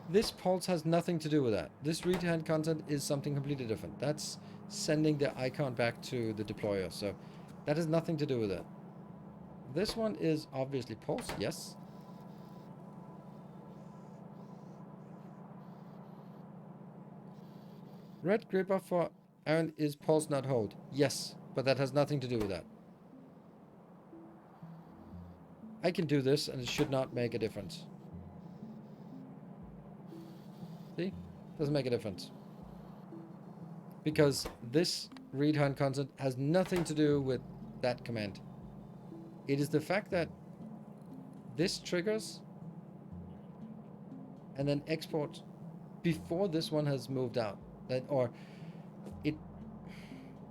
This pulse has nothing to do with that. This read hand content is something completely different. That's sending the icon back to the deployer, so that has nothing to do with it. This one is obviously pulse, yes. Red gripper for iron is pulse, not hold. Yes, but that has nothing to do with that. I can do this and it should not make a difference. See? Doesn't make a difference. Because this read hand content has nothing to do with that command. It is the fact that this triggers and then exports before this one has moved out.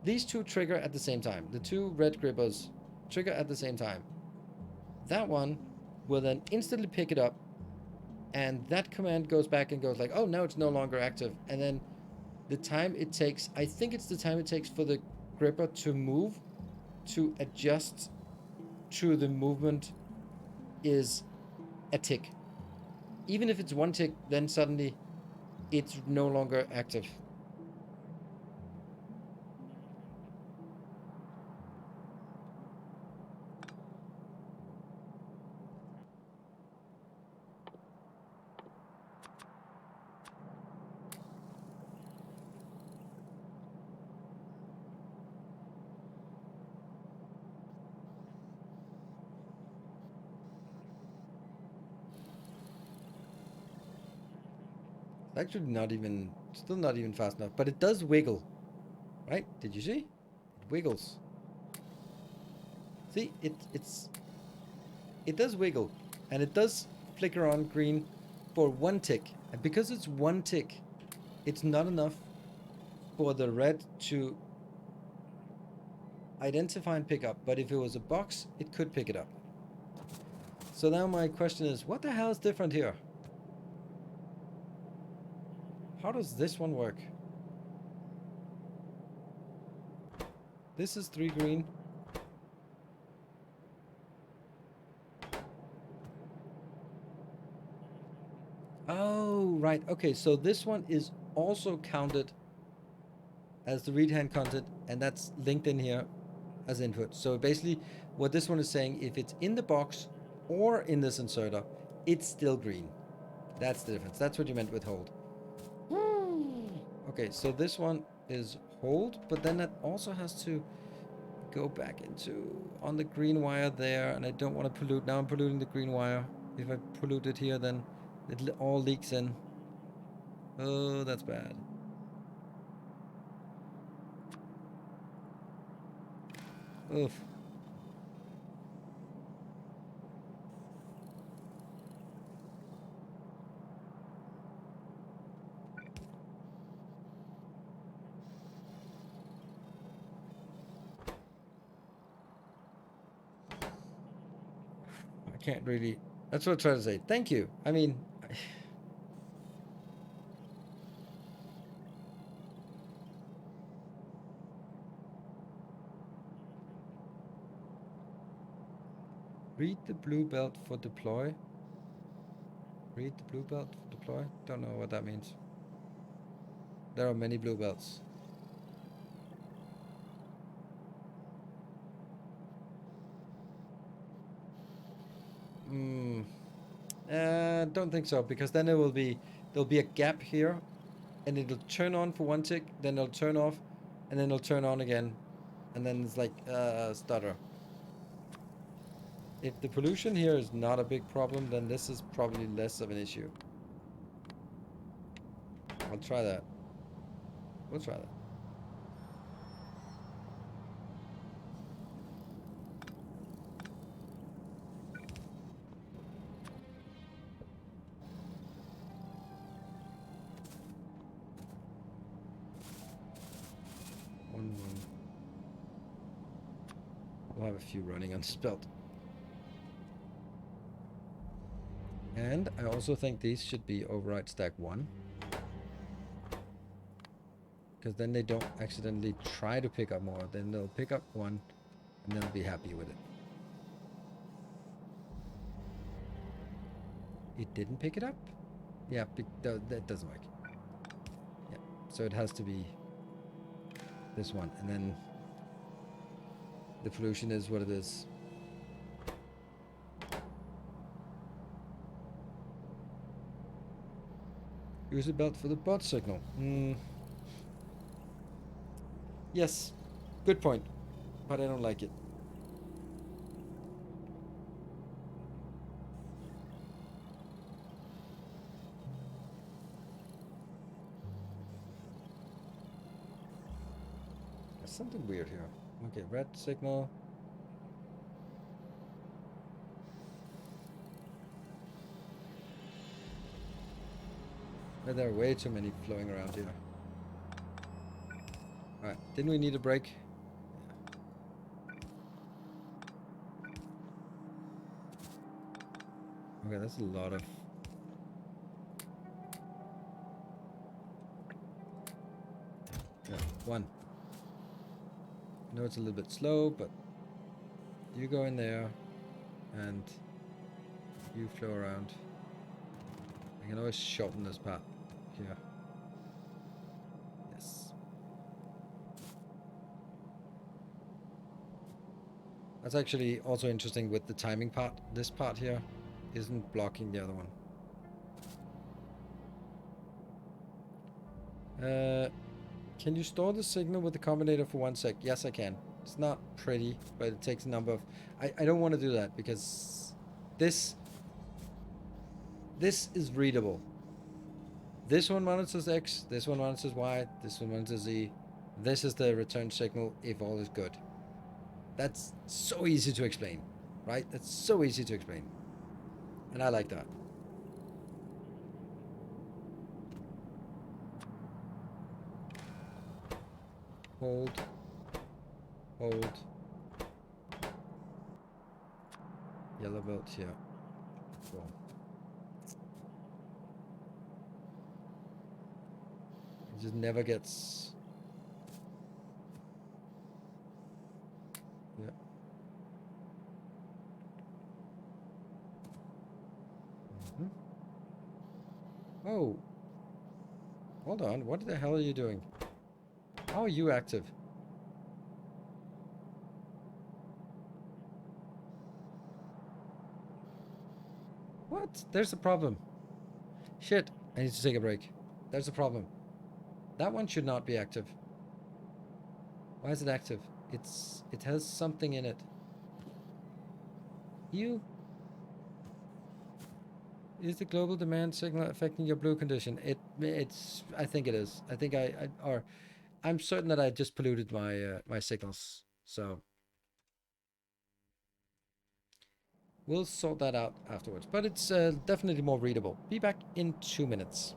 These two trigger at the same time. The two red grippers trigger at the same time. That one will then instantly pick it up, and that command goes back and goes like, oh, now it's no longer active. And then the time it takes, I think it's the time it takes for the gripper to move, to adjust to the movement, is a tick. Even if it's 1 tick, then suddenly it's no longer active. It's actually still not even fast enough, but it does wiggle, right? Did you see? It wiggles. See, it does wiggle, and it does flicker on green for 1 tick. And because it's 1 tick, it's not enough for the red to identify and pick up. But if it was a box, it could pick it up. So now my question is, what the hell is different here? How does this one work? This is 3 green. Oh, right. Okay, so this one is also counted as the read hand content, and that's linked in here as input. So basically, what this one is saying, if it's in the box or in this inserter, it's still green. That's the difference. That's what you meant with hold. Okay, so this one is hold, but then that also has to go back into on the green wire there, and I don't want to pollute. Now I'm polluting the green wire. If I pollute it here, then it all leaks in. Oh, that's bad. Oof. I can't really... That's what I'm trying to say. Thank you. I mean... Read the blue belt for deploy. Read the blue belt for deploy? Don't know what that means. There are many blue belts. Don't think so, because then there'll be a gap here, and it'll turn on for one tick, then it'll turn off, and then it'll turn on again, and then it's like stutter. If the pollution here is not a big problem, then this is probably less of an issue. I'll try that. We'll try that. One. We'll have a few running on spelt. And I also think these should be override stack 1. Because then they don't accidentally try to pick up more. Then they'll pick up 1 and they'll be happy with it. It didn't pick it up? Yeah, that doesn't work. Yeah, so it has to be this one. And then the pollution is what it is. Use a belt for the bot signal. Yes, good point, but I don't like it. There's something weird here. Okay, red signal. But there are way too many flowing around here. Alright, didn't we need a break? Okay, that's a lot of... Yeah, 1. I know it's a little bit slow, but you go in there and you flow around. I can always shorten this part here. Yes. That's actually also interesting with the timing part. This part here isn't blocking the other one. Can you store the signal with the combinator for 1 sec? Yes, I can. It's not pretty, but it takes a number of... I don't want to do that because this is readable. This one monitors X, this one monitors Y, this one monitors Z. This is the return signal if all is good. That's so easy to explain, right? That's so easy to explain. And I like that. Hold. Hold. Yellow belt here. Cool. It just never gets... Yeah. Oh. Hold on. What the hell are you doing? How are you active? What? There's a problem. Shit. I need to take a break. There's a problem. That one should not be active. Why is it active? It has something in it. Is the global demand signal affecting your blue condition? It's I think it is. I think I'm certain that I just polluted my my signals. So we'll sort that out afterwards. But it's definitely more readable. Be back in 2 minutes.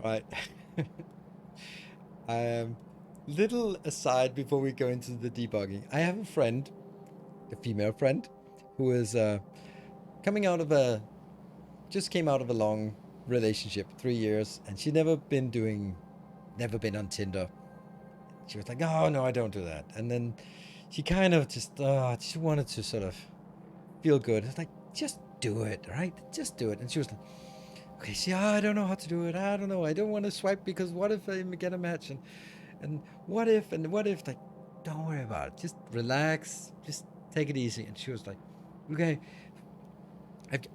Right. Little aside before we go into the debugging. I have a friend, a female friend, who is coming out of a just came out of a long relationship, 3 years, and she'd never been on Tinder. She was like, "Oh no, I don't do that." And then she kind of just she wanted to sort of feel good. It's like, just do it, right? Just do it. And she was like, okay, see, I don't know how to do it. I don't know. I don't want to swipe because what if I get a match? And what if, like, don't worry about it. Just relax. Just take it easy. And she was like, okay,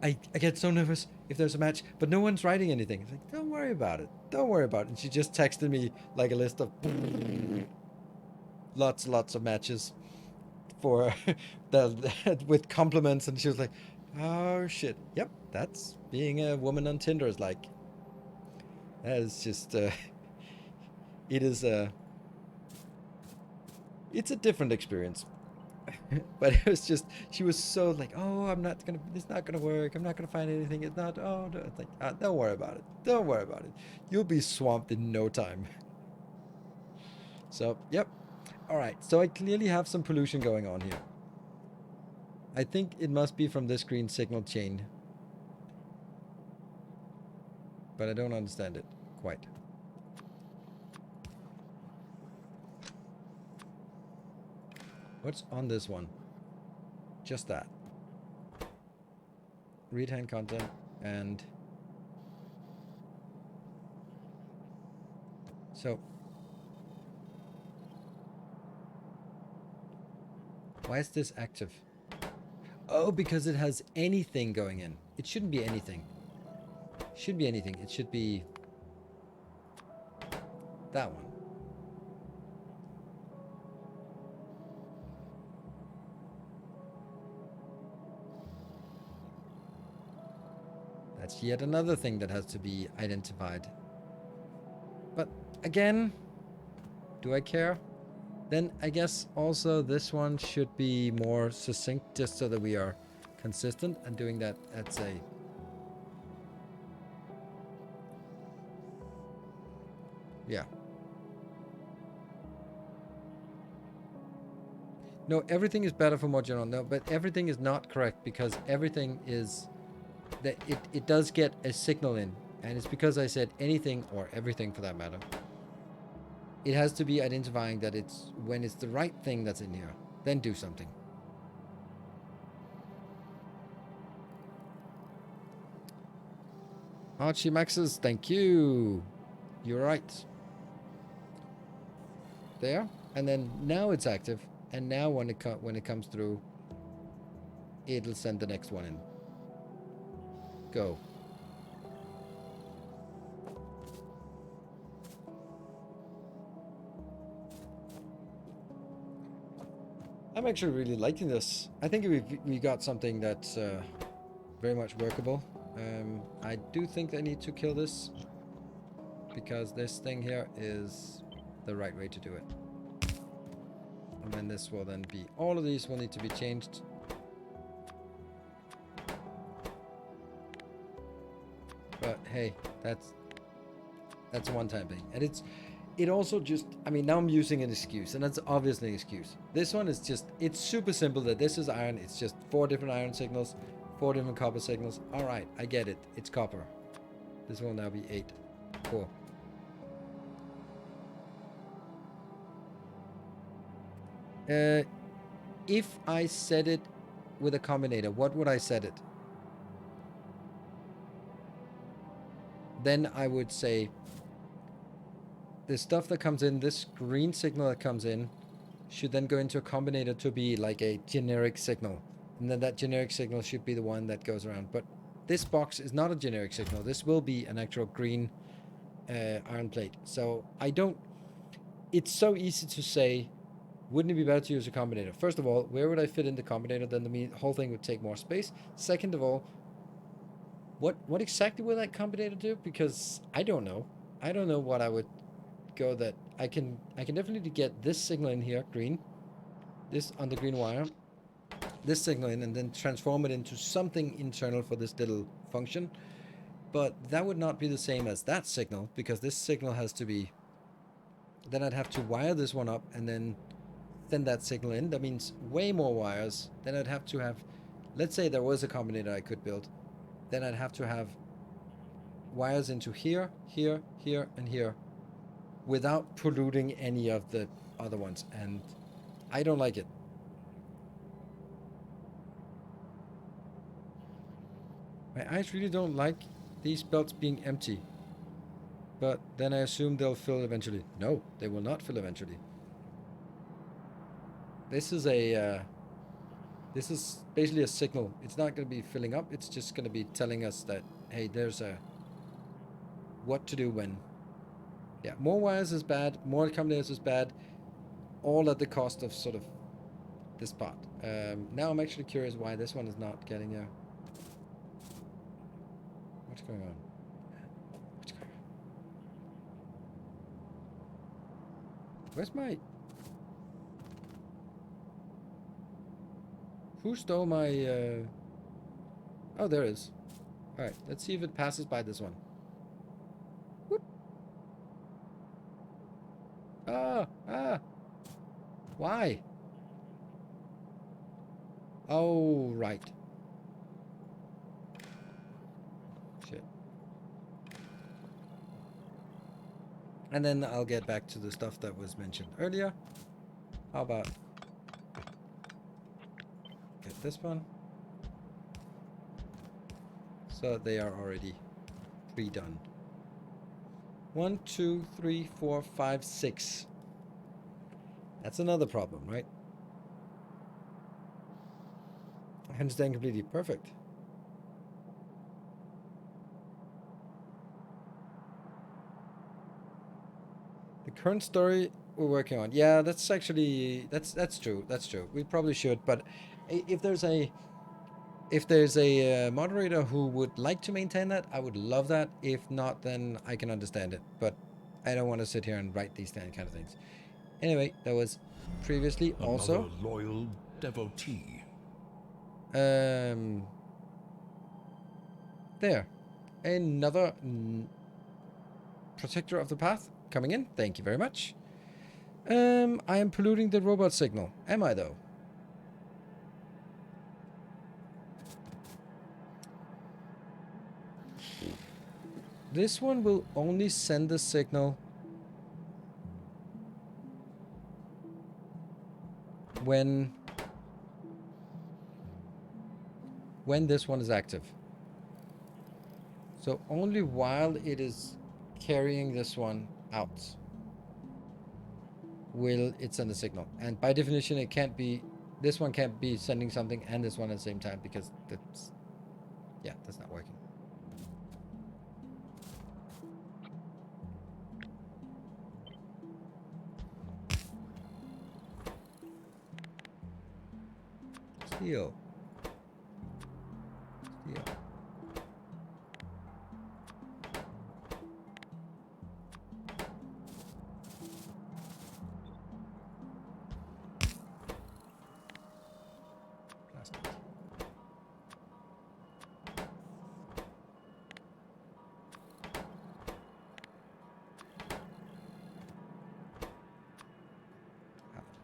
I get so nervous if there's a match, but no one's writing anything. It's like, don't worry about it. Don't worry about it. And she just texted me like a list of lots of matches for that with compliments. And she was like, oh shit. Yep, that's being a woman on Tinder is like. That is just it is it's a different experience. But it was just she was so like, oh, it's not gonna work, I'm not gonna find anything, it's not, oh no. It's like, don't worry about it, don't worry about it, you'll be swamped in no time. So yep. All right, so I clearly have some pollution going on here. I think it must be from this green signal chain, but I don't understand it quite. What's on this one? Just that. Read hand content and so why is this active? Oh, because it has anything going in. It shouldn't be anything. It should be anything. It should be that one. That's yet another thing that has to be identified. But again, do I care? Then I guess also this one should be more succinct, just so that we are consistent and doing that at a... Yeah. No, everything is better for more general. No, but everything is not correct, because everything is... that it does get a signal in. And it's because I said anything or everything for that matter. It has to be identifying that it's when it's the right thing that's in here. Then do something. Archie Maxes, thank you. You're right. There. And then now it's active. And now when it comes through, it'll send the next one in. Go. I'm actually really liking this. I think we got something that's very much workable. I do think I need to kill this, because this thing here is the right way to do it. And then this will then be... all of these will need to be changed. But hey, that's a one-time thing. And it also just... I mean, now I'm using an excuse, and that's obviously an excuse. This one is just... it's super simple that this is iron. It's just 4 different iron signals, 4 different copper signals. All right, I get it. It's copper. This will now be 8. Cool. If I set it with a combinator, what would I set it? Then I would say the stuff that comes in, this green signal that comes in, should then go into a combinator to be like a generic signal. And then that generic signal should be the one that goes around. But this box is not a generic signal. This will be an actual green iron plate. So I don't... it's so easy to say, wouldn't it be better to use a combinator? First of all, where would I fit in the combinator? Then the whole thing would take more space. Second of all, what exactly will that combinator do? Because I don't know. I don't know what I would go that... I can definitely get this signal in here, green. This on the green wire. This signal in, and then transform it into something internal for this little function. But that would not be the same as that signal, because this signal has to be... Then I'd have to wire this one up and then send that signal in. That means way more wires. Then I'd have to have... Let's say there was a combinator I could build. Then I'd have to have wires into here, here, here, and here, without polluting any of the other ones. And I don't like it. My eyes really don't like these belts being empty. But then I assume they'll fill eventually. No, they will not fill eventually. This is a... this is basically a signal. It's not going to be filling up. It's just going to be telling us that, hey, there's a... what to do when. Yeah, more wires is bad. More combinators is bad. All at the cost of sort of this part. Now I'm actually curious why this one is not getting a... What's going on? What's going on? Where's my... Who stole my... Oh, there it is. Alright, let's see if it passes by this one. Whoop. Ah! Why? Oh, right. Shit. And then I'll get back to the stuff that was mentioned earlier. How about... get this one. So they are already pre-done. 1, 2, 3, 4, 5, 6. That's another problem, right? I understand completely. Perfect. The current story we're working on. Yeah, that's actually that's true. That's true. We probably should, but if there's a moderator who would like to maintain that, I would love that. If not, then I can understand it. But I don't want to sit here and write these kind of things. Anyway, that was previously also... Another loyal devotee. There. Another protector of the path coming in. Thank you very much. I am polluting the robot signal. Am I, though? This one will only send the signal when this one is active. So only while it is carrying this one out will it send a signal. And by definition, it can't be... this one can't be sending something and this one at the same time, because that's... yeah, that's not working. Steel. Steel. Plastic.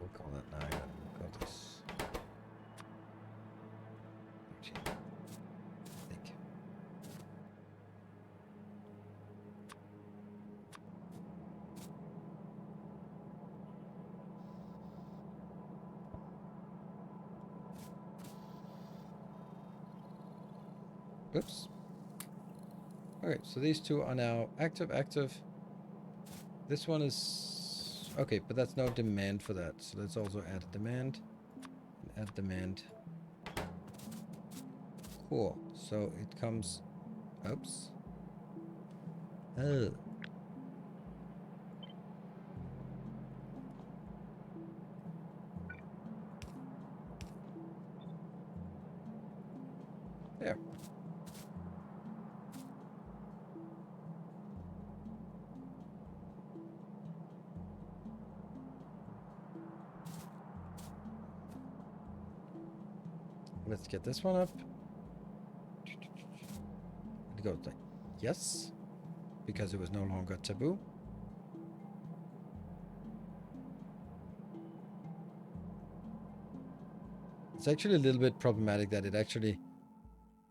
We'll call that 9 and we'll go this. 13, I think. Oops. Okay, so these two are now active. This one is... okay, but that's no demand for that. So let's also add a demand. And add demand. Cool. So it comes... oops. Oh. There. Let's get this one up. It goes like Yes, because it was no longer taboo. It's actually a little bit problematic that it actually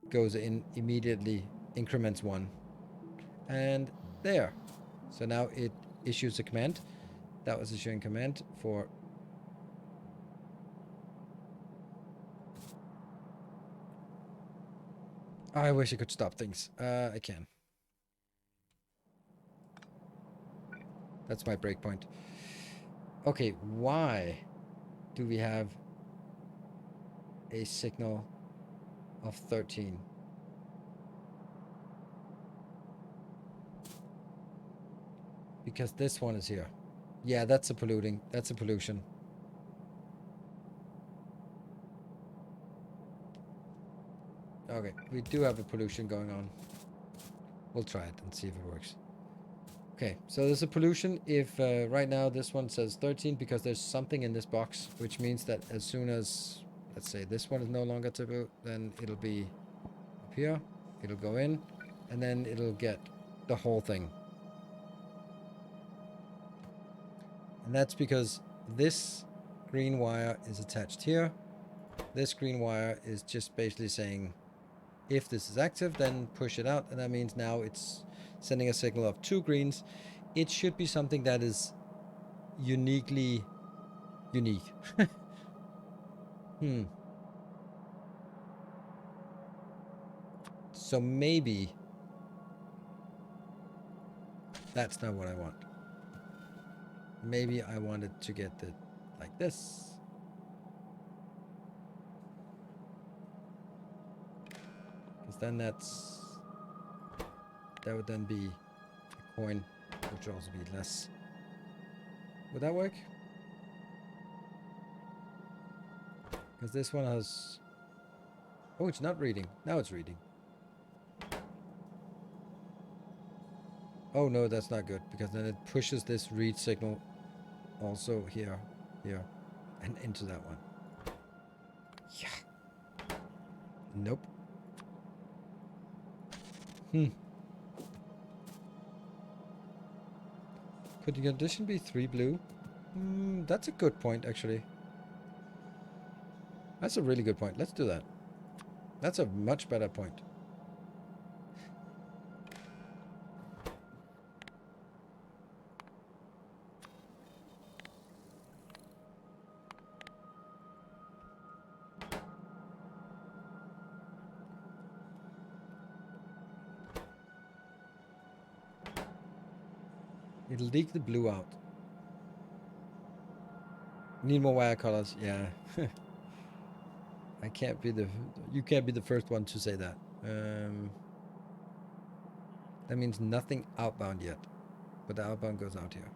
goes in immediately, increments 1. And there. So now it issues a command. That was issuing command for... I wish I could stop things. I can. That's my breakpoint. Okay, why do we have a signal of 13? Because this one is here. Yeah, that's a polluting. That's a pollution. Okay, we do have a pollution going on. We'll try it and see if it works. Okay, so there's a pollution if right now this one says 13 because there's something in this box, which means that as soon as, let's say this one is no longer taboo, then it'll be up here, it'll go in, and then it'll get the whole thing. And that's because this green wire is attached here. This green wire is just basically saying, if this is active, then push it out. And that means now it's sending a signal of 2 greens. It should be something that is uniquely unique. So maybe that's not what I want. Maybe I wanted to get it like this. Because then that would then be a coin, which would also be less. Would that work? Because this one has... Oh, it's not reading. Now it's reading. Oh no, that's not good, because then it pushes this read signal also here, and into that one. Yeah. Nope. Could the condition be 3 blue? That's a good point, actually. That's a really good point. Let's do that. That's a much better point. It'll leak the blue out. Need more wire colors. Yeah. I can't be the... You can't be the first one to say that. That means nothing outbound yet. But the outbound goes out here.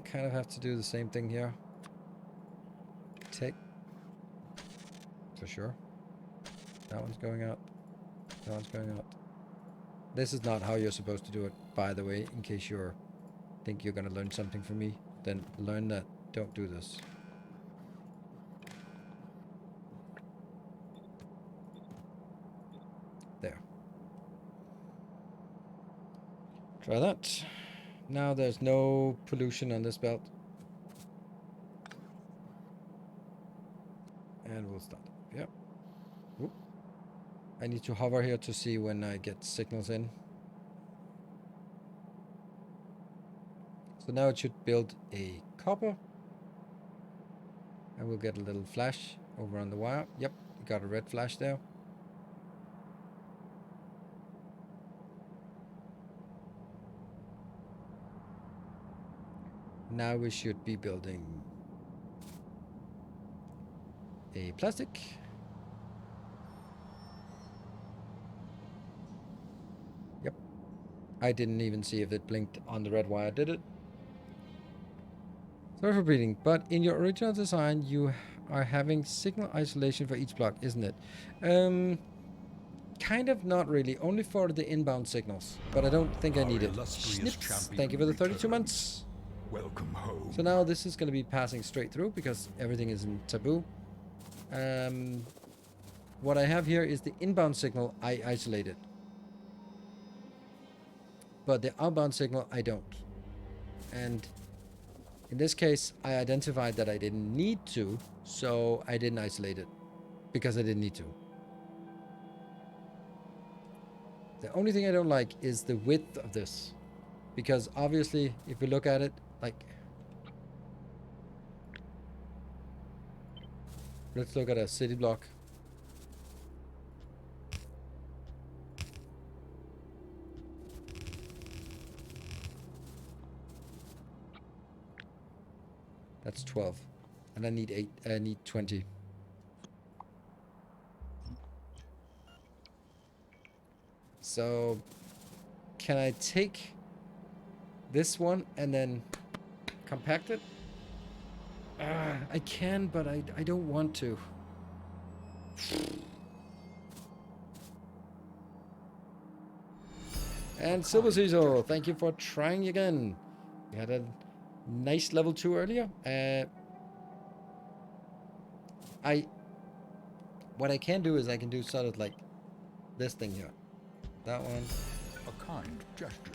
Kind of have to do the same thing here. Take. For sure. That one's going out. That one's going out. This is not how you're supposed to do it, by the way, in case you think you're going to learn something from me. Then learn that. Don't do this. There. Try that. Now there's no pollution on this belt. And we'll start. Yep. Oop. I need to hover here to see when I get signals in. So now it should build a copper. And we'll get a little flash over on the wire. Yep, got a red flash there. Now we should be building a plastic. Yep. I didn't even see if it blinked on the red wire, did it? Sorry for reading, but in your original design you are having signal isolation for each block, isn't it? Kind of, not really. Only for the inbound signals. But I don't think I need it. Snips. Thank you for the 32 months. Welcome home. So now this is going to be passing straight through because everything is in taboo. what I have here is the inbound signal I isolated. But the outbound signal I don't. And in this case, I identified that I didn't need to, so I didn't isolate it because I didn't need to. The only thing I don't like is the width of this, because obviously if we look at it, like, let's look at a city block. That's 12. And I need 8, I need 20. So can I take this one and then compact it? I can, but I don't want to. And Silver Cecil, thank you for trying again. We had a nice level 2 earlier. What I can do is I can do sort of like this thing here. That one. A kind gesture.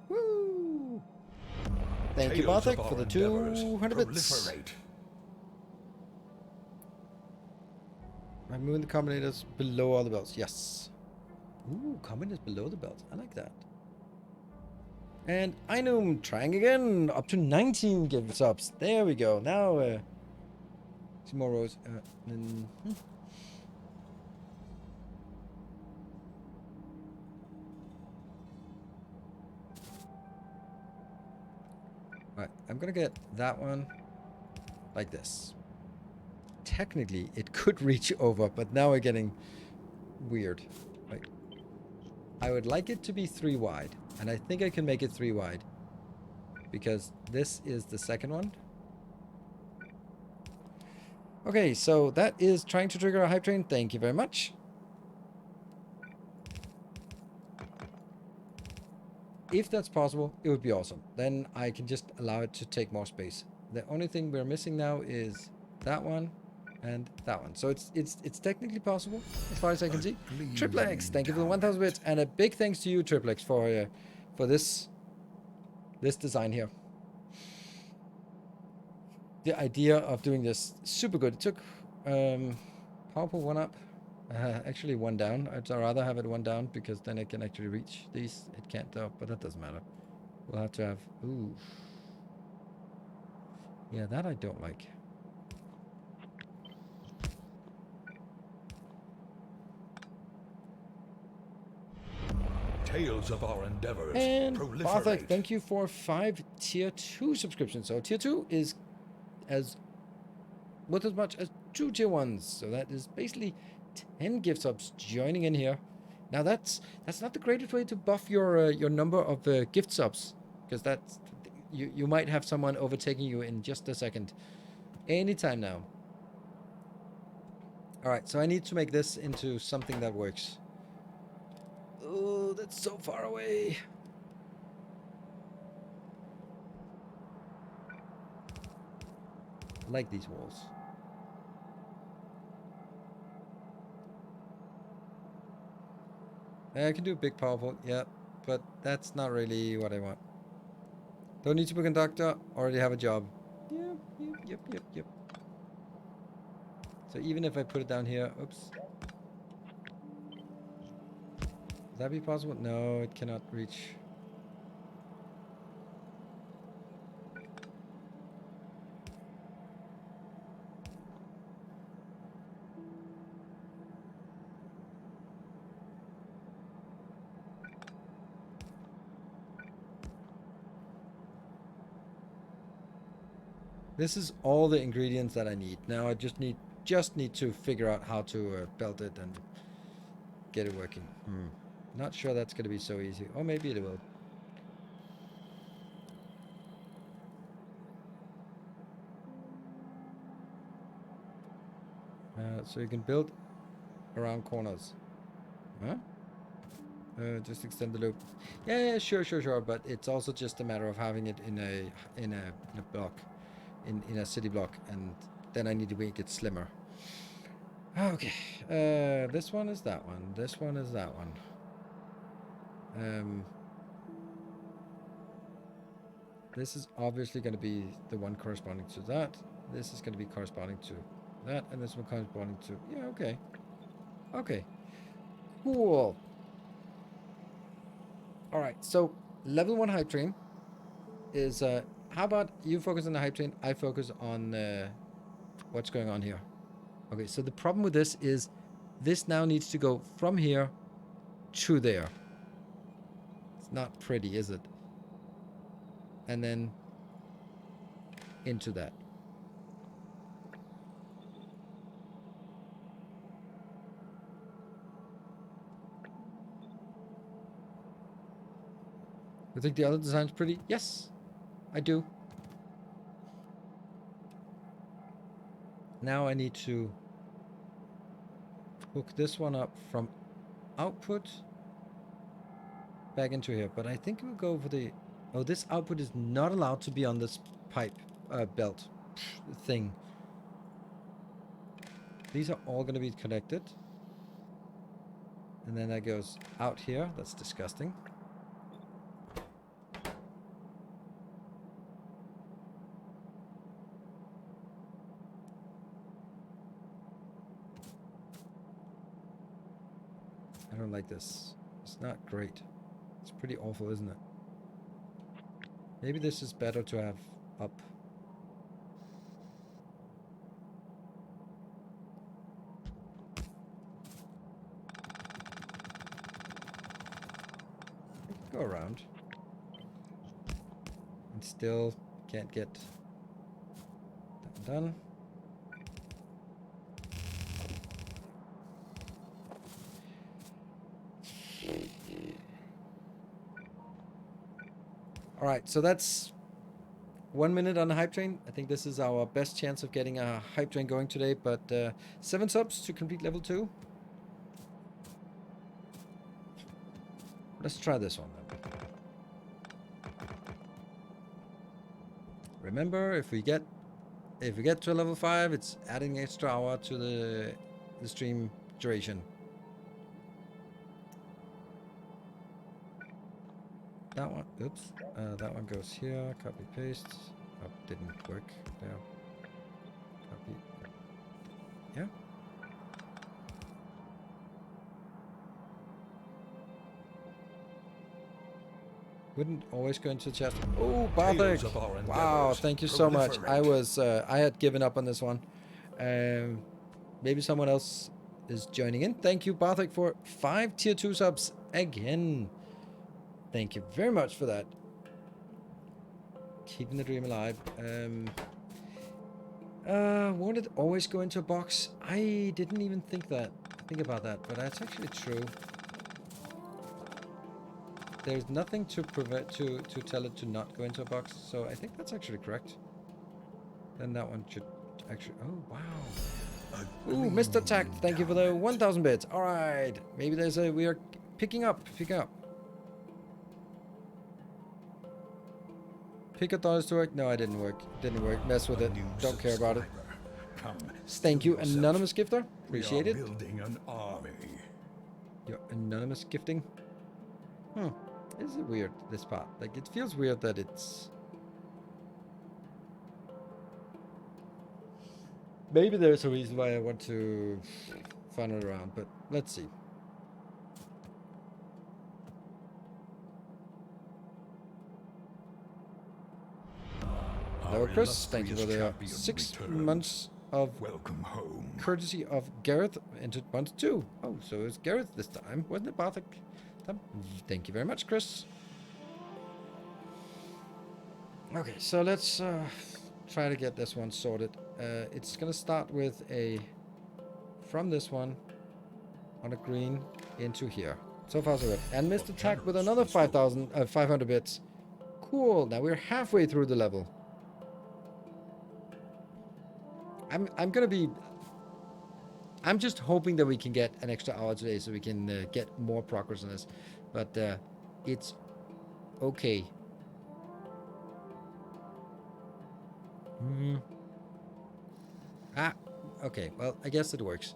Woo! Thank you, Tales of Bartek, for our the endeavors 200 bits. proliferate. I'm moving the combinators below all the belts. Yes. Ooh, combinators below the belts. I like that. And Ainum trying again. Up to 19 gift subs. There we go. Now, some more rows. Alright, I'm gonna get that one like this. Technically, it could reach over, but now we're getting weird. Right. I would like it to be 3 wide, and I think I can make it 3 wide. Because this is the second one. Okay, so that is trying to trigger a hype train. Thank you very much. If that's possible, it would be awesome. Then I can just allow it to take more space. The only thing we're missing now is that one and that one. So it's technically possible as far as I can see. Triplex, thank you for the 1,000 bits, and a big thanks to you, Triplex, for this design here. The idea of doing this super good. It took powerful 1 up. Actually 1 down. I'd rather have it 1 down because then it can actually reach these. It can't though, but that doesn't matter. We'll have to have... Ooh. Yeah, that I don't like. Tales of our endeavors And proliferate. Bartek, thank you for 5 tier 2 subscriptions. So tier 2 is as much as 2 tier 1s. So that is basically 10 gift subs joining in here. Now that's not the greatest way to buff your number of gift subs, because that's you might have someone overtaking you in just a second, anytime now. All right, so I need to make this into something that works. Oh, that's so far away. I like these walls. I can do a big powerful, yeah, but that's not really what I want. Don't need to be a conductor, already have a job. Yep. So even if I put it down here, oops. Would that be possible? No, it cannot reach. This is all the ingredients that I need. Now I just need to figure out how to belt it and get it working. Not sure that's going to be so easy. Or maybe it will. So you can build around corners. Huh? Just extend the loop. Yeah, sure. But it's also just a matter of having it in a block, in a city block, and then I need to make it slimmer. Okay. This one is that one. This one is that one. This is obviously going to be the one corresponding to that. This is going to be corresponding to that, and this one corresponding to... Yeah, okay. Okay. Cool. All right, so level 1 hype train is... how about you focus on the hype train, I focus on what's going on here. Okay, so the problem with this is this now needs to go from here to there. It's not pretty, is it? And then into that. You think the other design's pretty? Yes, I do. Now I need to hook this one up from output back into here. But I think we'll go for the... Oh, this output is not allowed to be on this pipe belt thing. These are all going to be connected. And then that goes out here. That's disgusting. I don't like this. It's not great. It's pretty awful, isn't it? Maybe this is better to have up. Go around. And still can't get that done. All right, so that's 1 minute on the hype train. I think this is our best chance of getting a hype train going today, but 7 subs to complete level 2. Let's try this one then. Remember, if we get to level 5, it's adding an extra hour to the stream duration. That one, oops, that one goes here, copy, paste. Oh, didn't work there. Copy, yeah. Wouldn't always go into the chat. Oh, Bartek! Wow, thank you so much. I had given up on this one. Maybe someone else is joining in. Thank you, Bartek, for 5 tier 2 subs again. Thank you very much for that. Keeping the dream alive. Won't it always go into a box? I didn't even think about that, but that's actually true. There's nothing to prevent to tell it to not go into a box, so I think that's actually correct. Then that one should actually... Oh, wow. Ooh, Mr. Tact, thank you for the 1,000 bits. All right. Maybe there's a... We are picking up. Pick a dollars to work? No, it didn't work. Didn't work. Mess with it. Don't care about it. Thank you, anonymous gifter. Appreciate it. Building an army. Your anonymous gifting. Is it weird, this part? Like, it feels weird that it's... Maybe there's a reason why I want to funnel around, but let's see. Hello, Chris. Thank you for the 6 months of welcome home. Courtesy of Gareth into month 2. Oh, so it's Gareth this time, wasn't it, Bartek? Thank you very much, Chris. Okay, so let's try to get this one sorted. It's gonna start with from this one on a green into here. So far so good. And Mr. Tack with another 500 bits. Cool. Now we're halfway through the level. I'm just hoping that we can get an extra hour today so we can get more progress on this. but it's okay. Okay, well, I guess it works.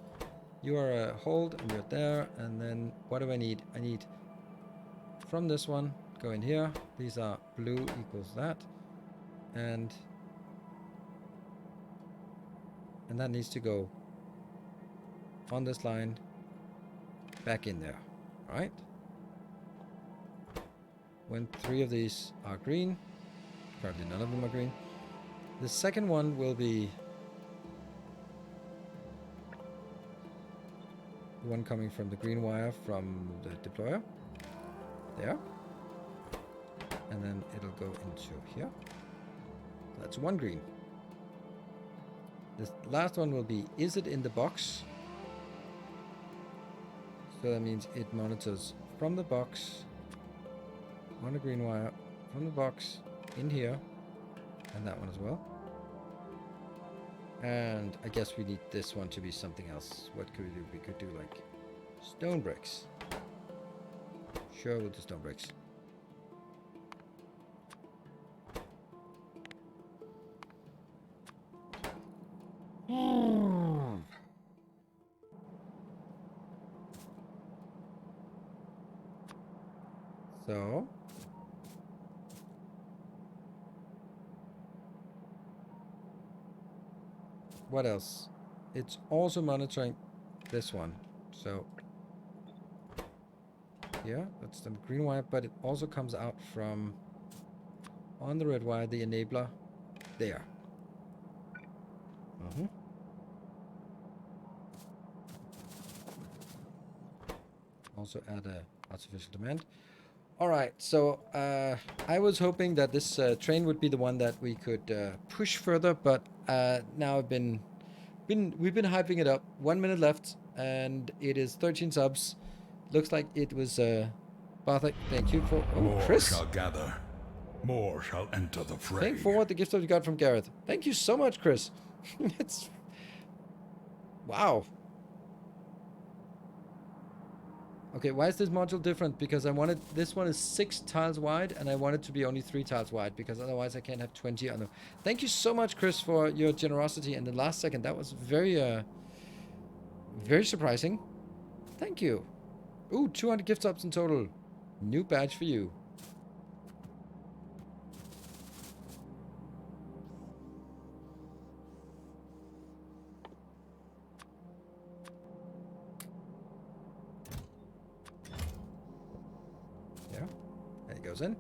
You are a hold, and you're there, and then what do I need? I need from this one, go in here. These are blue equals that, and that needs to go on this line, back in there, all right? When 3 of these are green, currently none of them are green, the second one will be the one coming from the green wire from the deployer, there, and then it'll go into here. That's 1 green. This last one will be, is it in the box? So that means it monitors from the box, on a green wire, from the box, in here, and that one as well. And I guess we need this one to be something else. What could we do? We could do like stone bricks. Sure, we'll do stone bricks. So what else? It's also monitoring this one. So yeah, that's the green wire, but it also comes out from on the red wire, the enabler there. Also add a artificial demand. All right, so I was hoping that this train would be the one that we could push further, but now we've been hyping it up. 1 minute left, and it is 13 subs. Looks like it was Bartek. Thank you for Chris. More shall gather, more shall enter the fray. Paying forward the gift that you got from Gareth. Thank you so much, Chris. It's wow. Okay, why is this module different? Because I wanted, this one is 6 tiles wide, and I want it to be only 3 tiles wide, because otherwise I can't have 20 on them. Thank you so much, Chris, for your generosity in the last second. That was very, very surprising. Thank you. Ooh, 200 gift subs in total. New badge for you. Goes in.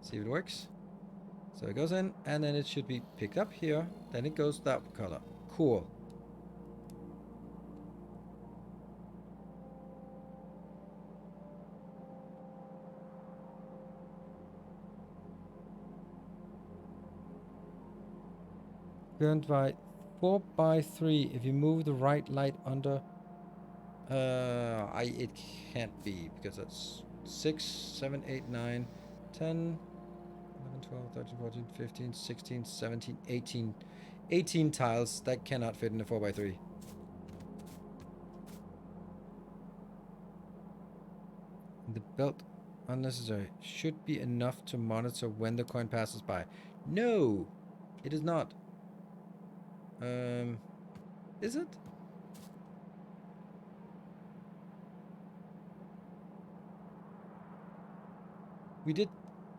See if it works. So it goes in, and then it should be picked up here. Then it goes that color. Cool. Burned by 4x3. If you move the right light under, it can't be, because that's 6, 7, 8, 9, 10, 11, 12, 13, 14, 15, 16, 17, 18. 18 tiles. That cannot fit in a 4x3. The belt, unnecessary. Should be enough to monitor when the coin passes by. No! It is not. Is it? We did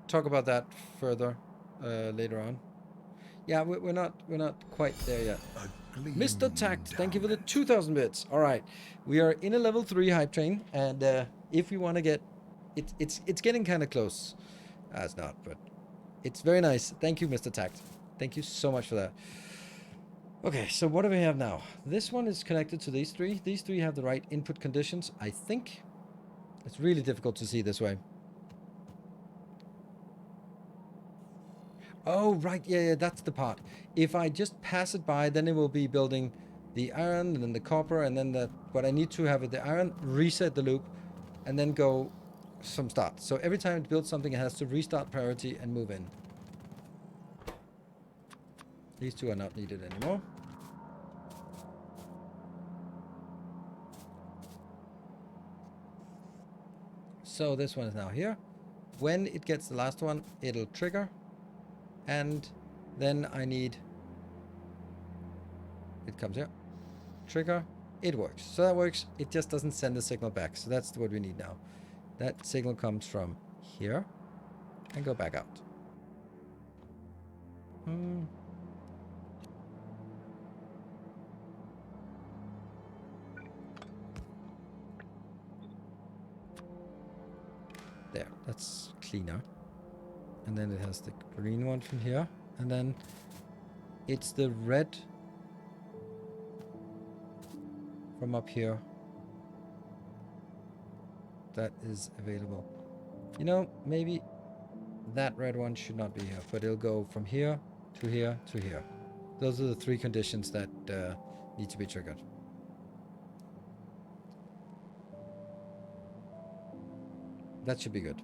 talk about that further later on. Yeah, we're not quite there yet. Mr. Tact, thank you for the 2,000 bits. All right, we are in a level 3 hype train, and if we want to get, it's getting kind of close. It's not, but it's very nice. Thank you, Mr. Tact. Thank you so much for that. Okay, so what do we have now? This one is connected to these 3. These 3 have the right input conditions, I think. It's really difficult to see this way. Oh, right, yeah, that's the part. If I just pass it by, then it will be building the iron, and then the copper, and then what I need to have with the iron, reset the loop, and then go from start. So every time it builds something, it has to restart priority and move in. These 2 are not needed anymore. So this one is now here. When it gets the last one, it'll trigger. And then I need... It comes here. Trigger. It works. So that works. It just doesn't send the signal back. So that's what we need now. That signal comes from here and go back out. There, that's cleaner. And then it has the green one from here. And then it's the red from up here that is available. You know, maybe that red one should not be here, but it'll go from here to here to here. Those are the three conditions that need to be triggered. That should be good.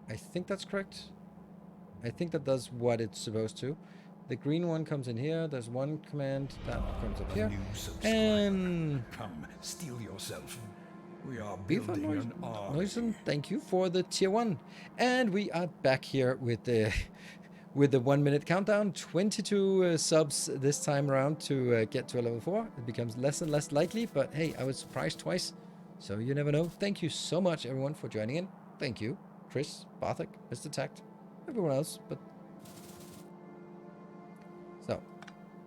I think that's correct. I think that does what it's supposed to. The green one comes in here. There's one command that comes up here. And come, steel yourself. We are Beaver building an army. Noisen, thank you for the tier 1. And we are back here with the 1 minute countdown. 22 subs this time around to get to a level 4. It becomes less and less likely, but hey, I was surprised twice, so you never know. Thank you so much, everyone, for joining in. Thank you, Chris, Barthik, Mr. Tact, everyone else, but... So.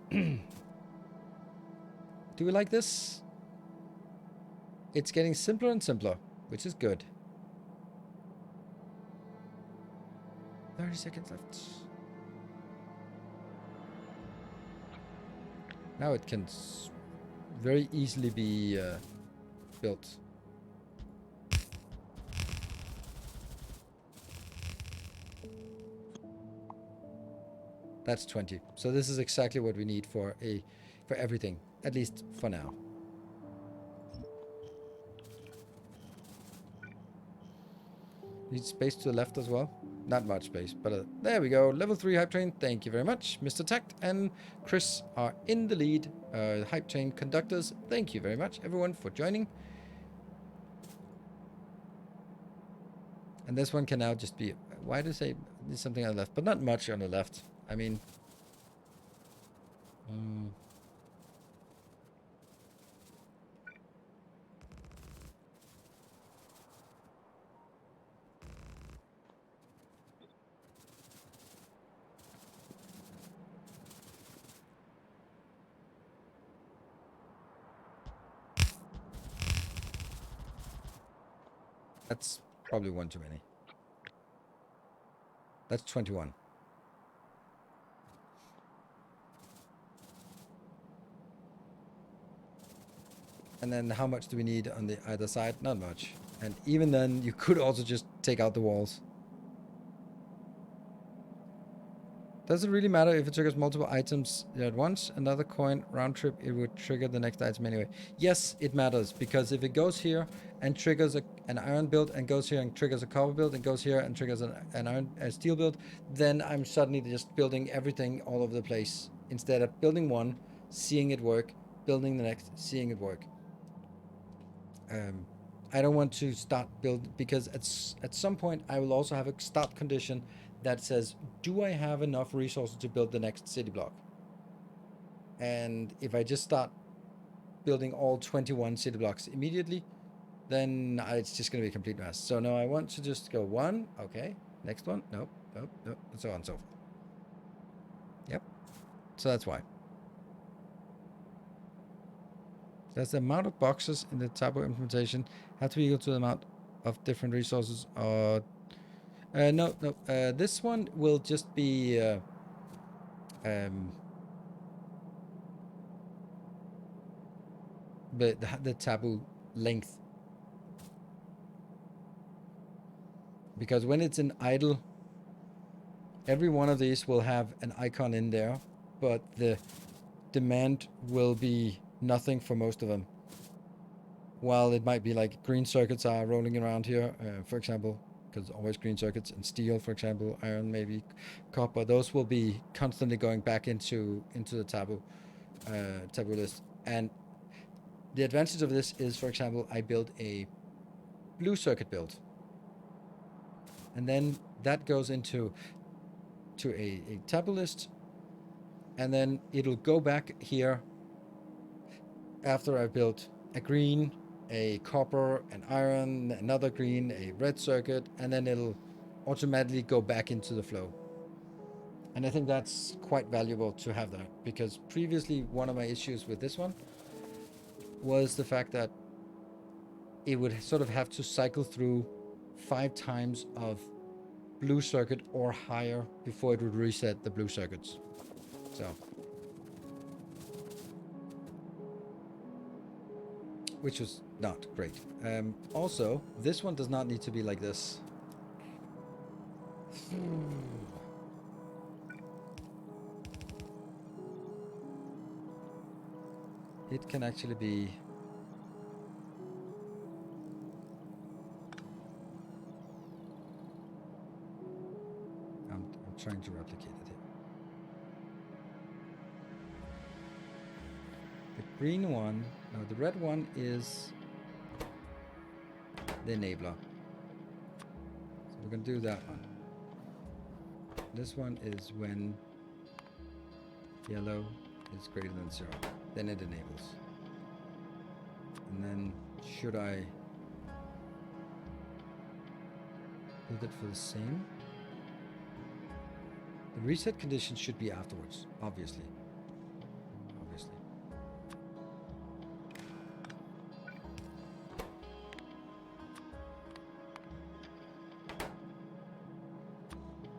Do we like this? It's getting simpler and simpler, which is good. 30 seconds left. Now it can very easily be built. That's 20. So this is exactly what we need for everything, at least for now. Need space to the left as well. Not much space, but there we go. Level 3 hype train. Thank you very much. Mr. Tact and Chris are in the lead. Hype train conductors. Thank you very much, everyone, for joining. And this one can now just be... Why do you say there's something on the left? But not much on the left. I mean... That's probably one too many. That's 21. And then how much do we need on the either side? Not much. And even then, you could also just take out the walls. Does it really matter if it triggers multiple items at once? Another coin round trip, it would trigger the next item anyway. Yes, it matters, because if it goes here and triggers an iron build, and goes here and triggers a copper build, and goes here and triggers a steel build, then I'm suddenly just building everything all over the place, instead of building one, seeing it work, building the next, seeing it work. I don't want to start build, because at some point I will also have a start condition that says, do I have enough resources to build the next city block? And if I just start building all 21 city blocks immediately, then it's just going to be a complete mess. So no, I want to just go one, okay, next one, nope, nope, nope, and so on and so forth. Yep, so that's why. Does the amount of boxes in the Taboo implementation have to be equal to the amount of different resources? Or no. This one will just be the Taboo length, because when it's in idle, every one of these will have an icon in there, but the demand will be nothing for most of them. While it might be like green circuits are rolling around here, for example, because always green circuits, and steel, for example, iron, maybe copper, those will be constantly going back into the Taboo list. And the advantage of this is, for example, I build a blue circuit build. And then that goes into a taboo list, and then it'll go back here after I built a green, a copper, an iron, another green, a red circuit, and then it'll automatically go back into the flow. And I think that's quite valuable to have that, because previously one of my issues with this one was the fact that it would sort of have to cycle through 5 times of blue circuit or higher before it would reset the blue circuits. So, which was not great. Also, this one does not need to be like this. It can actually be... I'm trying to replicate it here. The green one, no, the red one is the enabler. So we're going to do that one. This one is when yellow is greater than 0. Then it enables. And then should I build it for the same? The reset condition should be afterwards, obviously.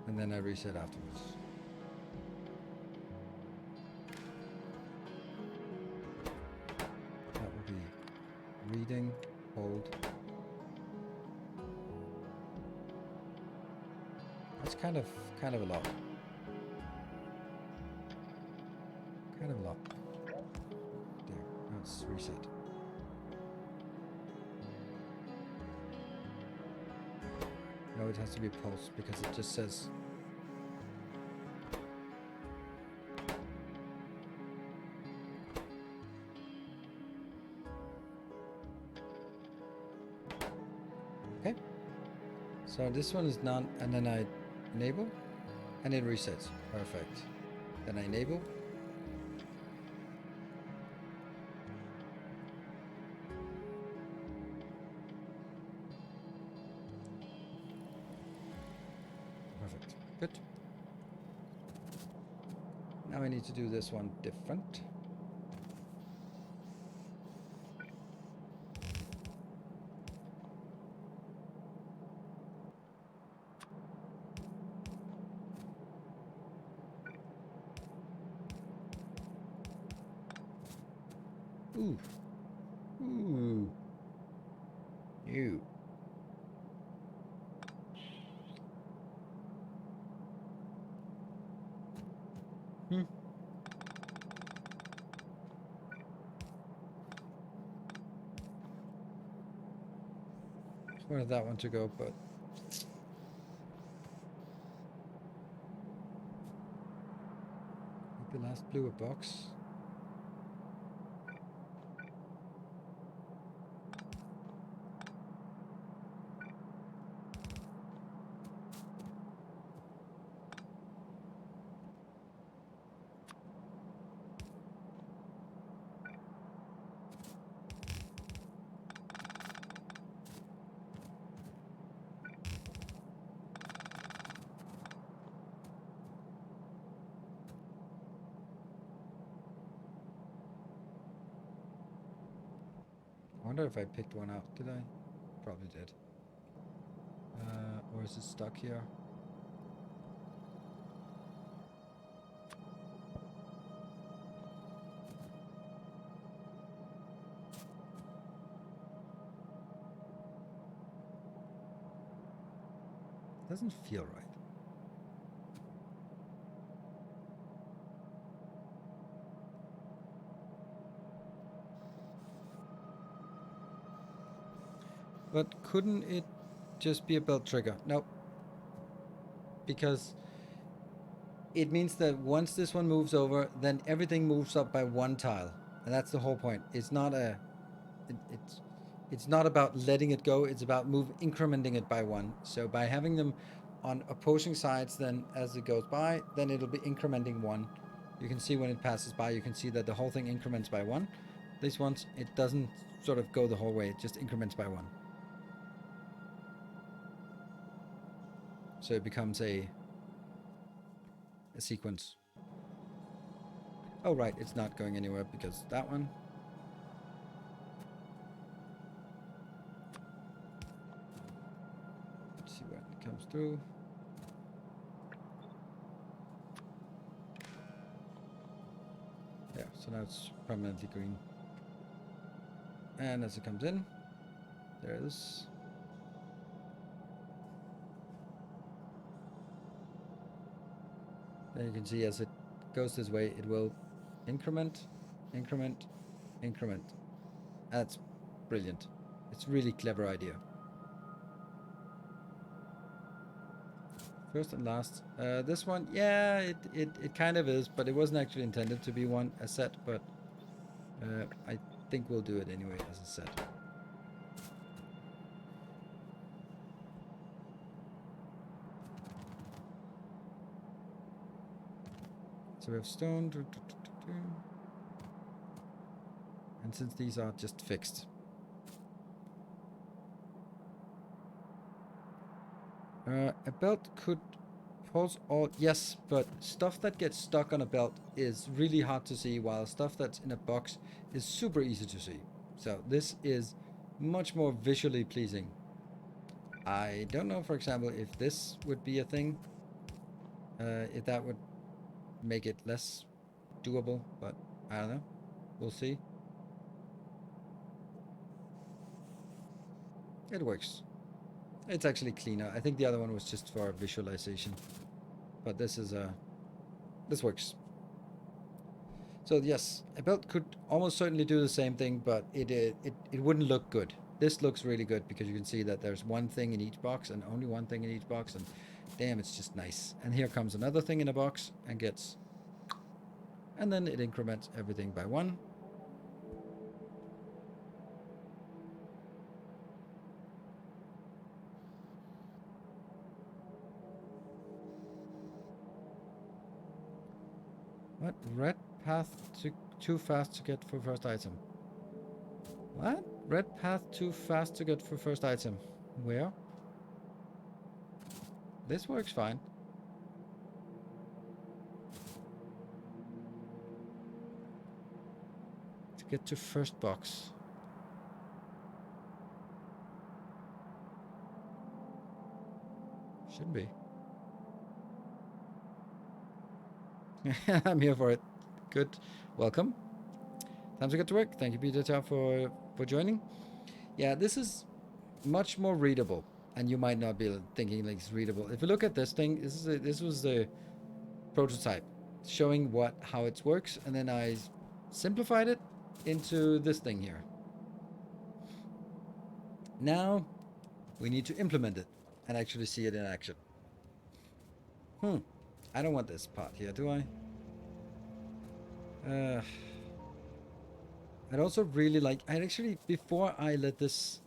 And then I reset afterwards. That will be reading, hold. That's kind of a lot. Kind of a lot. There, now it's reset. No, it has to be pulse because it just says okay. So this one is none, and then I enable and it resets. Perfect. Then I enable. Perfect. Good. Now I need to do this one different. Ooh. Ooh. Ew. Just wanted that one to go, but the last blew a box. I wonder if I picked one out. Did I? Probably did. Or is it stuck here? Doesn't feel right. But couldn't it just be a belt trigger? Nope. Because it means that once this one moves over, then everything moves up by 1 tile. And that's the whole point. It's not a... It's not about letting it go, it's about incrementing it by 1. So by having them on opposing sides, then as it goes by, then it'll be incrementing 1. You can see when it passes by, you can see that the whole thing increments by 1. These ones, it doesn't sort of go the whole way, it just increments by 1. So it becomes a sequence. Oh right, it's not going anywhere because that one. Let's see when it comes through. Yeah, so now it's permanently green. And as it comes in, there it is. Then you can see as it goes this way, it will increment, increment, increment. That's brilliant. It's a really clever idea. First and last. This one, yeah, it kind of is, but it wasn't actually intended to be one a set, but I think we'll do it anyway as a set. So we have stone. And since these are just fixed. A belt could pulse all... Yes, but stuff that gets stuck on a belt is really hard to see, while stuff that's in a box is super easy to see. So this is much more visually pleasing. I don't know, for example, if this would be a thing. If that would make it less doable, but I don't know. We'll see. It works. It's actually cleaner. I think the other one was just for visualization. But this is this works. So yes, a belt could almost certainly do the same thing, but it wouldn't look good. This looks really good because you can see that there's one thing in each box and only one thing in each box, and damn, it's just nice. And here comes another thing in a box and gets... And then it increments everything by 1. What? Red path too fast to get for first item. What? Red path too fast to get for first item. Where? This works fine. To get to first box. Should be. I'm here for it. Good. Welcome. Time to get to work. Thank you, Peter, for joining. Yeah, this is much more readable, and you might not be thinking like it's readable. If you look at this thing, this was the prototype showing how it works, and then I simplified it into this thing here. Now we need to implement it and actually see it in action. I don't want this part here, do I? I'd also really like... I'd actually, before I let this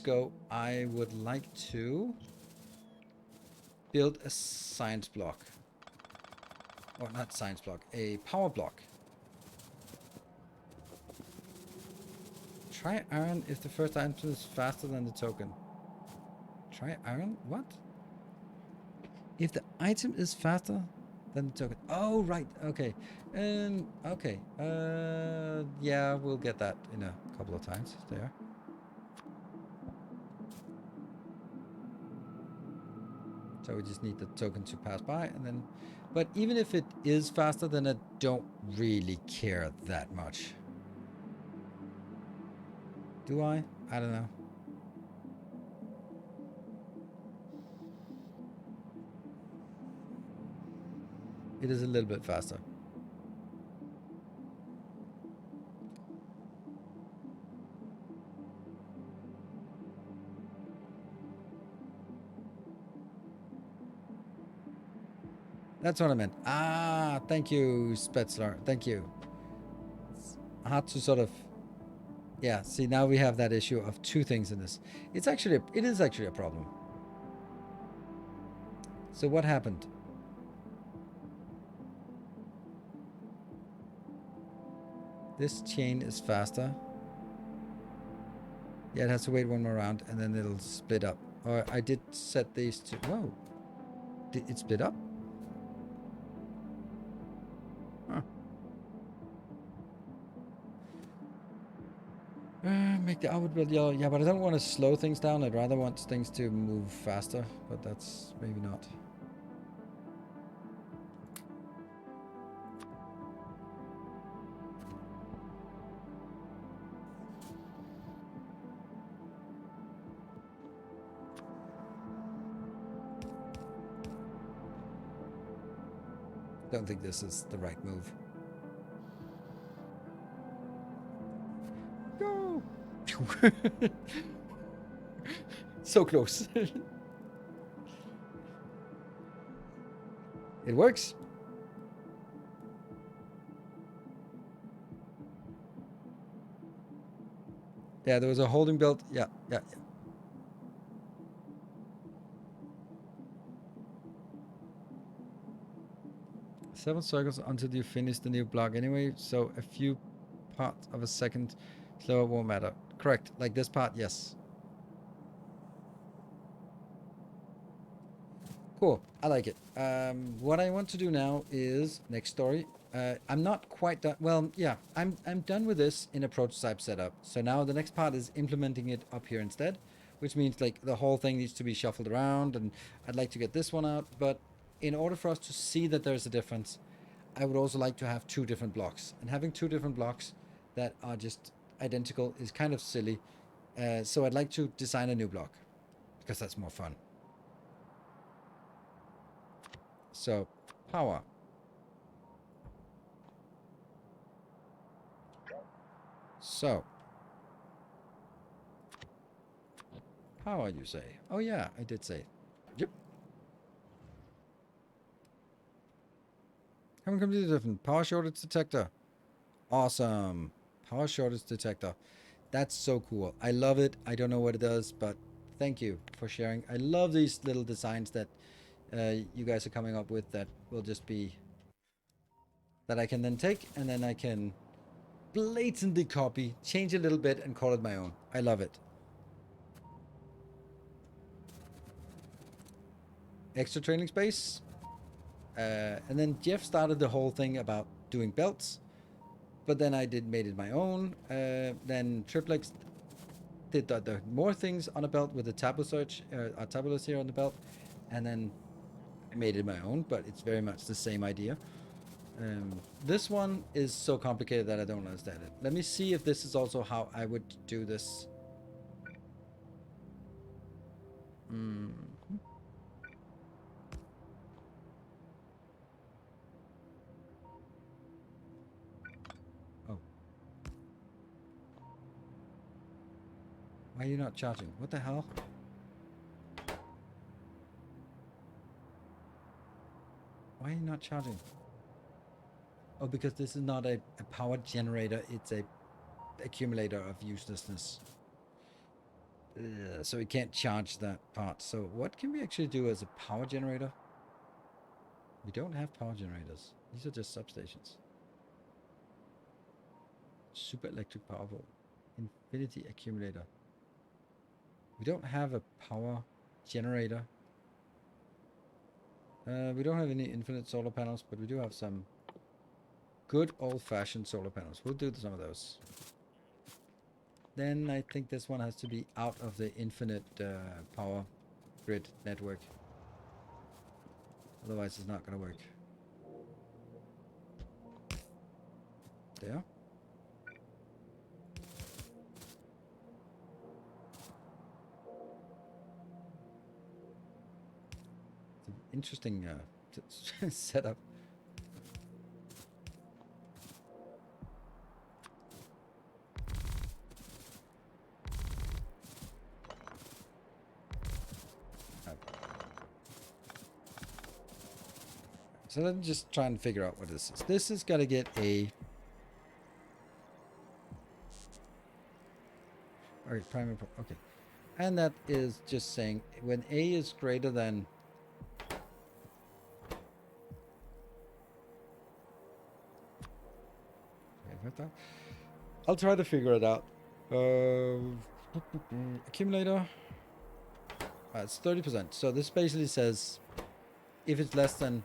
go, I would like to build a science block. Or not science block, a power block. Try iron if the first item is faster than the token. Try iron? What? If the item is faster than the token. Oh, right. Okay. Okay. Yeah, we'll get that in a couple of times there. So we just need the token to pass by, and then... But even if it is faster, then I don't really care that much. Do I? I don't know. It is a little bit faster. That's what I meant. Ah, thank you, Spetzler. Thank you. It's hard to sort of Yeah, see, now we have that issue of two things in this. It is actually a problem. So what happened? This chain is faster. Yeah, it has to wait one more round and then it'll split up. Or I did set these to... Whoa. Did it split up? Huh. Make the output build yellow. Yeah, but I don't want to slow things down. I'd rather want things to move faster. But that's maybe not. Don't think this is the right move. Go! So close. It works. Yeah, there was a holding build. Yeah. 7 circles until you finish the new block anyway, so a few parts of a second slower won't matter. Correct. Like this part, yes. Cool. I like it. What I want to do now is next story. I'm not quite done. Well, yeah, I'm done with this in a prototype setup. So now the next part is implementing it up here instead, which means like the whole thing needs to be shuffled around, and I'd like to get this one out. But in order for us to see that there's a difference, I would also like to have 2 different blocks. And having 2 different blocks that are just identical is kind of silly. So I'd like to design a new block because that's more fun. So, power. So, power, you say? Oh yeah, I did say it. Yep. Haven't completely different. Power shortage detector. Awesome. Power shortage detector. That's so cool. I love it. I don't know what it does, but thank you for sharing. I love these little designs that you guys are coming up with that will just be... that I can then take and then I can blatantly copy, change a little bit, and call it my own. I love it. Extra training space. And then Jeff started the whole thing about doing belts, but then I made it my own. Then Triplex did the more things on a belt with the Taboo search, our tabulars here on the belt, and then I made it my own, but it's very much the same idea. This one is so complicated that I don't understand it. Let me see if this is also how I would do this. Oh. Why are you not charging? What the hell? Why are you not charging? Oh, because this is not a power generator, it's a accumulator of uselessness. So we can't charge that part. So what can we actually do as a power generator? We don't have power generators. These are just substations. Super electric power volt. Infinity accumulator. We don't have a power generator. We don't have any infinite solar panels, but we do have some good old-fashioned solar panels. We'll do some of those. Then I think this one has to be out of the infinite power grid network. Otherwise it's not going to work. There. It's an interesting setup. So let me just try and figure out what this is. This is going to get a... Okay, primary. Okay, and that is just saying when A is greater than. I'll try to figure it out. Accumulator. It's 30%. So this basically says if it's less than.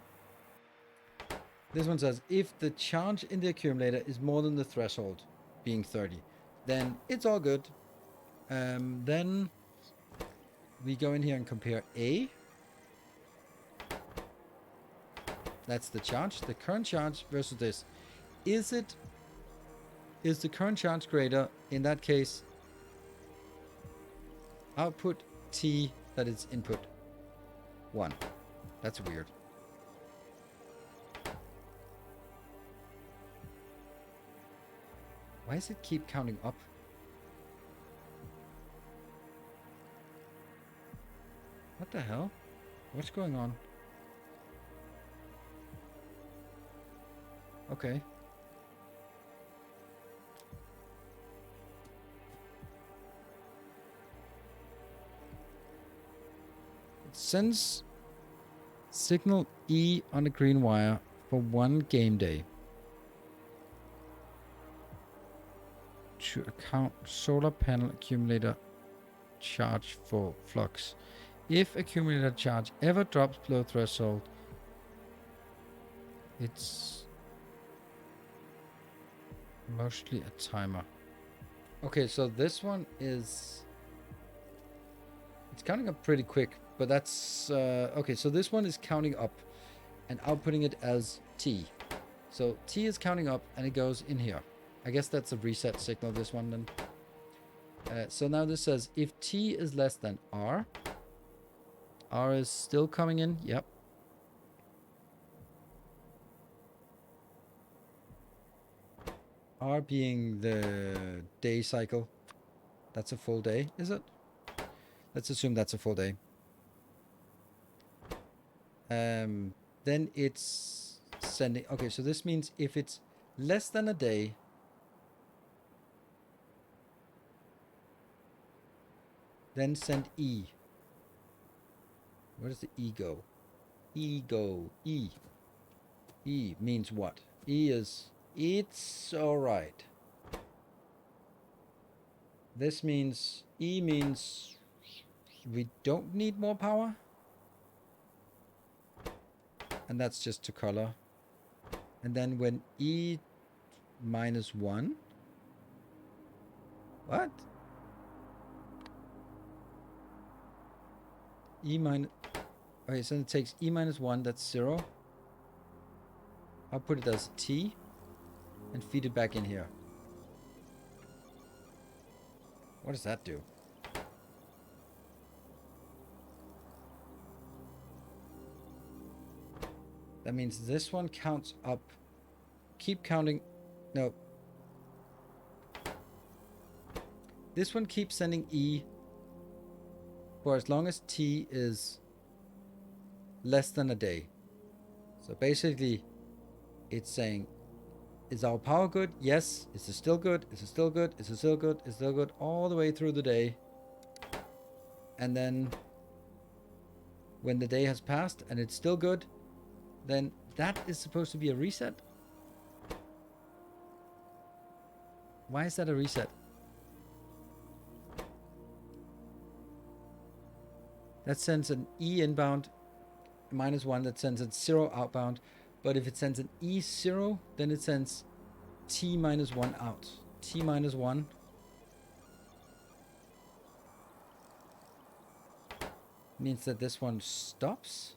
This one says if the charge in the accumulator is more than the threshold, being 30, then it's all good. Then we go in here and compare A. That's the charge, the current charge versus this. Is the current charge greater? In that case, output T, that is input 1. That's weird. Why does it keep counting up? What the hell? What's going on? Okay. It sends signal E on a green wire for 1 game day to account solar panel accumulator charge for flux. If accumulator charge ever drops below threshold, it's mostly a timer. Okay, so this one is... It's counting up pretty quick, but that's... okay, so this one is counting up and outputting it as T. So T is counting up and it goes in here. I guess that's a reset signal, this one then. So now this says if T is less than R, R is still coming in, yep. R being the day cycle. That's a full day, is it? Let's assume that's a full day. Then it's sending... Okay, so this means if it's less than a day, then send E. Where does the E go? E go. E. E means what? E is... It's alright. This means... E means... We don't need more power. And that's just to color. And then when E minus 1... What? E minus... Okay, so it takes E minus 1, that's 0. I'll put it as T. And feed it back in here. What does that do? That means this one counts up. Keep counting. No. This one keeps sending E for as long as T is less than a day. So basically, it's saying, is our power good? Yes. Is it still good? Is it still good? Is it still good? Is it still good? All the way through the day. And then when the day has passed and it's still good, then that is supposed to be a reset. Why is that a reset? That sends an E inbound minus 1. That sends a 0 outbound. But if it sends an E0, then it sends T minus 1 out. T minus 1. Means that this one stops.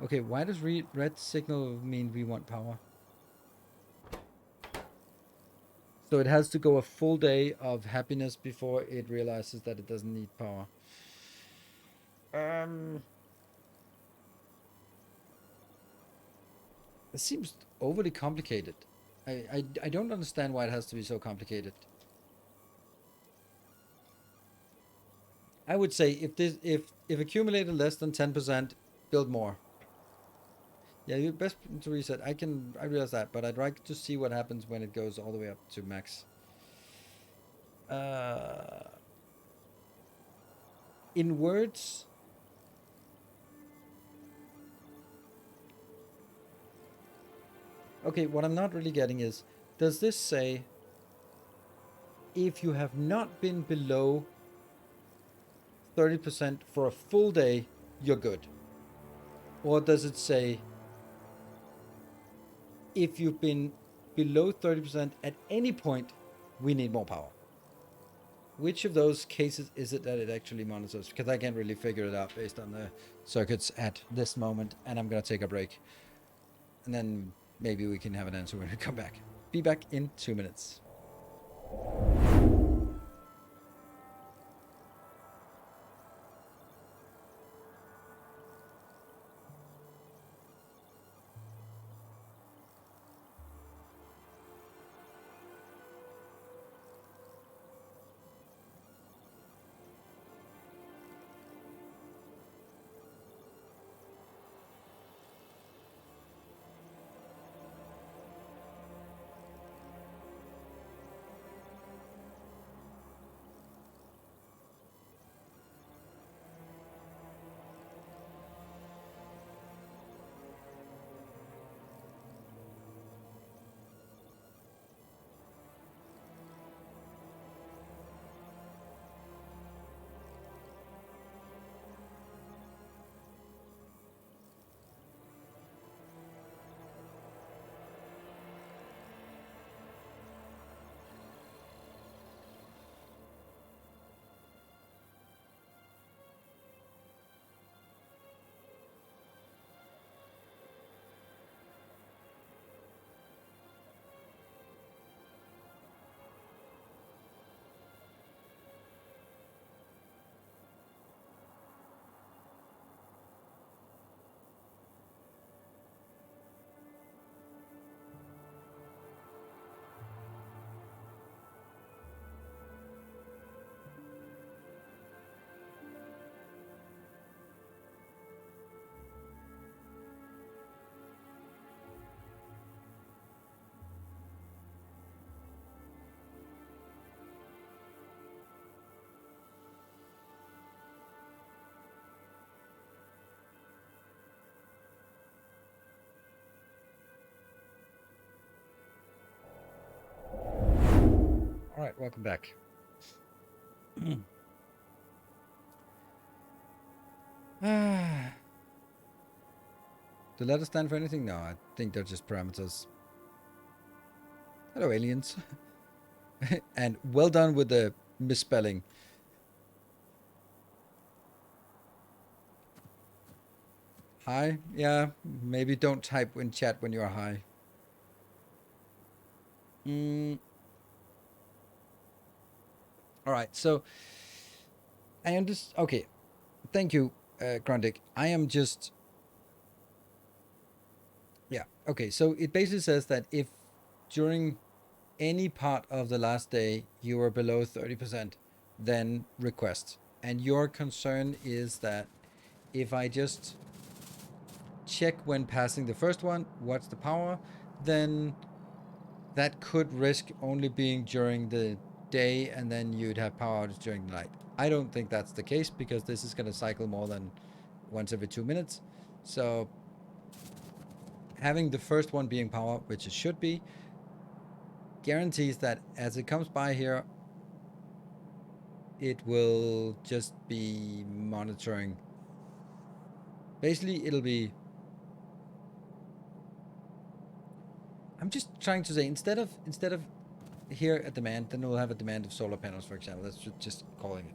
Okay, why does red signal mean we want power? So it has to go a full day of happiness before it realizes that it doesn't need power. It seems overly complicated. I don't understand why it has to be so complicated. I would say if accumulated less than 10%, build more. Yeah, you best to reset. I realize that, but I'd like to see what happens when it goes all the way up to max. In words, okay, what I'm not really getting is, does this say if you have not been below 30% for a full day, you're good? Or does it say if you've been below 30% at any point, we need more power? Which of those cases is it that it actually monitors? Because I can't really figure it out based on the circuits at this moment, and I'm going to take a break. And then maybe we can have an answer when we come back. Be back in 2 minutes. All right, welcome back. Do letters stand for anything? No, I think they're just parameters. Hello, aliens. And well done with the misspelling. Hi? Yeah, maybe don't type in chat when you're high. All right, so I understand. Okay, thank you, Grundig. I am just... Yeah, okay, so it basically says that if during any part of the last day you are below 30%, then request. And your concern is that if I just check when passing the first one, what's the power, then that could risk only being during the day, and then you'd have power outage during the night. I don't think that's the case, because this is going to cycle more than once every 2 minutes. So having the first one being power, which it should be, guarantees that as it comes by here, it will just be monitoring. Basically, it'll be... I'm just trying to say, instead of here a demand, then we'll have a demand of solar panels, for example. That's just calling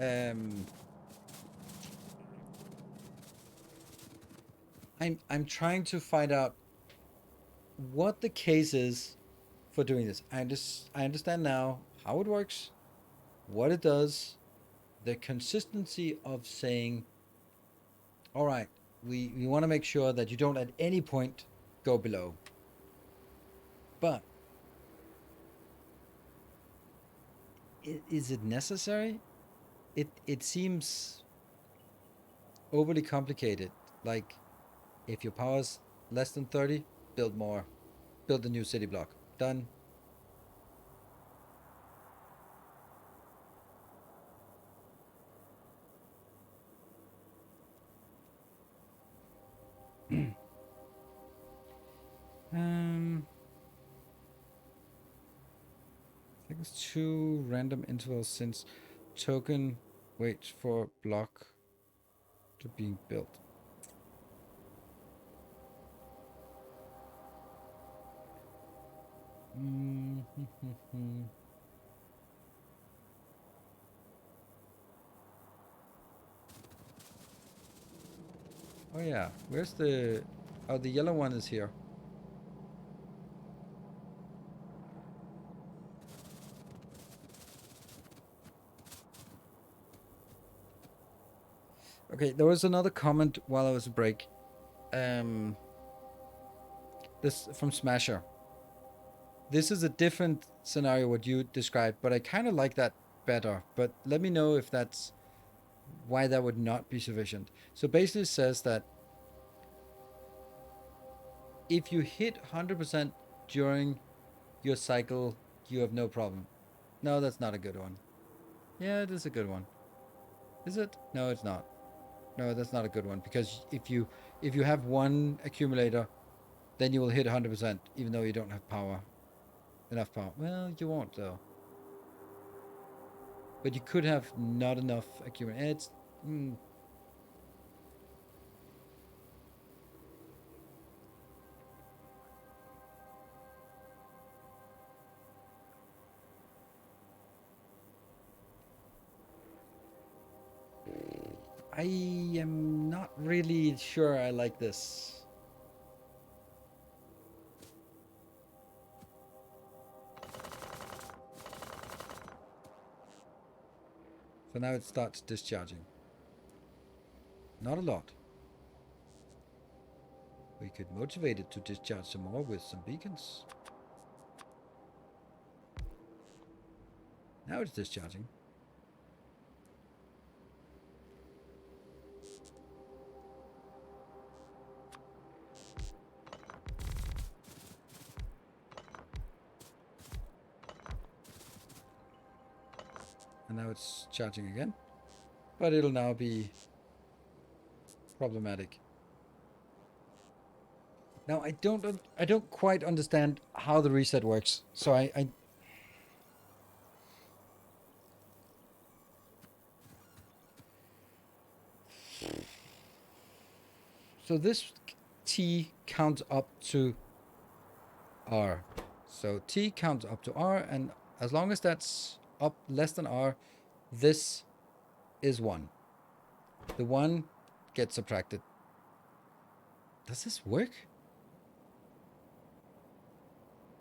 it. I'm trying to find out what the case is for doing this. I understand now how it works, what it does, the consistency of saying, all right, we want to make sure that you don't at any point go below. But is it necessary? It seems... overly complicated. Like, if your power's less than 30, build more. Build a new city block. Done. I think it's 2 random intervals since token waits for block to being built. Oh yeah, where's the... Oh, the yellow one is here. Okay, there was another comment while I was a break. This from Smasher. This is a different scenario what you described, but I kind of like that better. But let me know if that's why that would not be sufficient. So basically it says that if you hit 100% during your cycle, you have no problem. No, that's not a good one. Yeah, it is a good one. Is it? No, it's not. No, that's not a good one, because if you have one accumulator, then you will hit 100% even though you don't have enough power. Well, you won't though. But you could have not enough accumulator. It's I am not really sure I like this. So now it starts discharging. Not a lot. We could motivate it to discharge some more with some beacons. Now it's discharging. And now it's charging again. But it'll now be problematic. Now I don't quite understand how the reset works. So I so this T counts up to R. So T counts up to R, and as long as that's up less than R, this is 1. The 1 gets subtracted. Does this work?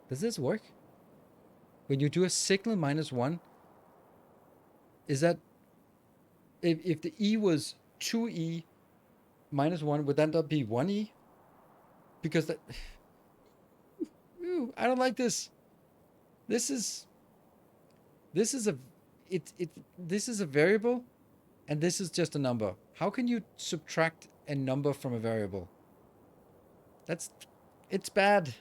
Does this work? When you do a signal -1, is that... If the E was 2E -1, would that not be 1E? Because that... Ooh, I don't like this. This is a... This is a variable, and this is just a number. How can you subtract a number from a variable? It's bad.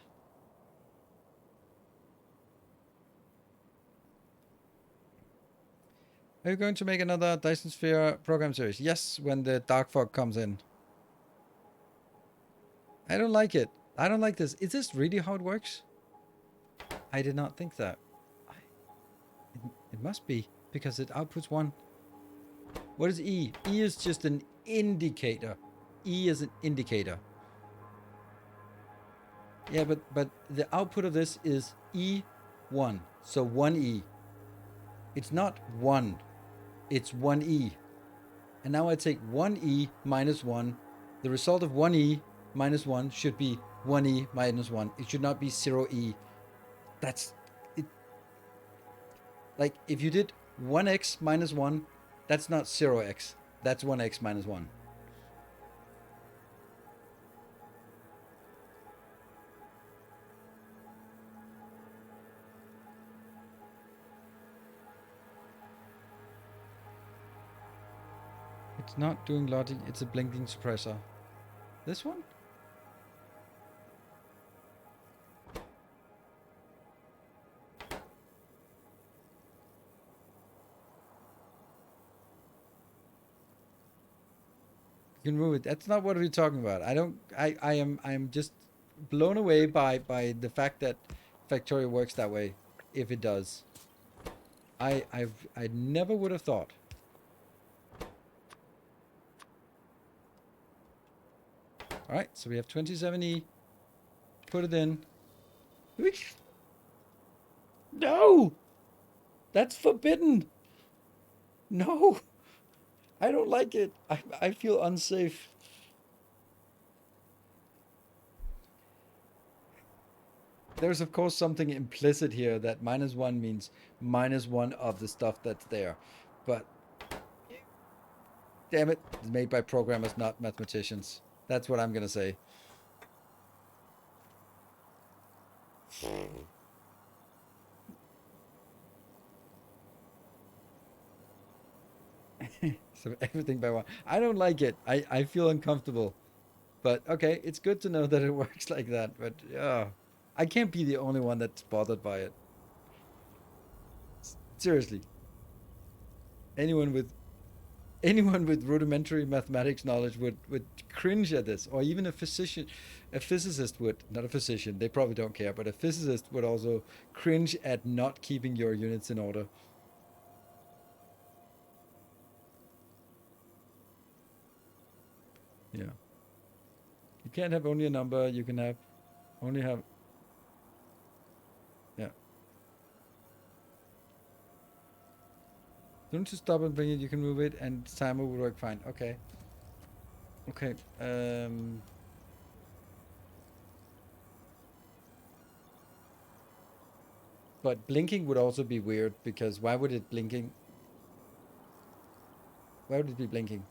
Are you going to make another Dyson Sphere program series? Yes, when the Dark Fog comes in. I don't like it. I don't like this. Is this really how it works? I did not think that. It must be, because it outputs 1. What is E? E is just an indicator. E is an indicator. Yeah, but the output of this is E1. So 1E. It's not 1. It's 1E. And now I take 1E minus 1. The result of 1E minus 1 should be 1E minus 1. It should not be 0E. That's it. Like, if you did 1x minus 1, that's not 0x. That's 1x minus 1. It's not doing logic, it's a blinking suppressor. This one? You can move it. That's not what we're talking about. I am just blown away by the fact that Factorio works that way, if it does. I never would have thought. Alright, so we have 2070. Put it in. No! That's forbidden! No! I don't like it. I feel unsafe. There's of course something implicit here that -1 means -1 of the stuff that's there. But damn it, it's made by programmers, not mathematicians. That's what I'm gonna say. So everything by one. I don't like it. I feel uncomfortable. But okay, it's good to know that it works like that. But I can't be the only one that's bothered by it. Seriously. Anyone with rudimentary mathematics knowledge would cringe at this, or even a physicist would, not a physician, they probably don't care, but a physicist would also cringe at not keeping your units in order. Yeah. You can't have only a number, you can have only have. Yeah. Don't just stop and bring it, you can move it, and timer will work fine. Okay. Okay. But blinking would also be weird, because why would it blinking? Why would it be blinking?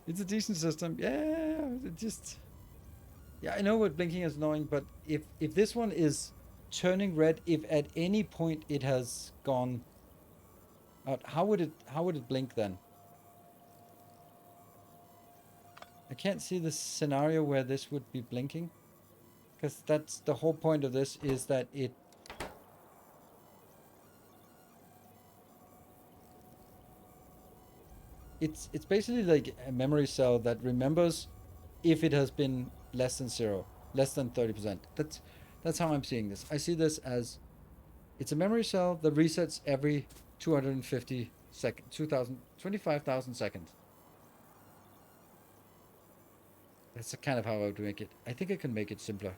It's a decent system. Yeah, it just... Yeah, I know what blinking is annoying, but if this one is turning red, if at any point it has gone out, how would it blink then? I can't see the scenario where this would be blinking, because that's the whole point of this, is that it's basically like a memory cell that remembers if it has been less than 0, less than 30%. That's how I'm seeing this. I see this as it's a memory cell that resets every 250 seconds, 25,000 seconds. That's kind of how I would make it. I think I can make it simpler.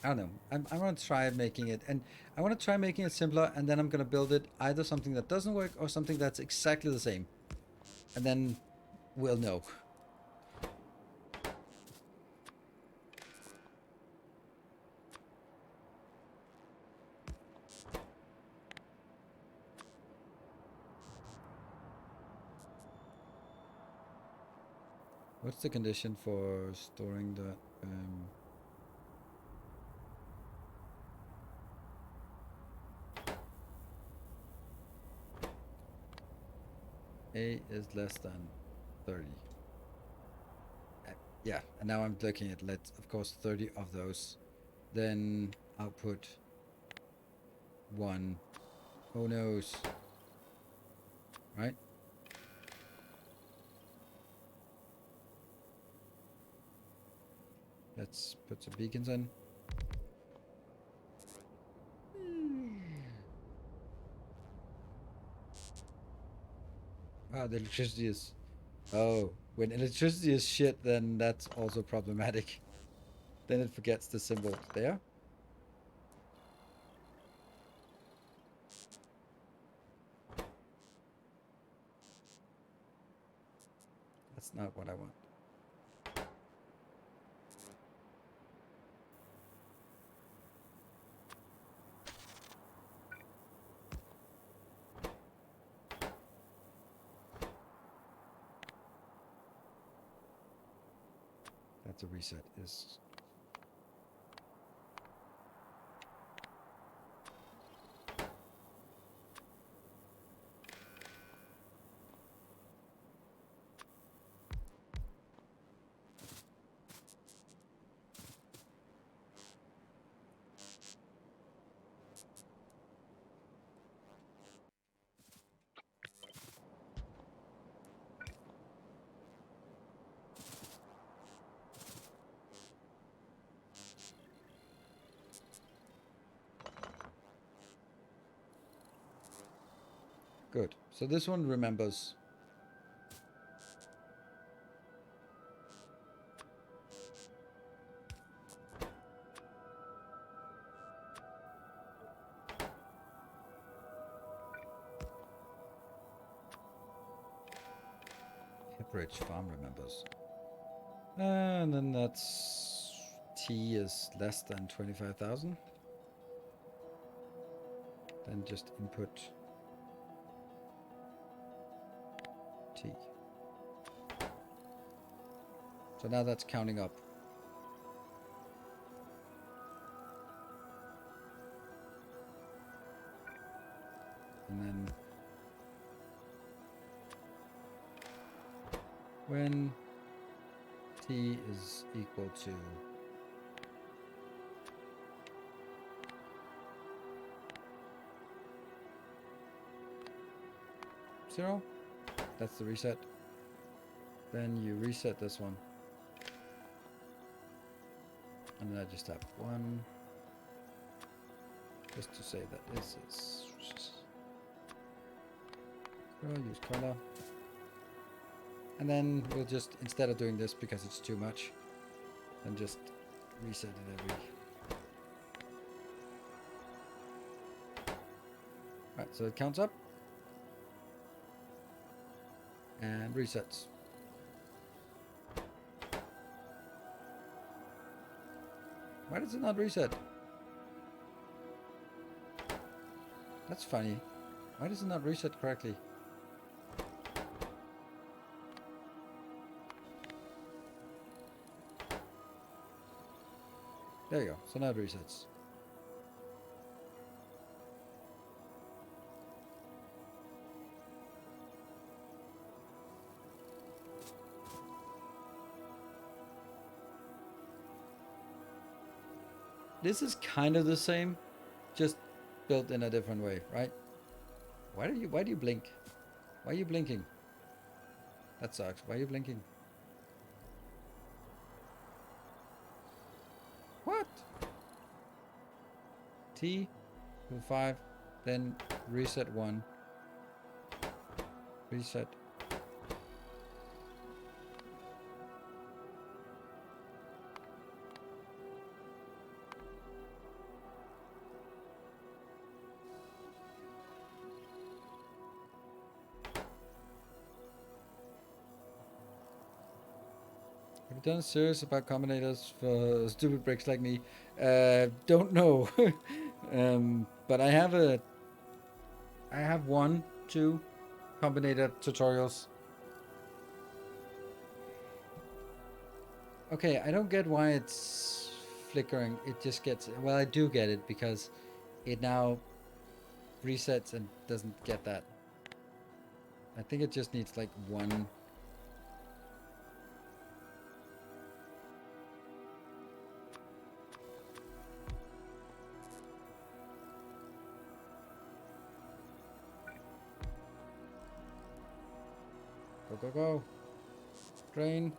I don't know. I want to try making it, and I want to try making it simpler, and then I'm going to build it either something that doesn't work or something that's exactly the same. And then we'll know. What's the condition for storing the... A is less than 30. Yeah, and now I'm looking at, of course, 30 of those. Then output 1. Oh noes. Right? Let's put some beacons in. Wow, the electricity is... Oh, when electricity is shit, then that's also problematic. Then it forgets the symbol there. That's not what I want. That's a reset. Is good. So this one remembers. Hipbridge Farm remembers. And then that's T is less than 25,000. Then just input T. So now that's counting up. And then when T is equal to 0, that's the reset. Then you reset this one. And then I just have 1, just to say that this is 0, use color. And then we'll just, instead of doing this because it's too much, then just reset it every. Right, so it counts up and resets. Why does it not reset? That's funny. Why does it not reset correctly? There you go. So now it resets. This is kind of the same, just built in a different way, right? Why do you blink? Why are you blinking? That sucks. Why are you blinking? What? T, 5, then reset 1. Reset. Have you done a series about combinators for stupid bricks like me? Don't know. But I have 1, 2 combinator tutorials. Okay, I don't get why it's flickering. It just gets, well, I do get it because it now resets and doesn't get that. I think it just needs like 1. Go, go, go. Drain.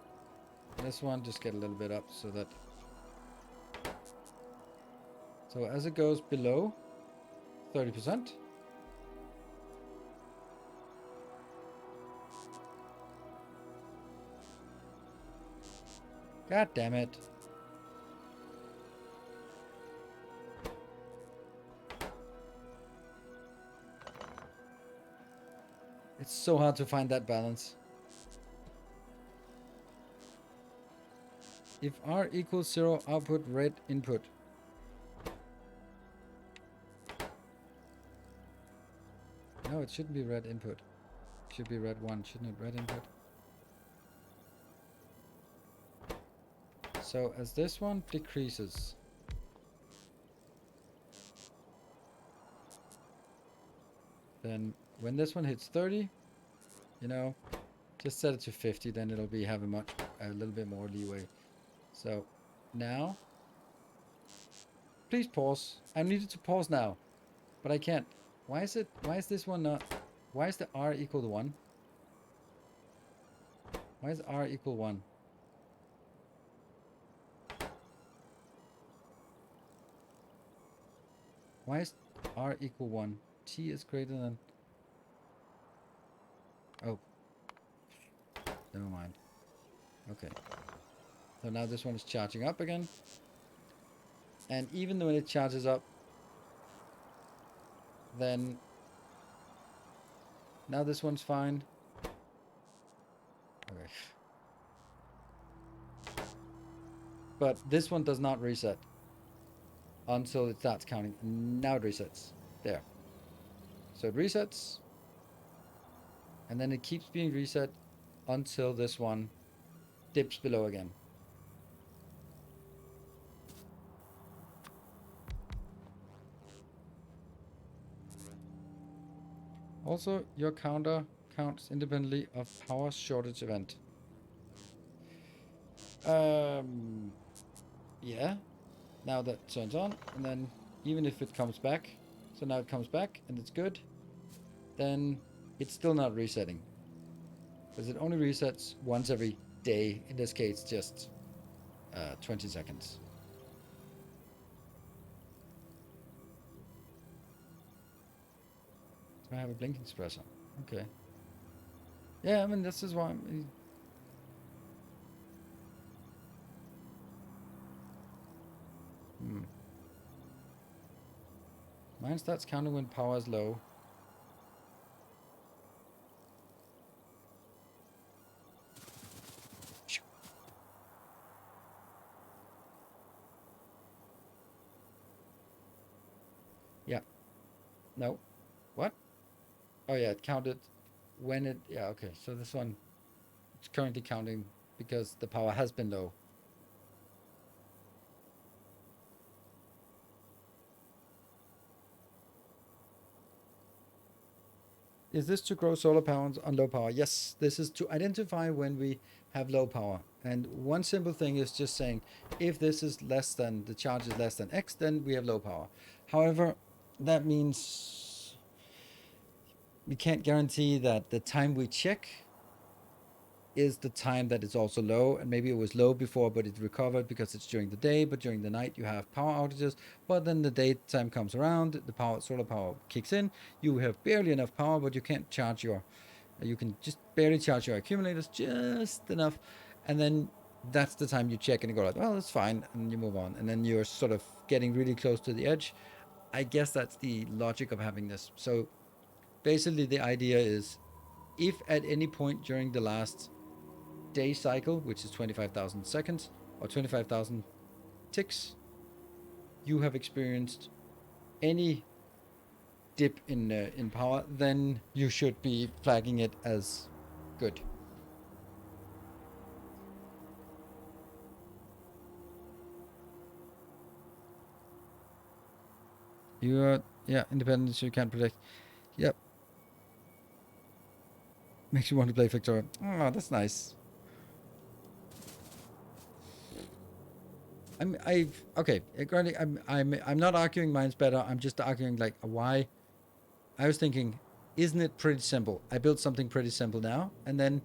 This one, just get a little bit up so that. So as it goes below 30%. God damn it. It's so hard to find that balance. If R equals 0, output red input. No, it shouldn't be red input. It should be red 1, shouldn't it? Red input. So as this one decreases, then when this one hits 30, you know, just set it to 50, then it'll be having a little bit more leeway. So now, please pause. I needed to pause now, but I can't. Why is this one not, why is the R equal to 1? Why is R equal 1? Why is R equal 1? T is greater than, oh, never mind. Okay. So now this one is charging up again. And even when it charges up, then now this one's fine. Okay. But this one does not reset until it starts counting. Now it resets. There. So it resets. And then it keeps being reset until this one dips below again. Also, your counter counts independently of power shortage event. Yeah. Now that turns on, and then even if it comes back, so now it comes back and it's good, then it's still not resetting. Because it only resets once every day. In this case, just 20 seconds. So I have a blinking suppressor. Okay. Yeah, I mean, this is why I'm... Mine starts counting when power is low. Yeah. No. What? Oh yeah, it counted when it... Yeah, okay. So this one, it's currently counting because the power has been low. Is this to grow solar panels on low power? Yes, this is to identify when we have low power. And one simple thing is just saying, if this is less than, the charge is less than X, then we have low power. However, that means we can't guarantee that the time we check is the time that it's also low, and maybe it was low before but it recovered because it's during the day, but during the night you have power outages. But then the daytime comes around, the solar power kicks in, you have barely enough power, but you can't charge your, you can just barely charge your accumulators, just enough, and then that's the time you check and you go like, well, that's fine, and you move on, and then you're sort of getting really close to the edge. I guess that's the logic of having this. So basically the idea is, if at any point during the last day cycle, which is 25,000 seconds or 25,000 ticks, you have experienced any dip in power, then you should be flagging it as good. You are, yeah, independent, so you can't predict. Yep. Makes you want to play Factorio. Oh, that's nice. Okay. Granted, I'm not arguing mine's better. I'm just arguing like why. I was thinking, isn't it pretty simple? I built something pretty simple now, and then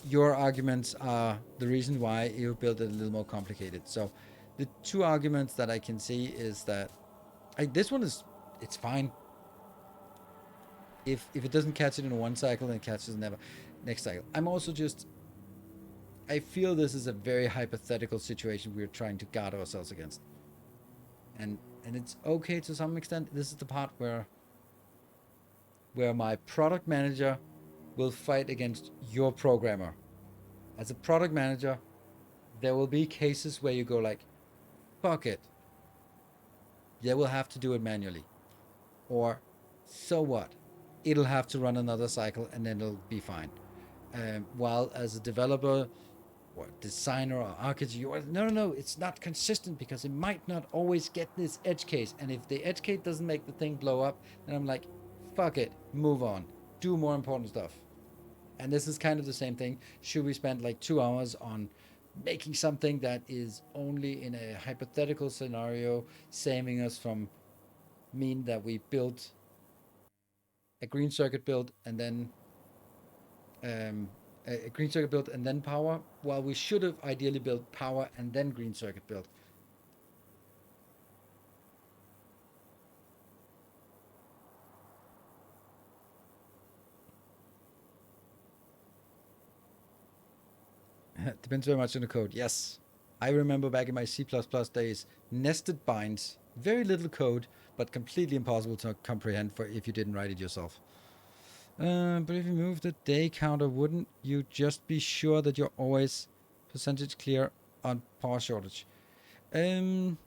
your arguments are the reason why you built it a little more complicated. So the two arguments that I can see is that this one is, it's fine. If it doesn't catch it in one cycle, then it catches next cycle. I'm also just, I feel this is a very hypothetical situation we're trying to guard ourselves against. And it's okay to some extent. This is the part where my product manager will fight against your programmer. As a product manager, there will be cases where you go like, fuck it. They will have to do it manually. Or, so what? It'll have to run another cycle and then it'll be fine. While as a developer, or designer or architect, no, it's not consistent because it might not always get this edge case. And if the edge case doesn't make the thing blow up, then I'm like, fuck it, move on, do more important stuff. And this is kind of the same thing. Should we spend like 2 hours on making something that is only in a hypothetical scenario saving us from mean that we built a green circuit build and then a green circuit build and then power, while we should have ideally built power and then green circuit build. Depends very much on the code. Yes, I remember back in my C++ days, nested binds, very little code, but completely impossible to comprehend for if you didn't write it yourself. But if you move the day counter, wouldn't you just be sure that you're always percentage clear on power shortage? Holy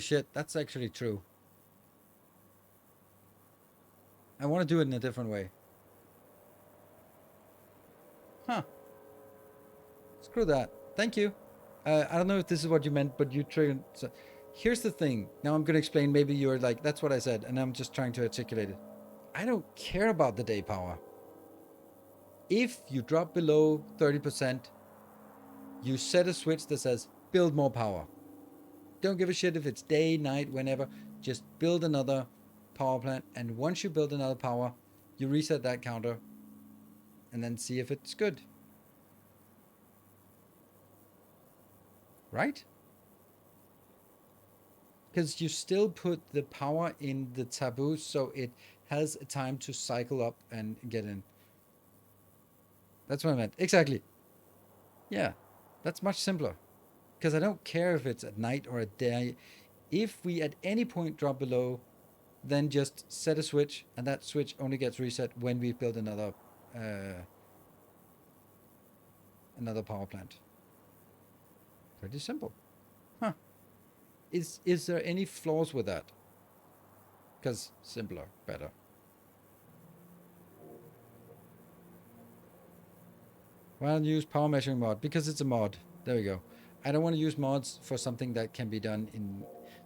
shit, that's actually true. I want to do it in a different way. Huh. Screw that. Thank you. I don't know if this is what you meant, but you triggered. So here's the thing. Now I'm going to explain. Maybe you're like, that's what I said, and I'm just trying to articulate it. I don't care about the day power. If you drop below 30%, you set a switch that says build more power. Don't give a shit if it's day, night, whenever. Just build another power plant, and once you build another power, you reset that counter and then see if it's good. Right? Because you still put the power in the taboo, so it has a time to cycle up and get in. That's what I meant. Exactly. Yeah, that's much simpler. Because I don't care if it's at night or at day. If we at any point drop below, then just set a switch, and that switch only gets reset when we build another power plant. Pretty simple. Huh. Is there any flaws with that? Because simpler, better. Why don't you use power measuring mod? Because it's a mod. There we go. I don't want to use mods for something that can be done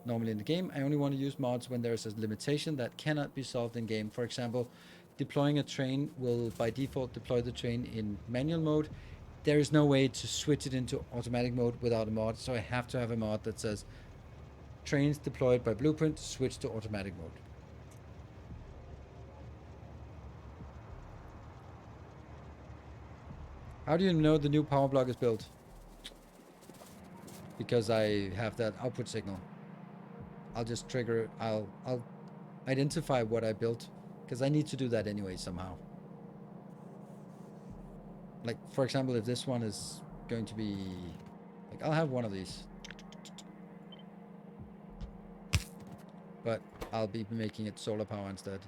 normally in the game. I only want to use mods when there's a limitation that cannot be solved in game. For example, deploying a train will by default deploy the train in manual mode. There is no way to switch it into automatic mode without a mod, so I have to have a mod that says trains deployed by Blueprint switch to automatic mode. How do you know the new power block is built? Because I have that output signal. I'll just trigger, I'll identify what I built, because I need to do that anyway somehow. Like, for example, if this one is going to be, like, I'll have one of these. But I'll be making it solar power instead.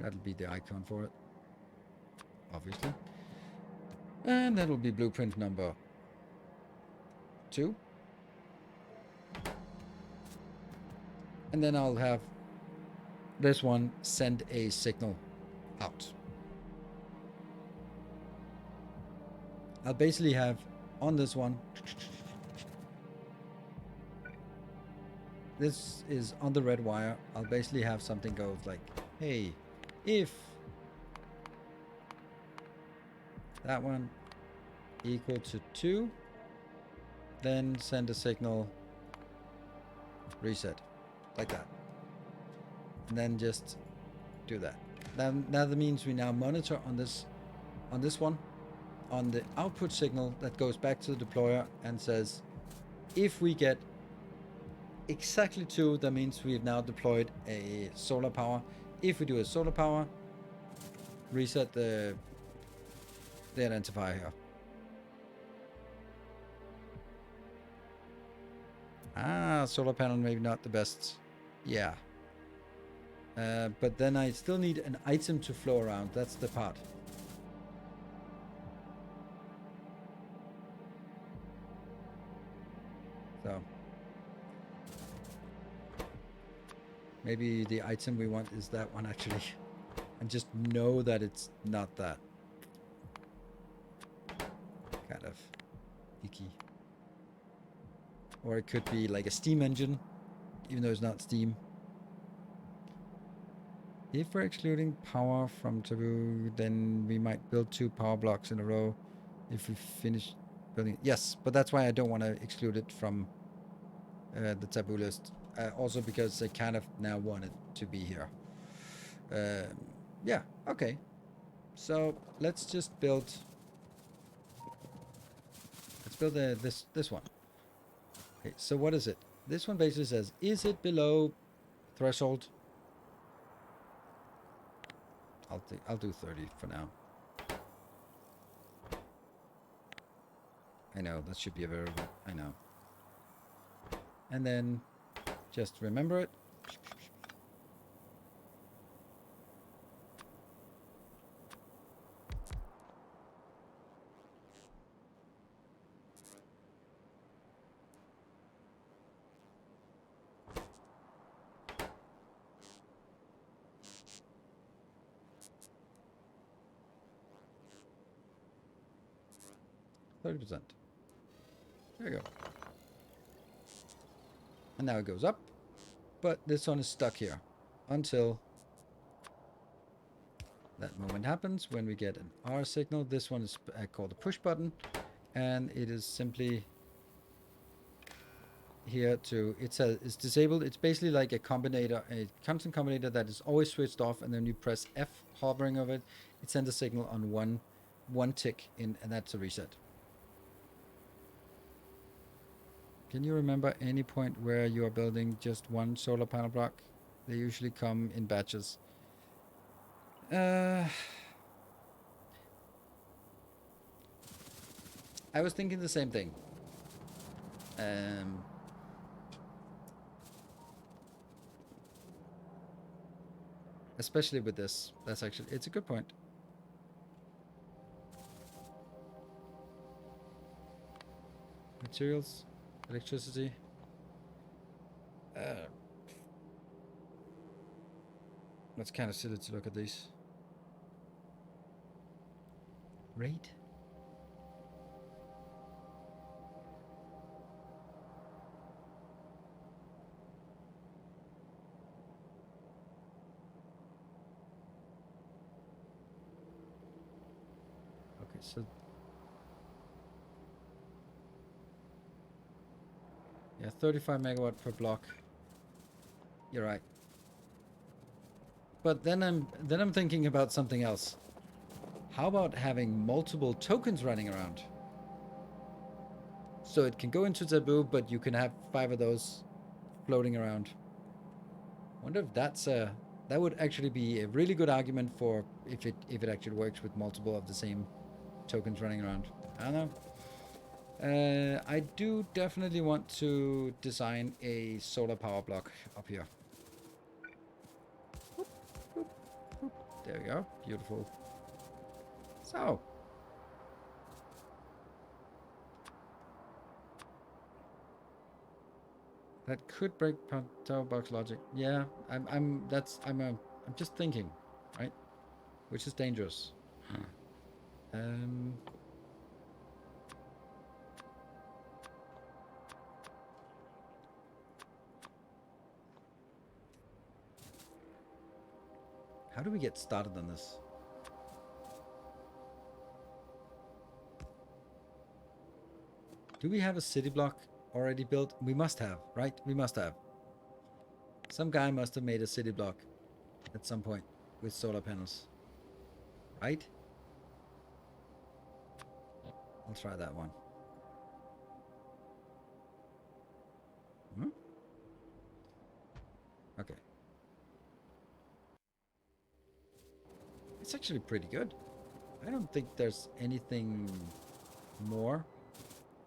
That'll be the icon for it, obviously. And that'll be blueprint number 2. And then I'll have this one send a signal out. I'll basically have on this one, this is on the red wire, I'll basically have something go like, hey, if that one equal to 2, then send a signal reset, like that. And then just do that. Now that means we now monitor on this one, on the output signal that goes back to the deployer and says, if we get exactly 2, that means we've now deployed a solar power. If we do a solar power, reset the identifier here. Solar panel maybe not the best. Yeah. But then I still need an item to flow around. That's the part. Maybe the item we want is that one actually. And just know that it's not that. Kind of icky. Or it could be like a steam engine, even though it's not steam. If we're excluding power from Taboo, then we might build 2 power blocks in a row if we finish building it. Yes, but that's why I don't want to exclude it from the Taboo list. Also because I kind of now want it to be here. Yeah, okay. So let's just build... Let's build this one. Okay, so what is it? This one basically says, is it below threshold? I'll do 30 for now. I know, that should be a variable. I know. And then just remember it. %. There you go. And now it goes up. But this one is stuck here until that moment happens when we get an R signal. This one is called a push button. And it is simply here to... It says it's disabled. It's basically like a combinator, a constant combinator that is always switched off. And then you press F hovering over it. It sends a signal on one tick in, and that's a reset. Can you remember any point where you are building just one solar panel block? They usually come in batches. I was thinking the same thing. Especially with this. That's actually... It's a good point. Materials. Electricity. That's kind of silly to look at these. Rate? Okay, so... Yeah, 35 megawatt per block. You're right. But then I'm thinking about something else. How about having multiple tokens running around? So it can go into Taboo, but you can have 5 of those floating around. Wonder if that's a... That would actually be a really good argument for if it actually works with multiple of the same tokens running around. I don't know. I do definitely want to design a solar power block up here. Whoop, whoop, whoop. There we go. Beautiful. So. That could break tower box logic. Yeah, I'm just thinking, right? Which is dangerous. How do we get started on this? Do we have a city block already built? We must have, right? We must have. Some guy must have made a city block at some point with solar panels. Right? I'll try that one. Okay. It's actually pretty good. I don't think there's anything more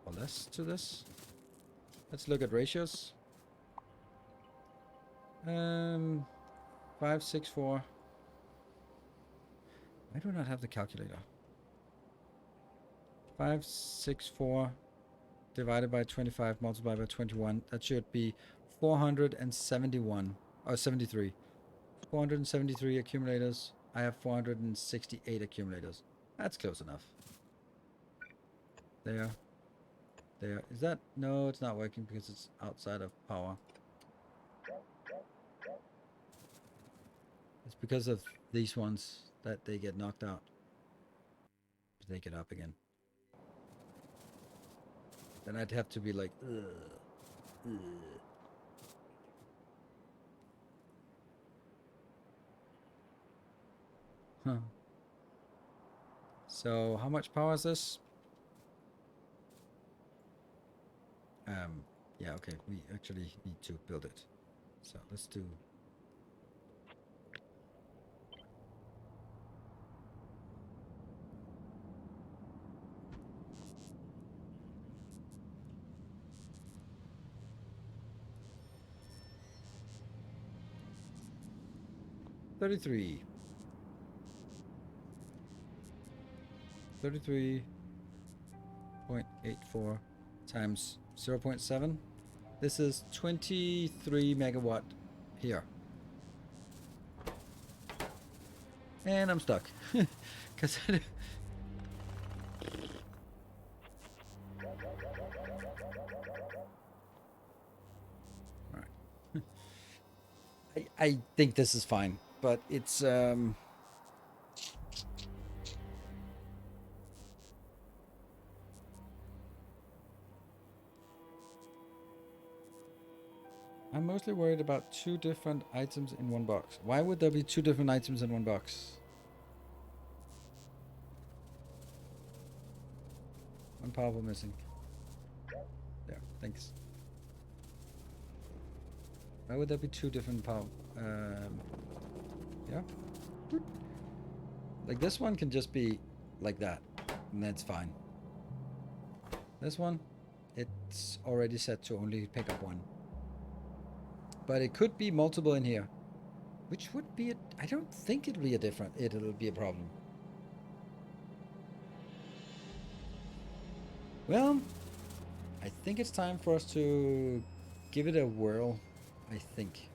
or less to this. Let's look at ratios. 5, 6, 4. I do not have the calculator. 5, 6, 4 divided by 25 multiplied by 21. That should be 471. Oh, 73. 473 accumulators. I have 468 accumulators. That's close enough. There. There. Is that... No, it's not working because it's outside of power. It's because of these ones that they get knocked out. They get up again. Then I'd have to be like, ugh, ugh. Huh. So how much power is this? Yeah, okay, we actually need to build it. So let's do... $33. 33.84 times 0.7. This is 23 megawatt here. And I'm stuck. Because I think this is fine, but it's I'm mostly worried about 2 different items in one box. Why would there be 2 different items in one box? One powerful missing. There, thanks. Why would there be 2 different power? Yeah. Like this one can just be like that, and that's fine. This one, it's already set to only pick up 1. But it could be multiple in here, which would be I don't think it'll be it'll be a problem. Well, I think it's time for us to give it a whirl, I think.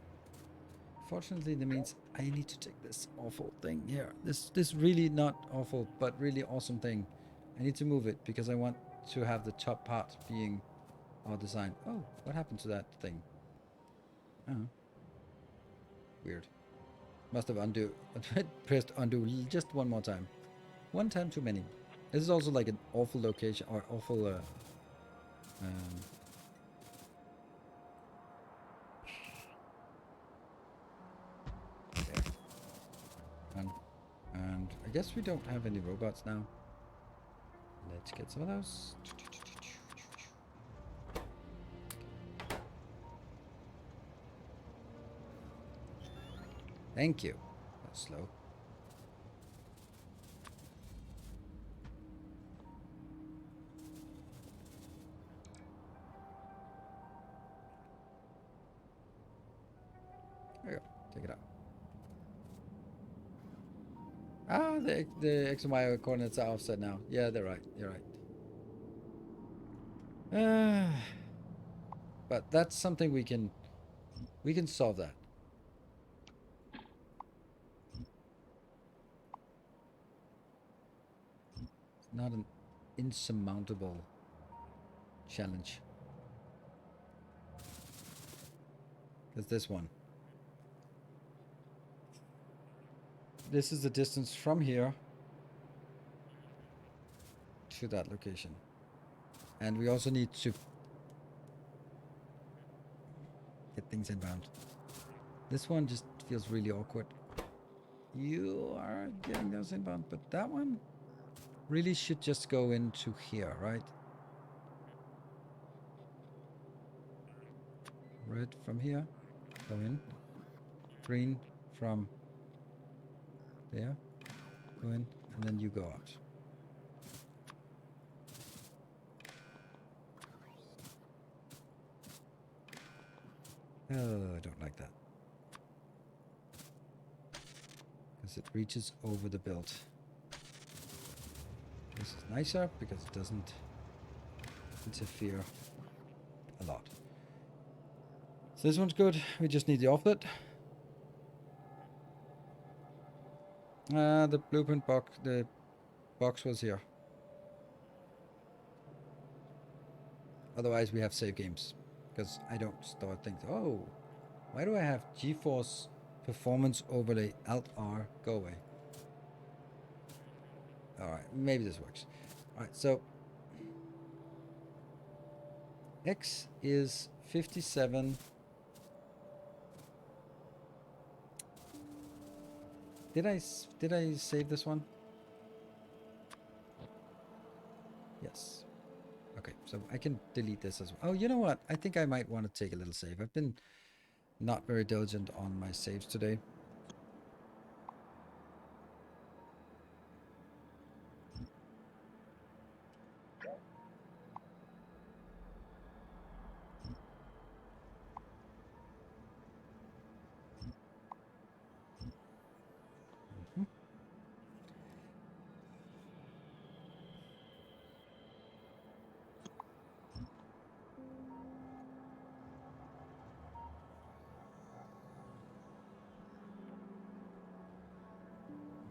Fortunately, that means I need to take this awful thing here. This really not awful, but really awesome thing. I need to move it because I want to have the top part being our design. Oh, what happened to that thing? Oh. Weird. Must have pressed undo just one more time. One time too many. This is also like an awful location or awful there. And I guess we don't have any robots now. Let's get some of those. Thank you. That's slow. There you go. Take it out. Ah, the X and Y coordinates are offset now. Yeah, they're right. You're right. But that's something we can solve that. It's not an insurmountable challenge. There's this one. This is the distance from here to that location. And we also need to get things inbound. This one just feels really awkward. You are getting those inbound, but that one really should just go into here, right? Red from here, go in. Green from there, go in, and then you go out. Oh, I don't like that. Because it reaches over the build. This is nicer because it doesn't interfere a lot. So this one's good. We just need the offset. The blueprint box, the box was here. Otherwise, we have save games. Because I don't start things. Oh, why do I have GeForce Performance Overlay Alt-R? Go away. Alright, maybe this works. Alright, so X is 57. Did I save this one? Yes. Okay, so I can delete this as well. Oh, you know what? I think I might want to take a little save. I've been not very diligent on my saves today. Mhm.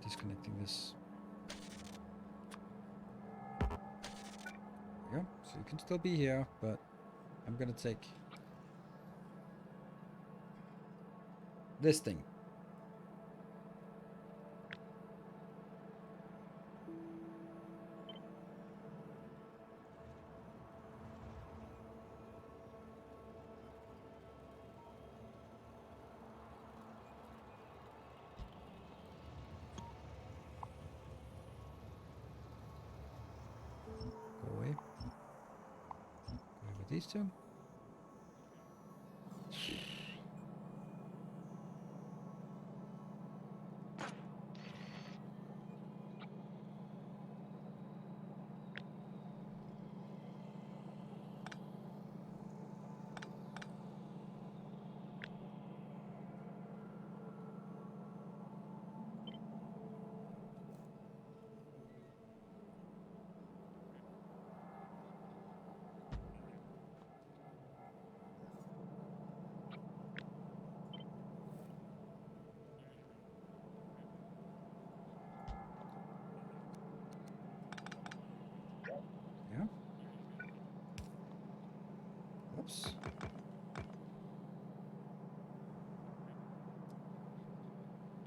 Disconnecting this. There we go. So you can still be here, but I'm gonna take this thing. Go away. Go away with these two. Yeah. Oops.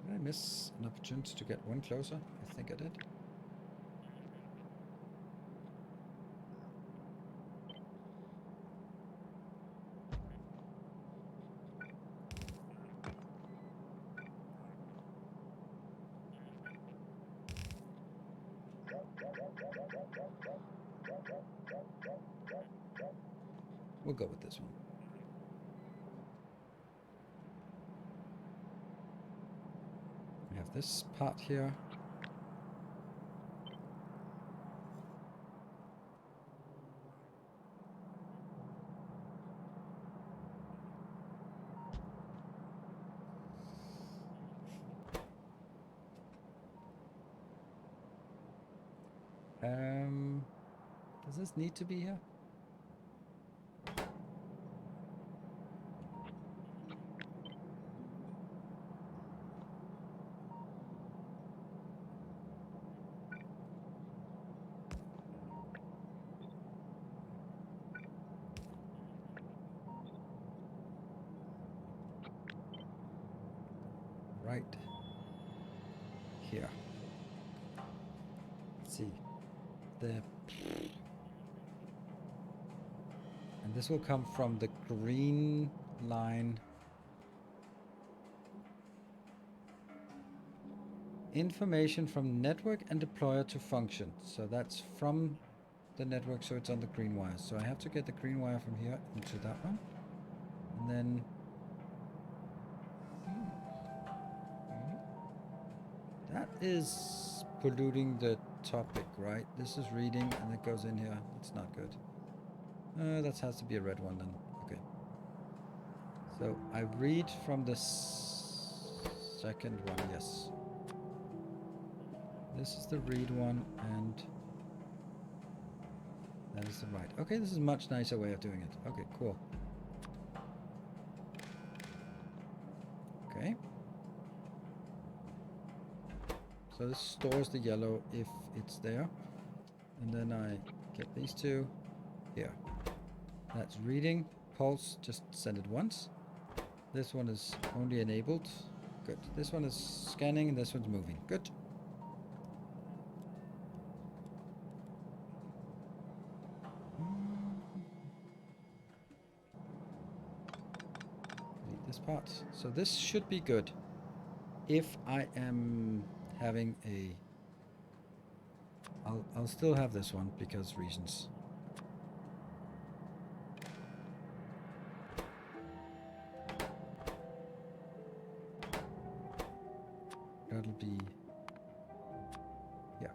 Did I miss an opportunity to get one closer? I think I did. We'll go with this one. We have this part here. Does this need to be here? Right here. Let's see. And this will come from the green line. Information from network and deployer to function. So that's from the network, so it's on the green wire. So I have to get the green wire from here into that one. And then that is polluting the topic, right? This is reading and it goes in here. That's not good. That has to be a red one then. Okay. So I read from the second one, yes. This is the read one and that is the write. Okay, this is a much nicer way of doing it. Okay, cool. Okay. So this stores the yellow if it's there. And then I get these two here. That's reading. Pulse, just send it once. This one is only enabled. Good. This one is scanning and this one's moving. Good. Delete this part. So this should be good. If I am having a... I'll still have this one because reasons. That'll be... yeah.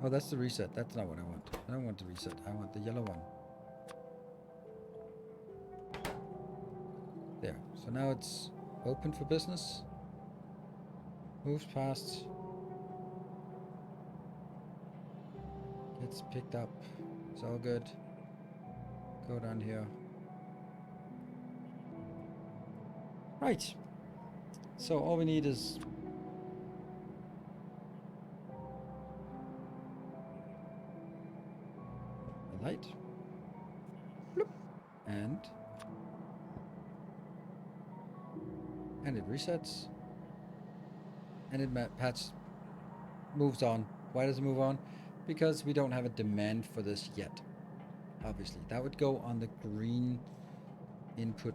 Oh, that's the reset. That's not what I want. I don't want the reset. I want the yellow one. There. So now it's open for business. Moves past. Gets picked up. It's all good. Go down here. Right. So all we need is a light. Bloop. And it resets. And it patch moves on. Why does it move on? Because we don't have a demand for this yet. Obviously. That would go on the green input.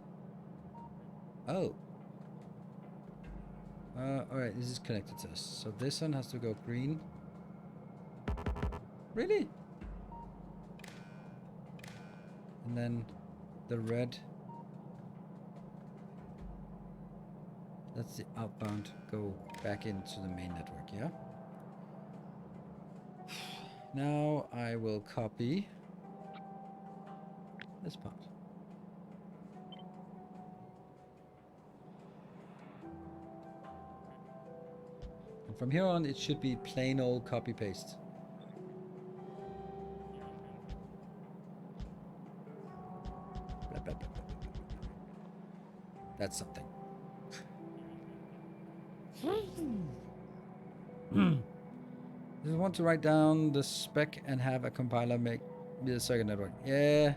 Oh. Alright, this is connected to this. So this one has to go green. Really? And then the red. That's the outbound. Go back into the main network, yeah? Now I will copy this part. And from here on, it should be plain old copy paste. Blah, blah, blah, blah, blah. That's something. Just want to write down the spec and have a compiler make the circuit network. Yeah.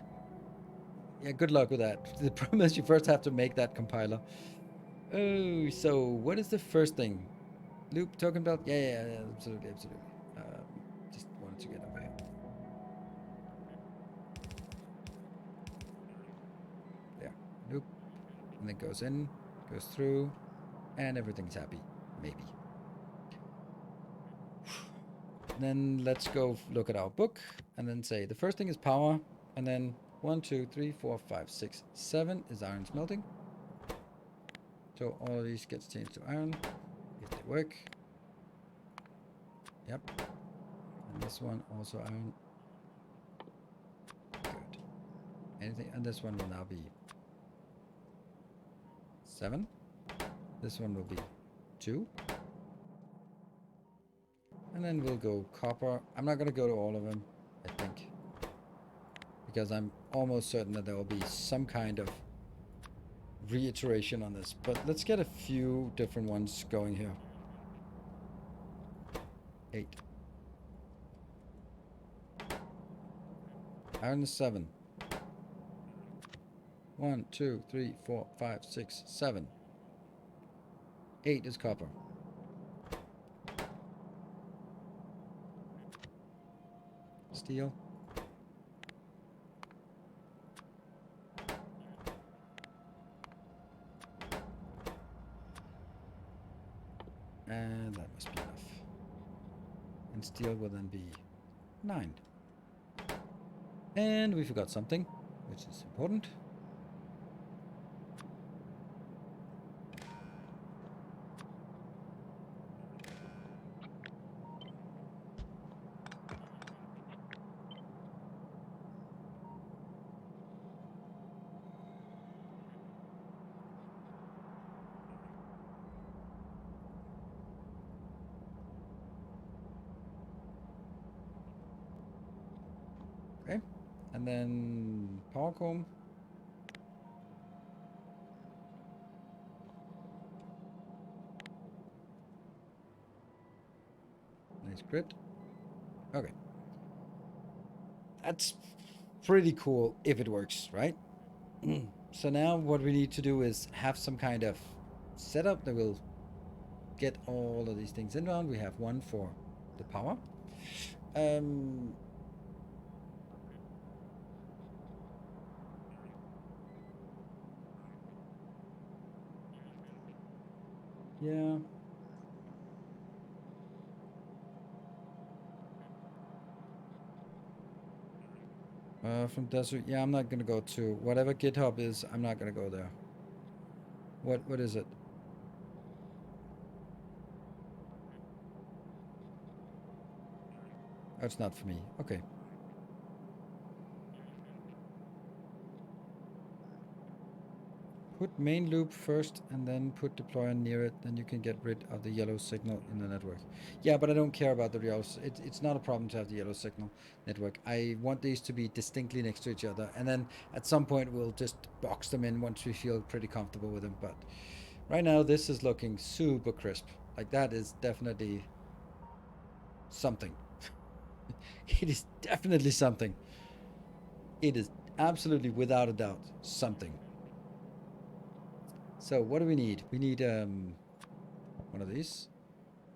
Yeah, good luck with that. The problem is you first have to make that compiler. Oh, so what is the first thing? Loop token belt? Yeah, absolutely. Just wanted to get over here. There. Loop. And then goes in, goes through, and everything's happy. Maybe. Then let's go look at our book and then say the first thing is power, and then 1, 2, 3, 4, 5, 6, 7 is iron smelting. So all of these gets changed to iron if they work. Yep. And this one also iron. Good. Anything, and this one will now be 7. This one will be 2. And then we'll go copper. I'm not going to go to all of them, I think. Because I'm almost certain that there will be some kind of reiteration on this. But let's get a few different ones going here. 8. Iron is 7. 1, 2, 3, 4, 5, 6, 7. 8 is copper. Steel. And that must be enough. And steel will then be 9. And we forgot something, which is important. Okay, and then power comb. Nice grid. Okay. That's pretty cool if it works, right? So now what we need to do is have some kind of setup that will get all of these things in round. We have one for the power. Yeah. From desert, yeah, I'm not gonna go to whatever GitHub is. I'm not gonna go there. What is it? Oh, it's not for me. Okay. Put main loop first and then put deployer near it. Then you can get rid of the yellow signal in the network. Yeah, but I don't care about the yellow. It's not a problem to have the yellow signal network. I want these to be distinctly next to each other. And then at some point we'll just box them in once we feel pretty comfortable with them. But right now this is looking super crisp. Like that is definitely something. It is definitely something. It is absolutely without a doubt something. So what do we need? We need one of these.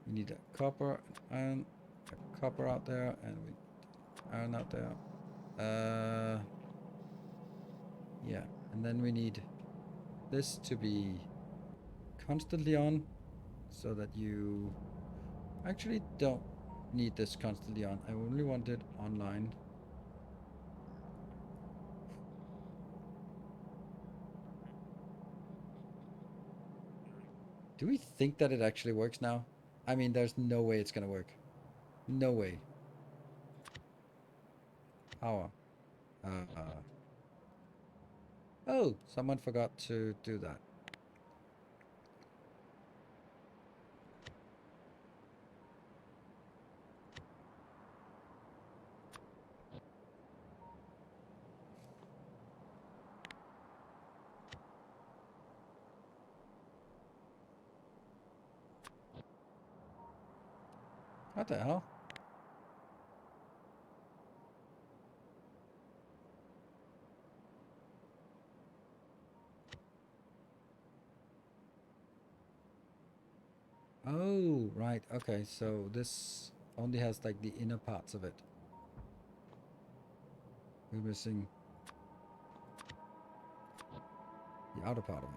We need a copper, iron, a copper out there, and we iron out there. Yeah, and then we need this to be constantly on, so that you actually don't need this constantly on. I only want it online. Do we think that it actually works now? I mean, there's no way it's gonna work. No way. Power. Oh, someone forgot to do that. What the hell? Oh, right. Okay, so this only has like the inner parts of it. We're missing the outer part of it.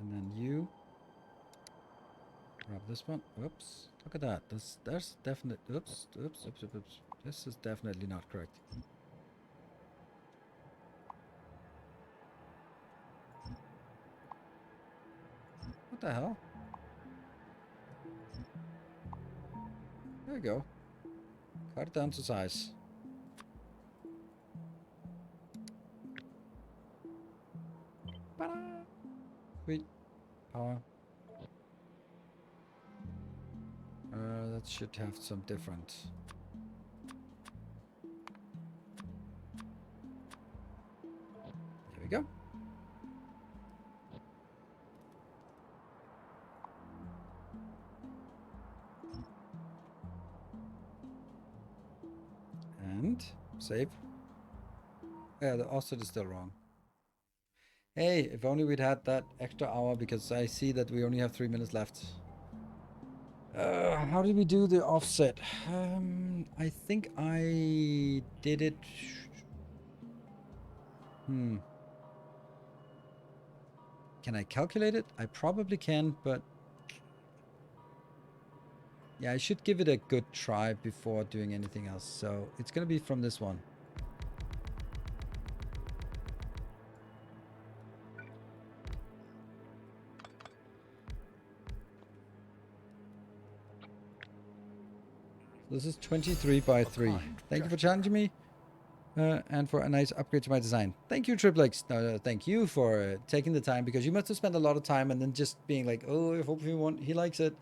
And then you grab this one. Oops. Look at that. There's definite. Oops. Oops. Oops. Oops. Oops. This is definitely not correct. What the hell? There we go. Cut it down to size. Ta-da! Sweet. Power. That should have some different. There we go. And save. Yeah, the offset is still wrong. Hey, if only we'd had that extra hour, because I see that we only have 3 minutes left. How did we do the offset? I think I did it. Can I calculate it? I probably can, but yeah, I should give it a good try before doing anything else. So it's gonna be from this one. This is 23 by 3. Thank you for challenging me. and for a nice upgrade to my design. Thank you, Triplex. Thank you for taking the time, because you must have spent a lot of time and then just being like, oh, I hope he likes it.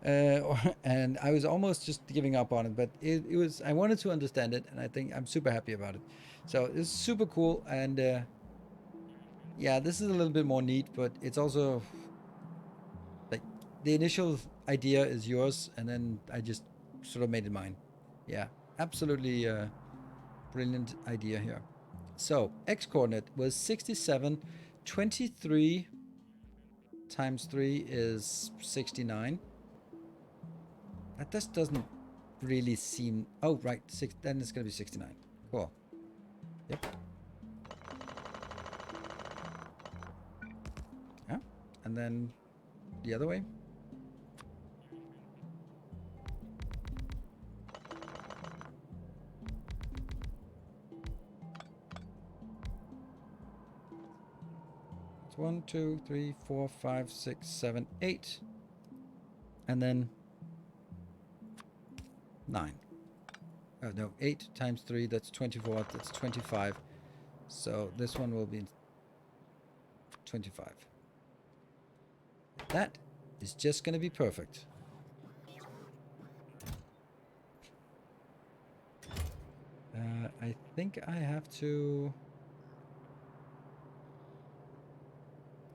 And I was almost just giving up on it, but it was, I wanted to understand it, and I think I'm super happy about it. So it's super cool, and yeah, this is a little bit more neat, but it's also like the initial idea is yours, and then I just sort of made it mine. Yeah, absolutely brilliant idea here. So x coordinate was 67. 23 times 3 is 69. That just doesn't really seem... Oh, right. Then it's going to be 69. Cool. Yep. Yeah. And then the other way. It's 1, 2, 3, 4, 5, 6, 7, 8. And then 9. Oh, no. 8 times 3, that's 24. That's 25. So this one will be 25. That is just going to be perfect. I think I have to...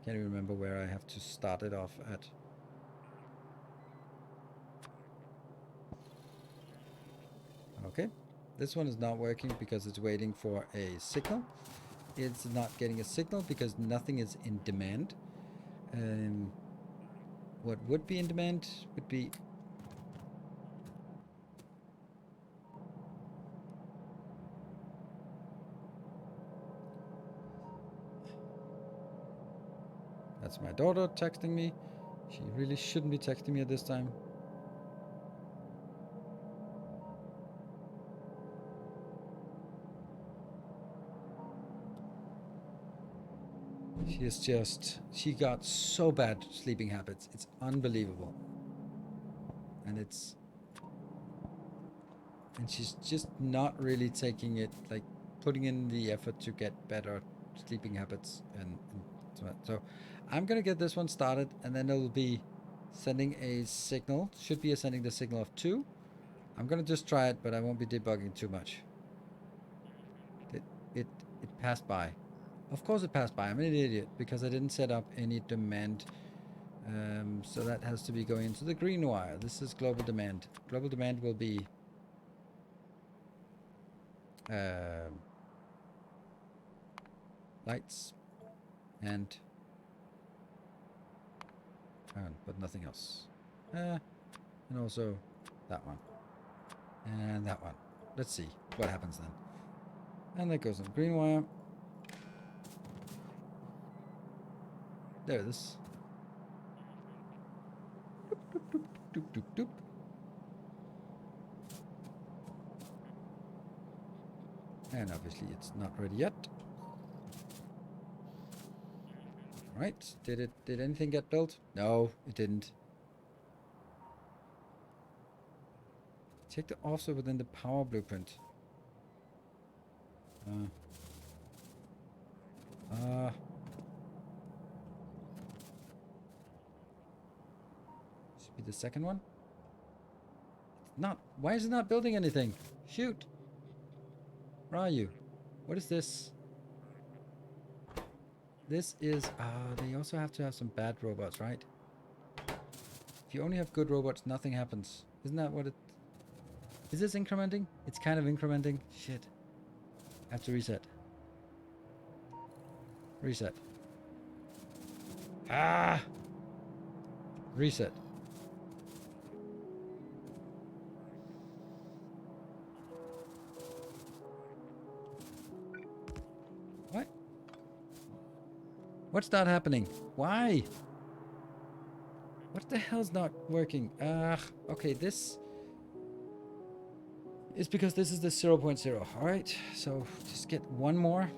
Can't even remember where I have to start it off at. Okay. This one is not working because it's waiting for a signal. It's not getting a signal because nothing is in demand. What would be in demand would be... That's my daughter texting me. She really shouldn't be texting me at this time. She is just... She got so bad sleeping habits. It's unbelievable. And it's... And she's just not really taking it, like, putting in the effort to get better sleeping habits. And so I'm going to get this one started, and then it'll be sending a signal. Should be sending the signal of 2. I'm going to just try it, but I won't be debugging too much. It passed by. Of course it passed by. I'm an idiot because I didn't set up any demand. So that has to be going into the green wire. This is global demand. Global demand will be lights and but nothing else. And also that one and that one. Let's see what happens then. And that goes on the green wire. There it is. Doop, doop, doop, doop, doop. And obviously it's not ready yet. Right, did anything get built? No, it didn't. Check the offset within the power blueprint. Should be the second one. It's not. Why is it not building anything? Shoot. Where are you? What is this? This is... they also have to have some bad robots, right? If you only have good robots, nothing happens. Isn't that what it... Is this incrementing? It's kind of incrementing. Shit. I have to reset. Reset. Ah! Reset. What? What's not happening? Why? What the hell's not working? Okay, this is because this is the 0.0. Alright, so just get one more,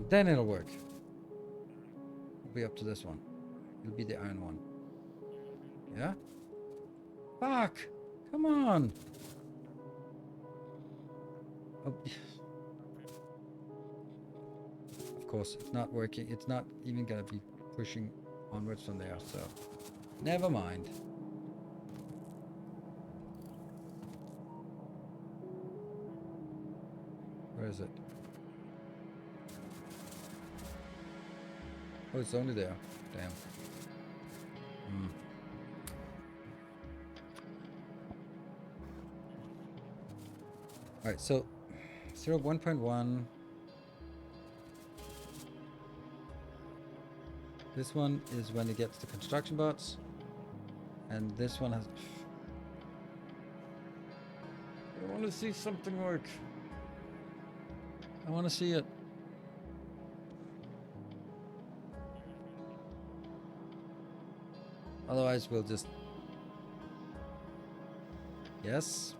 then it'll work. It'll be up to this one. It'll be the iron one. Yeah? Fuck! Come on! Oh. course, it's not working. It's not even gonna be pushing onwards from there, so never mind. Where is it? Oh, it's only there. Damn. Alright, so 1.1. This one is when it gets the construction bots. And this one has... I want to see something work. I want to see it. Otherwise, we'll just... Yes.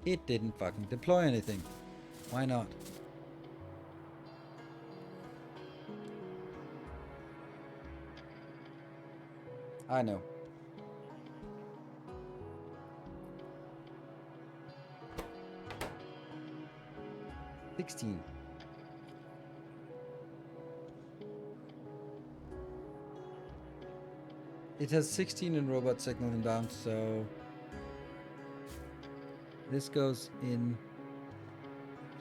It didn't fucking deploy anything. Why not? I know. It has 16 in robot signal inbound, so this goes in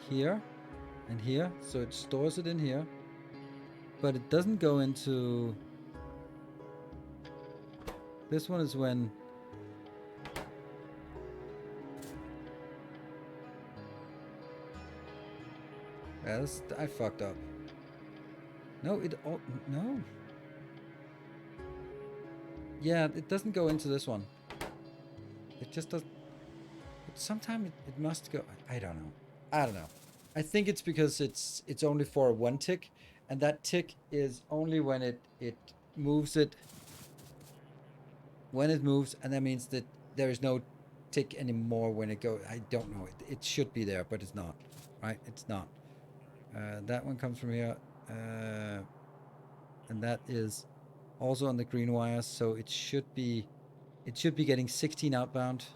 here and here, so it stores it in here, but it doesn't go into... This one is when... Yes, I fucked up. No, it... Oh, no. Yeah, it doesn't go into this one. It just does... But sometimes it must go... I don't know. I don't know. I think it's because it's only for one tick, and that tick is only when it moves it. When it moves, and that means that there is no tick anymore when it goes. I don't know. It should be there, but it's not. Right? It's not. That one comes from here. And that is also on the green wires, so it should be getting 16 outbound.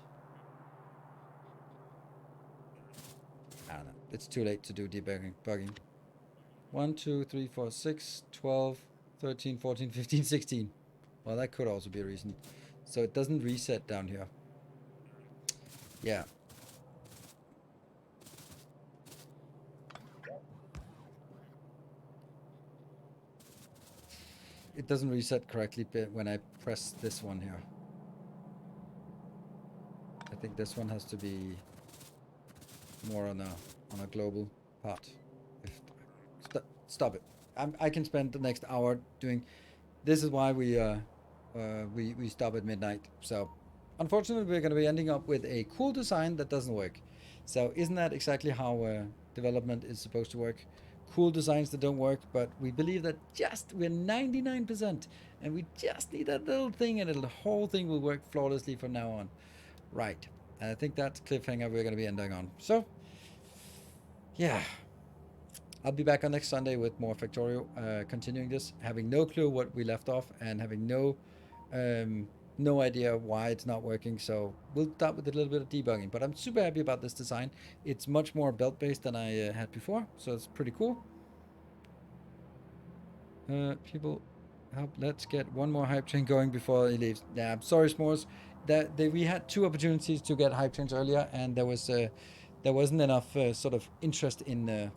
I don't know. It's too late to do debugging. 1, 2, 3, 4, 6, 12, 13, 14, 15, 16. Well, that could also be a reason. So it doesn't reset down here. Yeah. It doesn't reset correctly when I press this one here. I think this one has to be more on a global part. Stop it. I can spend the next hour doing... This is why we stop at midnight. So unfortunately, we're going to be ending up with a cool design that doesn't work. So isn't that exactly how development is supposed to work? Cool designs that don't work, but we believe that we're 99%, and we just need that little thing, and the whole thing will work flawlessly from now on. Right. And I think that's cliffhanger we're going to be ending on. So, yeah. I'll be back on next Sunday with more Factorio, continuing this, having no clue what we left off, and having no idea why it's not working. So we'll start with a little bit of debugging, but I'm super happy about this design. It's much more belt-based than I had before, so it's pretty cool. People, help! Let's get one more hype train going before he leaves. Yeah, I'm sorry, S'mores. We had 2 opportunities to get hype trains earlier, and there wasn't enough sort of interest in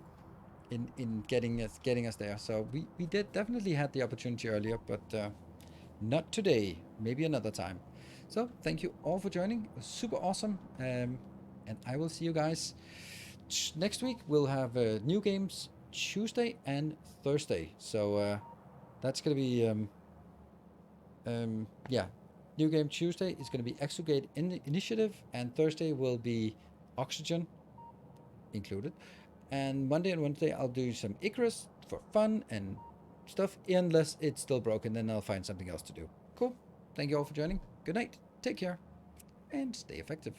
getting us there. So we did definitely had the opportunity earlier, but not today. Maybe another time. So thank you all for joining. It was super awesome. And I will see you guys next week. We'll have new games Tuesday and Thursday. So that's gonna be yeah. New game Tuesday is gonna be Exogate Initiative, and Thursday will be Oxygen included. And Monday and Wednesday I'll do some Icarus for fun and stuff, unless it's still broken, then I'll find something else to do. Cool. Thank you all for joining. Good night. Take care. And stay effective.